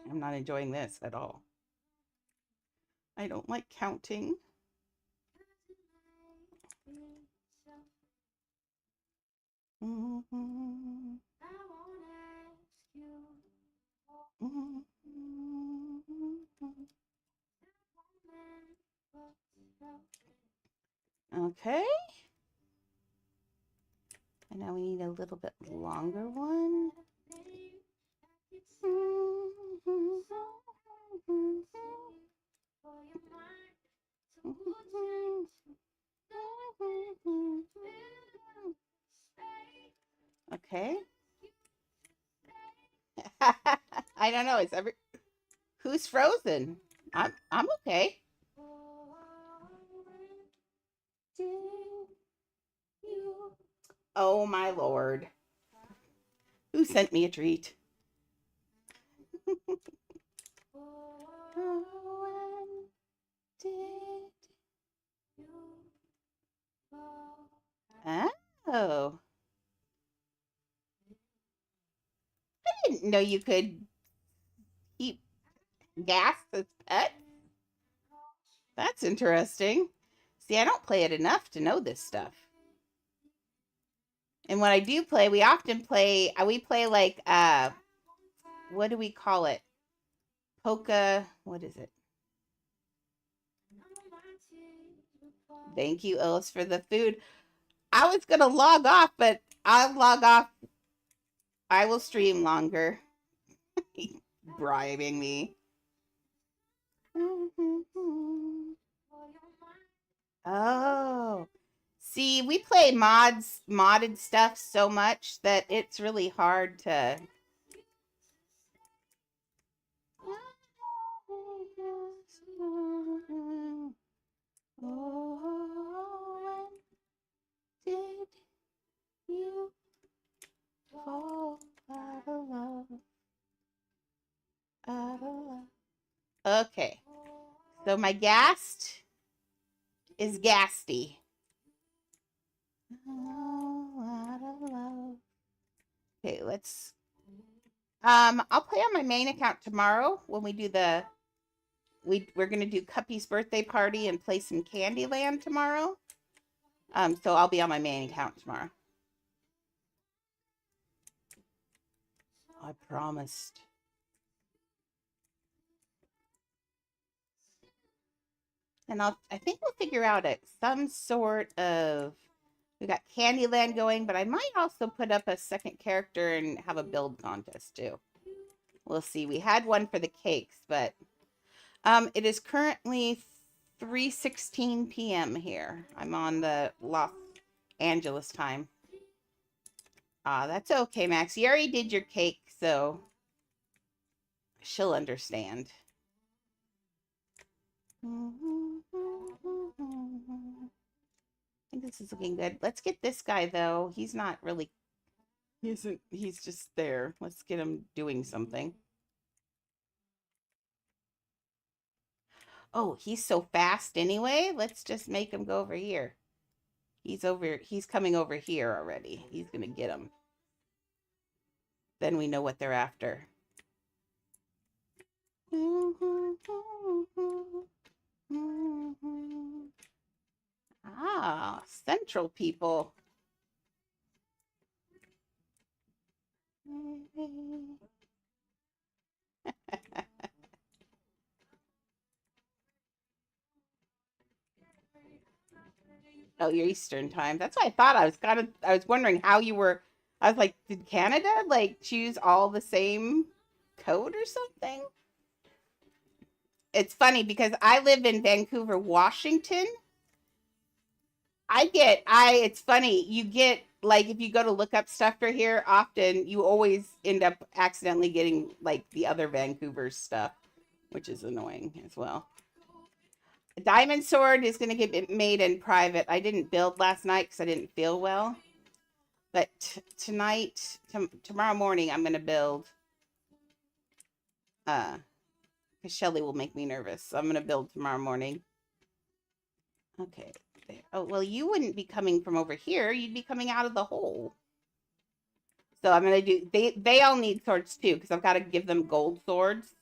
Speaker 1: I'm not enjoying this at all. I don't like counting. Okay. And now we need a little bit longer one. Okay. I don't know. Who's frozen? I'm okay. Oh my lord. Who sent me a treat? Oh. I didn't know you could keep gas as pets. That's interesting. See, I don't play it enough to know this stuff. And when I do play, we often play, we play like, what do we call it? Polka, what is it? Thank you, Ellis, for the food. I was going to log off, but I'll log off. I will stream longer. Bribing me. Oh. See, we play modded stuff so much that it's really hard to... Oh, when did you fall out of love? Out of love. Okay. So my ghast is Gasty. Oh, out of love. Okay, let's... I'll play on my main account tomorrow when we do the... We're going to do Cuppy's birthday party and play some Candyland tomorrow. So I'll be on my main account tomorrow. I promised. And I think we'll figure out some sort of... We got Candyland going, but I might also put up a second character and have a build contest too. We'll see. We had one for the cakes, but it is currently 3:16 p.m. here. I'm on the Los Angeles time. That's okay, Max. You already did your cake, so she'll understand. I think this is looking good. Let's get this guy, though. He's not really... He's just there. Let's get him doing something. Oh, he's so fast anyway. Let's just make him go over here. He's coming over here already. He's gonna get him. Then we know what they're after. Ah, Central people. Oh, your Eastern time. That's what I thought. I was wondering how you were. I was like, did Canada like choose all the same code or something? It's funny because I live in Vancouver, Washington. It's funny. You get, like, if you go to look up stuff for here, often you always end up accidentally getting, like, the other Vancouver stuff, which is annoying as well. A diamond sword is going to get made in private. I didn't build last night because I didn't feel well. But tomorrow morning, I'm going to build, because Shelly will make me nervous. So I'm going to build tomorrow morning. Okay. There. Oh, well, you wouldn't be coming from over here. You'd be coming out of the hole. So I'm going to do, they all need swords too, because I've got to give them gold swords.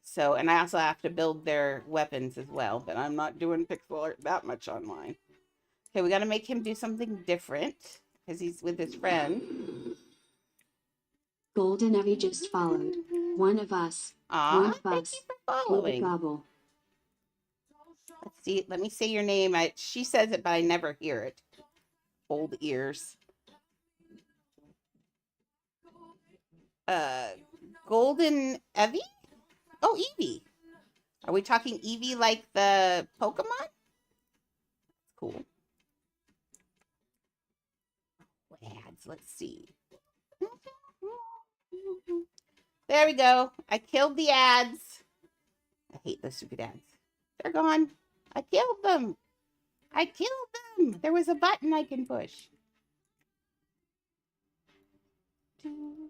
Speaker 1: So, and I also have to build their weapons as well, but I'm not doing pixel art that much on mine. Okay, we got to make him do something different, because he's with his friend.
Speaker 2: Golden Evie just followed. One of us.
Speaker 1: Aw,
Speaker 2: One of
Speaker 1: thank
Speaker 2: us.
Speaker 1: you for following.
Speaker 2: Gobble.
Speaker 1: Let's see, let me say your name. She says it, but I never hear it. Old ears. Golden Evie? Oh, Eevee. Are we talking Eevee like the Pokemon? Cool. Ads, let's see. There we go. I killed the ads. I hate those stupid ads. They're gone. I killed them. I killed them. There was a button I can push.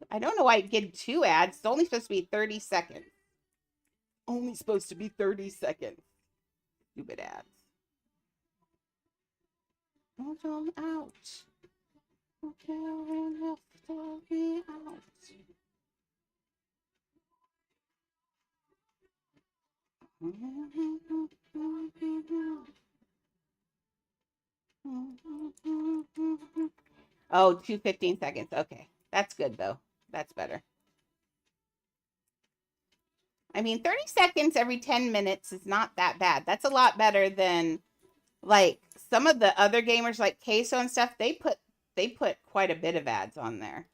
Speaker 1: I don't know why I did 2 ads. It's only supposed to be 30 seconds. Only supposed to be 30 seconds. Stupid ads. Don't come out. Okay, enough to be out. Oh, 2:15 seconds. Okay. That's good, though. That's better. I mean, 30 seconds every 10 minutes is not that bad. That's a lot better than, like, some of the other gamers, like Queso and stuff. They put quite a bit of ads on there.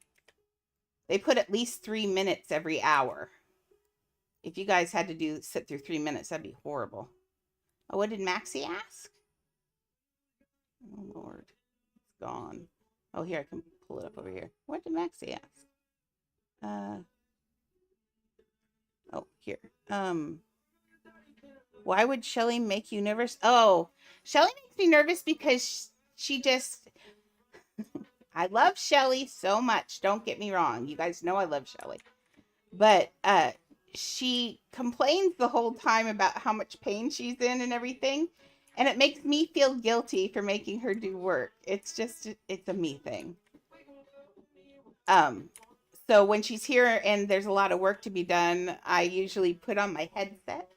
Speaker 1: They put at least 3 minutes every hour. If you guys had to sit through 3 minutes, that'd be horrible. Oh, what did Maxie ask? Oh, Lord. It's gone. Oh, here, I can pull it up over here. What did Maxie ask? Oh, here. Why would Shelly make you nervous? Oh, Shelly makes me nervous because she just... I love Shelly so much. Don't get me wrong. You guys know I love Shelly. But she complains the whole time about how much pain she's in and everything. And it makes me feel guilty for making her do work. It's a me thing. So when she's here and there's a lot of work to be done, I usually put on my headset.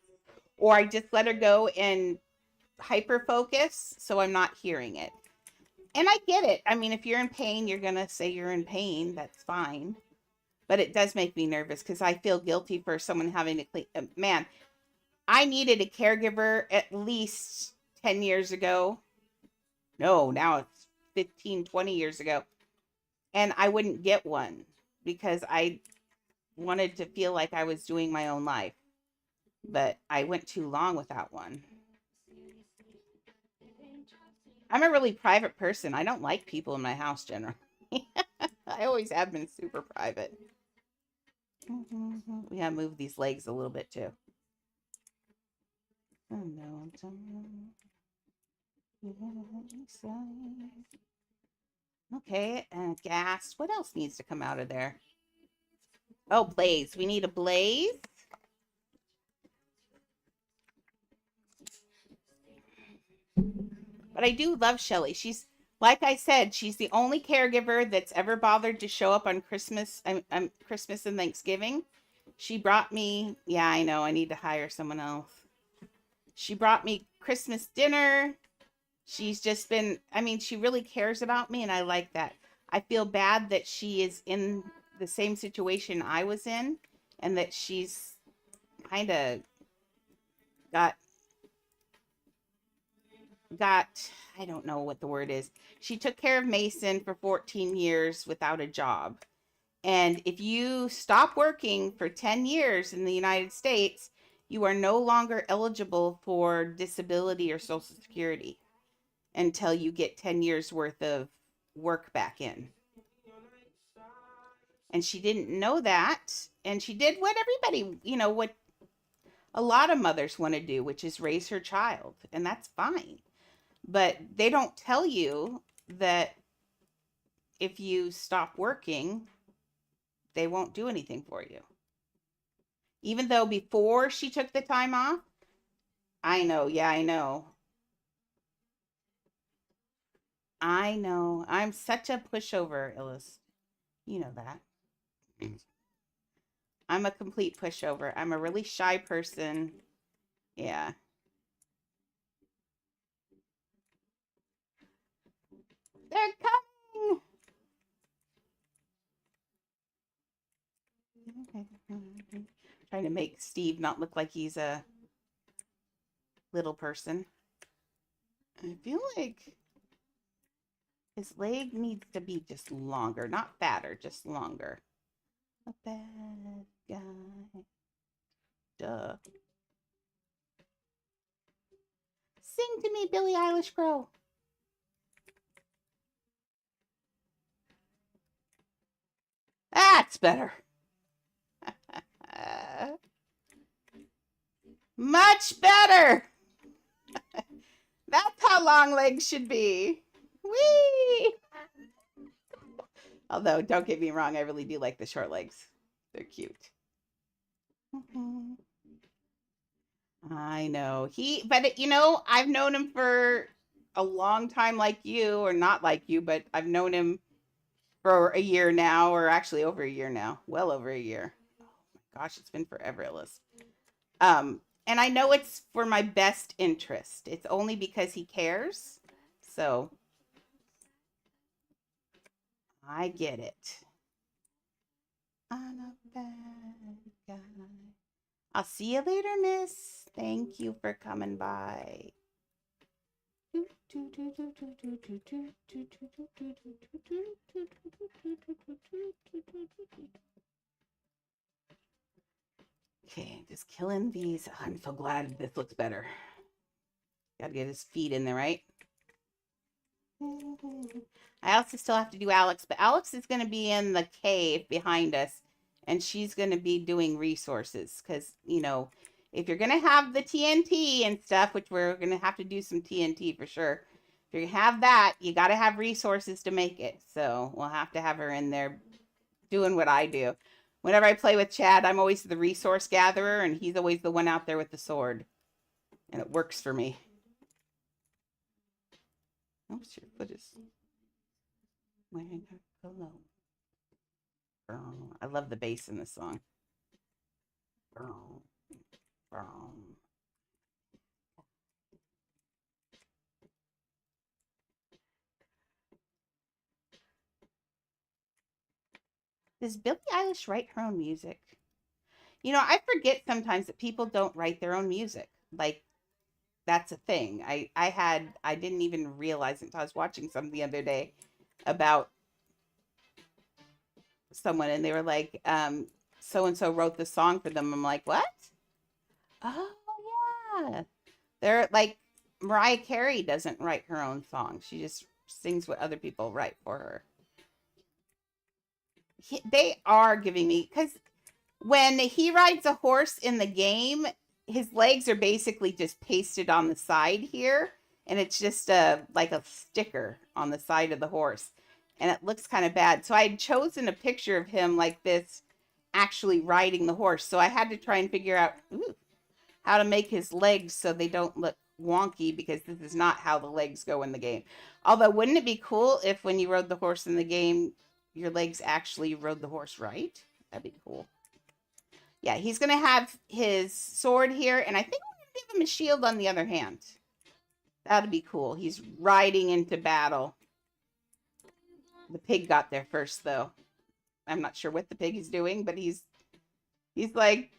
Speaker 1: Or I just let her go and hyper focus so I'm not hearing it. And I get it. I mean, if you're in pain, you're going to say you're in pain. That's fine. But it does make me nervous because I feel guilty for someone having to clean. Man, I needed a caregiver at least 10 years ago. No, now it's 15, 20 years ago. And I wouldn't get one because I wanted to feel like I was doing my own life. But I went too long without one. I'm a really private person. I don't like people in my house generally. I always have been super private. We gotta move these legs a little bit too. Oh no. Okay, and gas. What else needs to come out of there? Oh, blaze. We need a blaze. But I do love Shelly. She's, like I said, she's the only caregiver that's ever bothered to show up on Christmas, Christmas and Thanksgiving. She brought me, yeah, I know, I need to hire someone else. She brought me Christmas dinner. She's just been, I mean, she really cares about me, and I like that. I feel bad that she is in the same situation I was in, and that she's kind of got got, I don't know what the word is. She took care of Mason for 14 years without a job. And if you stop working for 10 years in the United States, you are no longer eligible for disability or Social Security until you get 10 years worth of work back in. And she didn't know that. And she did what everybody, what a lot of mothers want to do, which is raise her child. And that's fine. But they don't tell you that if you stop working, they won't do anything for you. Even though before she took the time off, I know. Yeah, I know. I know. I'm such a pushover, Illis. You know that. I'm a complete pushover. I'm a really shy person. Yeah. They're coming. Trying to make Steve not look like he's a little person. I feel like his leg needs to be just longer, not fatter, just longer. A bad guy. Duh. Sing to me, Billie Eilish girl. That's better. Much better. That's how long legs should be. Whee! Although, don't get me wrong, I really do like the short legs. They're cute. I know. But I've known him for a long time like you, or not like you, but I've known him for a year now, or actually over a year now. Well over a year. Oh my gosh, it's been forever, Ellis. And I know it's for my best interest. It's only because he cares. So I get it. I'm a bad guy. I'll see you later, miss. Thank you for coming by. Okay, just killing these. Oh, I'm so glad this looks better. Gotta get his feet in there, right? I also still have to do Alex, but Alex is going to be in the cave behind us, and she's going to be doing resources because, if you're going to have the TNT and stuff, which we're going to have to do some TNT for sure, if you have that, you got to have resources to make it. So we'll have to have her in there doing what I do. Whenever I play with Chad, I'm always the resource gatherer, and he's always the one out there with the sword. And it works for me. Oops, your foot is wearing her cologne. I love the bass in this song. Does Billie Eilish write her own music? I forget sometimes that people don't write their own music. Like, that's a thing. I didn't even realize it until I was watching something the other day about someone, and they were like, so and so wrote the song for them. I'm like, what? Oh yeah. They're like, Mariah Carey doesn't write her own songs. She just sings what other people write for her. They are giving me, because when he rides a horse in the game, his legs are basically just pasted on the side here, and it's just like a sticker on the side of the horse, and it looks kind of bad. So I had chosen a picture of him like this actually riding the horse, so I had to try and figure out how to make his legs so they don't look wonky, because this is not how the legs go in the game. Although, wouldn't it be cool if when you rode the horse in the game, your legs actually rode the horse right? That'd be cool. Yeah, he's going to have his sword here, and I think we're going to give him a shield on the other hand. That'd be cool. He's riding into battle. The pig got there first, though. I'm not sure what the pig is doing, but he's like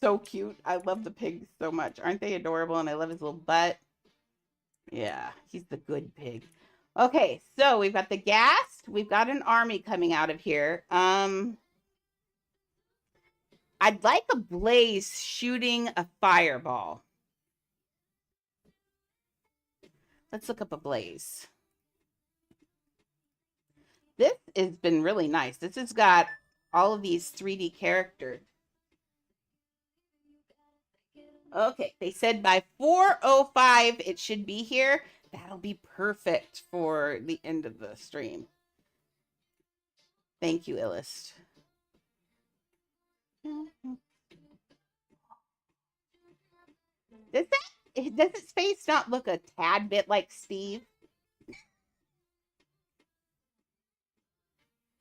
Speaker 1: so cute. I love the pig so much. Aren't they adorable? And I love his little butt. Yeah, he's the good pig. Okay, so we've got the ghast. We've got an army coming out of here. I'd like a blaze shooting a fireball. Let's look up a blaze. This has been really nice. This has got all of these 3D characters. Okay, they said by 4:05 it should be here. That'll be perfect for the end of the stream. Thank you, Illust. Does his face not look a tad bit like Steve?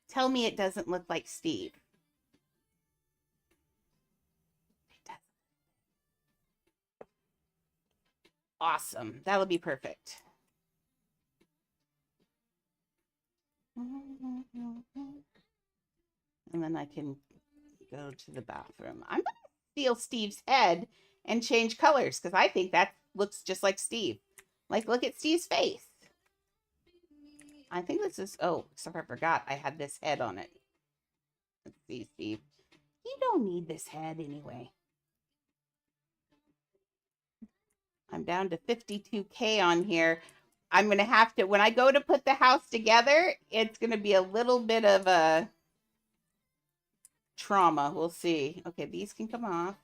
Speaker 1: Tell me it doesn't look like Steve. It does. Awesome. That'll be perfect. And then I can go to the bathroom. I'm going to steal Steve's head and change colors because I think that looks just like Steve. Like, look at Steve's face. I think this is, oh, except I forgot I had this head on it. Let's see, Steve. You don't need this head anyway. I'm down to 52K on here. I'm going to have to, when I go to put the house together, it's going to be a little bit of a trauma. We'll see. Okay, these can come off.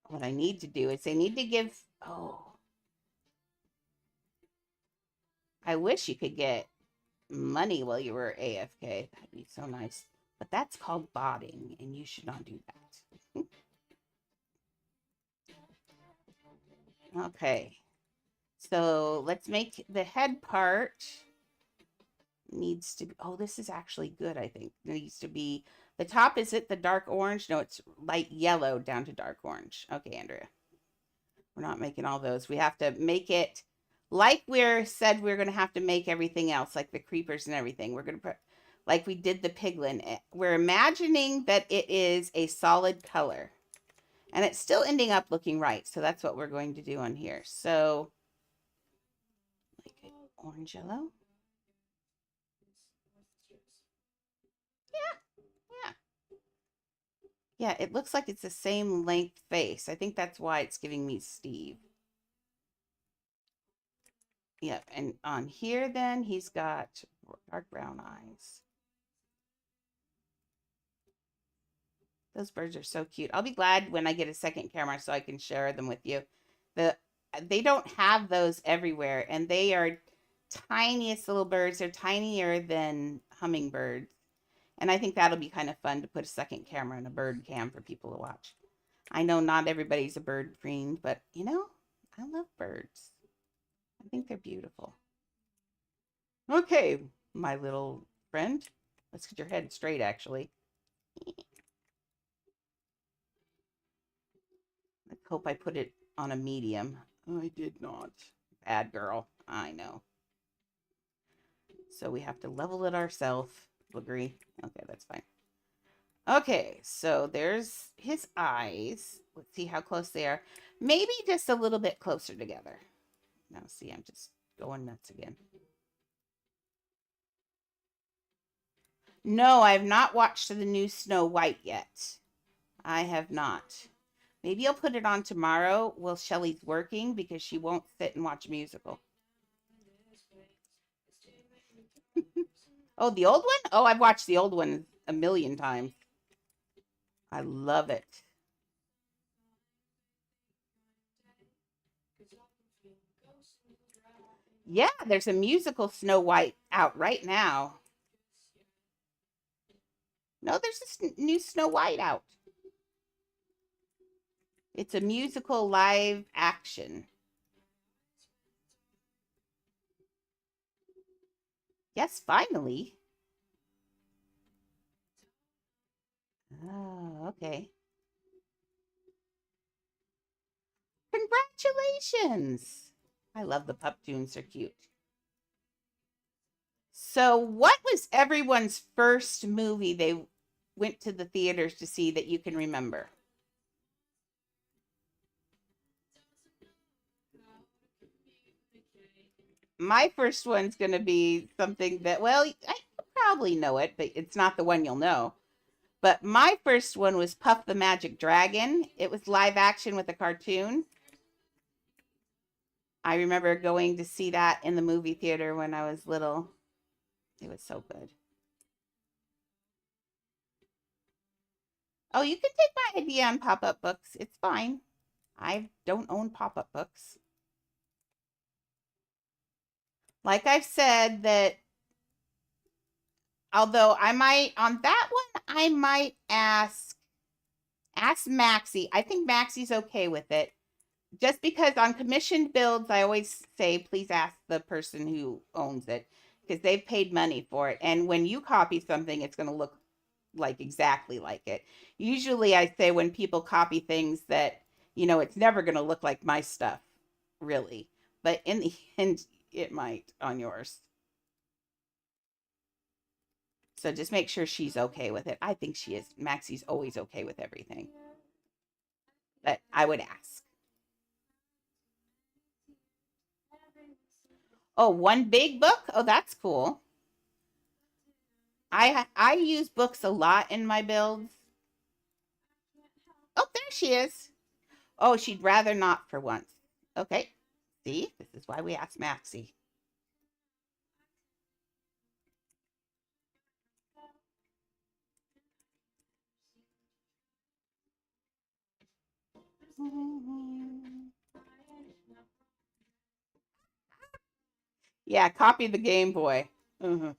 Speaker 1: What I need to do is I need to give, oh, I wish you could get money while you were AFK. That'd be so nice. But that's called botting, and you should not do that. Okay. So let's make the head part needs to be, oh, this is actually good, I think. It needs to be, the top, is it the dark orange? No, it's light yellow down to dark orange. Okay, Andrea. We're not making all those. We have to make it like we said we're going to have to make everything else, like the creepers and everything. We're going to put, like we did the piglin. We're imagining that it is a solid color. And it's still ending up looking right. So that's what we're going to do on here. So, like orange yellow. Yeah. Yeah, it looks like it's the same length face. I think that's why it's giving me Steve. Yep, and on here then he's got dark brown eyes. Those birds are so cute. I'll be glad when I get a second camera so I can share them with you. They don't have those everywhere, and they are tiniest little birds. They're tinier than hummingbirds. And I think that'll be kind of fun to put a second camera and a bird cam for people to watch. I know not everybody's a bird fiend, but you know, I love birds. I think they're beautiful. Okay, my little friend. Let's get your head straight, actually. I hope I put it on a medium. I did not. Bad girl. I know. So we have to level it ourselves. Agree. Okay, that's fine. Okay, so there's his eyes. Let's see how close they are. Maybe just a little bit closer together. Now, see, I'm just going nuts again. No, I have not watched the new Snow White yet. I have not. Maybe I'll put it on tomorrow while Shelly's working because she won't sit and watch a musical. Oh, the old one? Oh, I've watched the old one a million times. I love it. Yeah, there's a musical Snow White out right now. No, there's a new Snow White out. It's a musical live action. Yes, finally. Oh, okay. Congratulations. I love the pup tunes. They're cute. So, what was everyone's first movie they went to the theaters to see that you can remember? my first one's going to be something that, well, I probably know it, but it's not the one you'll know. But my first one was Puff the Magic Dragon. It was live action with a cartoon. I remember going to see that in the movie theater when I was little. It was so good. Oh, you can take my idea on pop-up books. It's fine. I don't own pop-up books. Like I've said that, although I might, on that one, I might ask Maxie. I think Maxie's okay with it. Just because on commissioned builds, I always say, please ask the person who owns it because they've paid money for it. And when you copy something, it's going to look like exactly like it. Usually I say when people copy things that, it's never going to look like my stuff, really. But in the end, it might on yours. So just make sure she's okay with it. I think she is. Maxie's always okay with everything. But I would ask. Oh, one big book? Oh, that's cool. I use books a lot in my builds. Oh, there she is. Oh, she'd rather not for once. Okay. See, this is why we asked Maxie. Yeah, copy the Game Boy. Mm-hmm.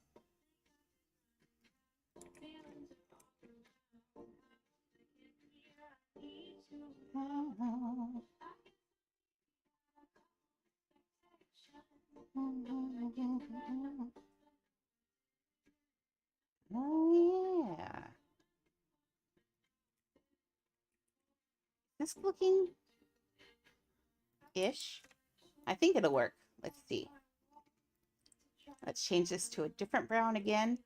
Speaker 1: Oh, yeah. This looking ish. I think it'll work. Let's see. Let's change this to a different brown again.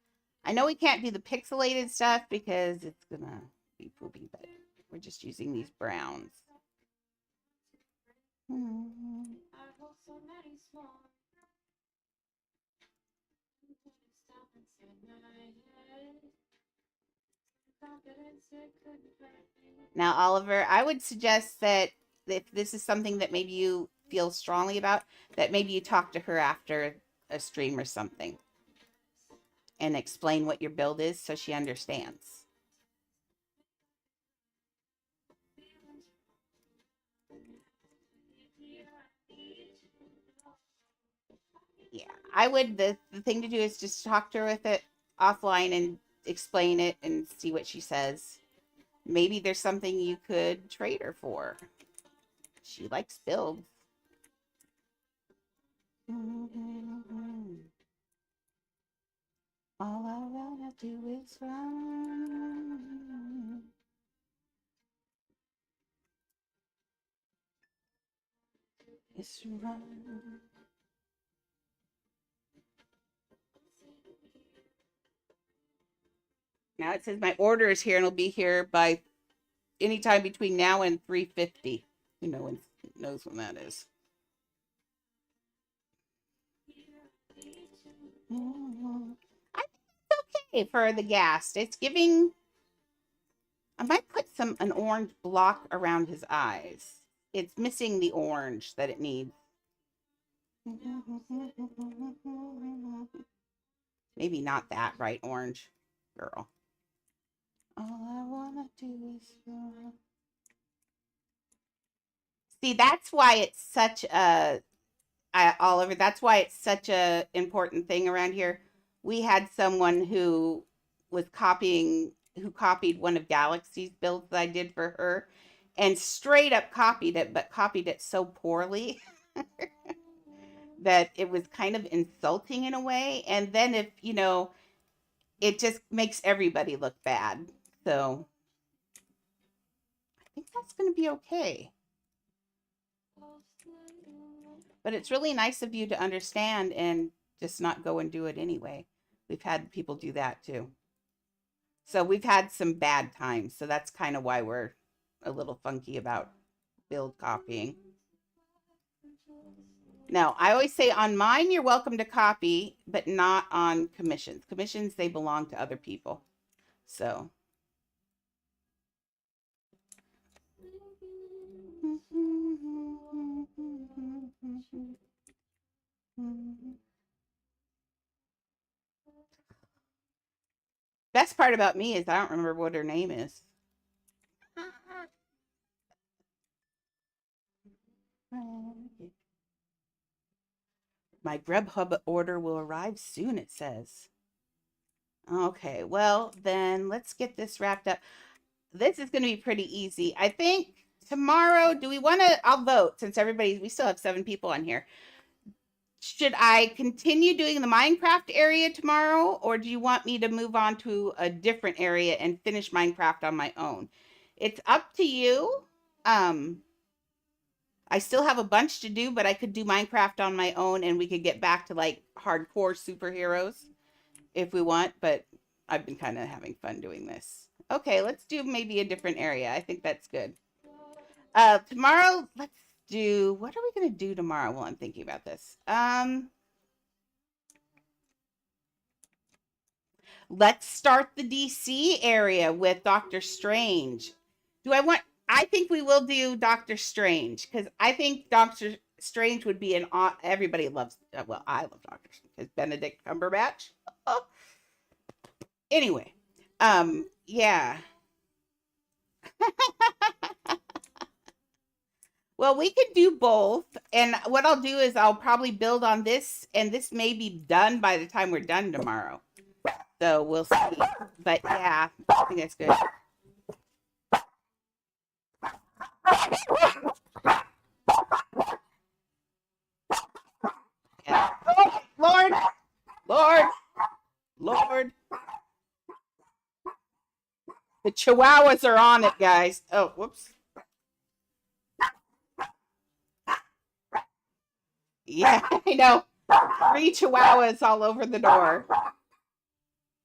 Speaker 1: I know we can't do the pixelated stuff because it's gonna be poopy, but we're just using these browns. Now, Oliver, I would suggest that if this is something that maybe you feel strongly about, that maybe you talk to her after a stream or something and explain what your build is so she understands. Yeah, I would. The thing to do is just talk to her with it offline and explain it and see what she says. Maybe there's something you could trade her for. She likes builds. All I wanna do is run. Is run. Now it says my order is here and it'll be here by anytime between now and 3:50. No one knows when that is. I think it's okay for the gas. It's giving. I might put an orange block around his eyes. It's missing the orange that it needs. Maybe not that bright orange, girl. All I wanna do is see. That's why it's such a Oliver. That's why it's such a important thing around here. We had someone who was who copied one of Galaxy's builds that I did for her, and straight up copied it, but copied it so poorly that it was kind of insulting in a way. And then if it just makes everybody look bad. So I think that's going to be okay. But it's really nice of you to understand and just not go and do it anyway. We've had people do that too. So we've had some bad times. So that's kind of why we're a little funky about build copying. No, I always say on mine, you're welcome to copy, but not on commissions. Commissions, they belong to other people. So. Best part about me is I don't remember what her name is. My Grubhub order will arrive soon, it says. Okay, well, then let's get this wrapped up. This is going to be pretty easy. I think tomorrow, do we want to? I'll vote since we still have 7 people on here. Should I continue doing the Minecraft area tomorrow, or do you want me to move on to a different area and finish Minecraft on my own? It's up to you. I still have a bunch to do, but I could do Minecraft on my own and we could get back to like hardcore superheroes if we want, but I've been kind of having fun doing this. Okay, let's do maybe a different area. I think that's good. Tomorrow, let's do, what are we going to do tomorrow while I'm thinking about this? Let's start the DC area with Doctor Strange. I think we will do Doctor Strange because I think Doctor Strange would be everybody loves, well, I love Doctor Strange because Benedict Cumberbatch. Anyway, yeah. Well, we could do both. And what I'll do is I'll probably build on this, and this may be done by the time we're done tomorrow. So we'll see. But yeah, I think that's good. Yeah. Oh, Lord, Lord, Lord. The chihuahuas are on it, guys. Oh, whoops. Yeah, I know. 3 chihuahuas all over the door.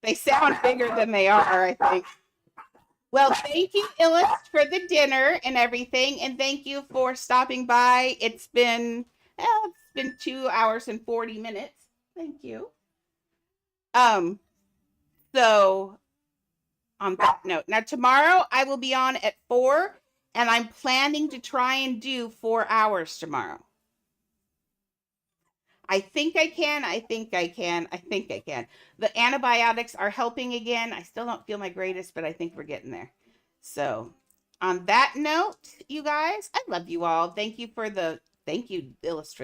Speaker 1: They sound bigger than they are, I think. Well, thank you, Illust, for the dinner and everything, and thank you for stopping by. It's been 2 hours and 40 minutes. Thank you. So on that note, now tomorrow I will be on at 4, and I'm planning to try and do 4 hours tomorrow. I think I can. I think I can. I think I can. The antibiotics are helping again. I still don't feel my greatest, but I think we're getting there. So, on that note, you guys, I love you all. Thank you, Illustrator,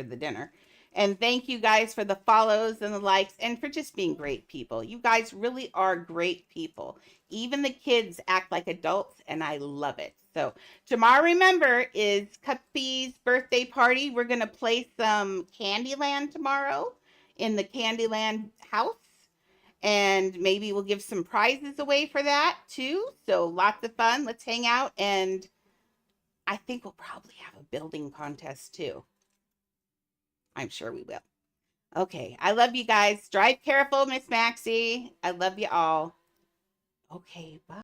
Speaker 1: for the dinner. And thank you guys for the follows and the likes and for just being great people. You guys really are great people. Even the kids act like adults, and I love it. So, tomorrow, remember, is Cuppy's birthday party. We're going to play some Candyland tomorrow in the Candyland house. And maybe we'll give some prizes away for that too. So lots of fun. Let's hang out. And I think we'll probably have a building contest too. I'm sure we will. Okay. I love you guys. Drive careful, Miss Maxie. I love you all. Okay. Bye.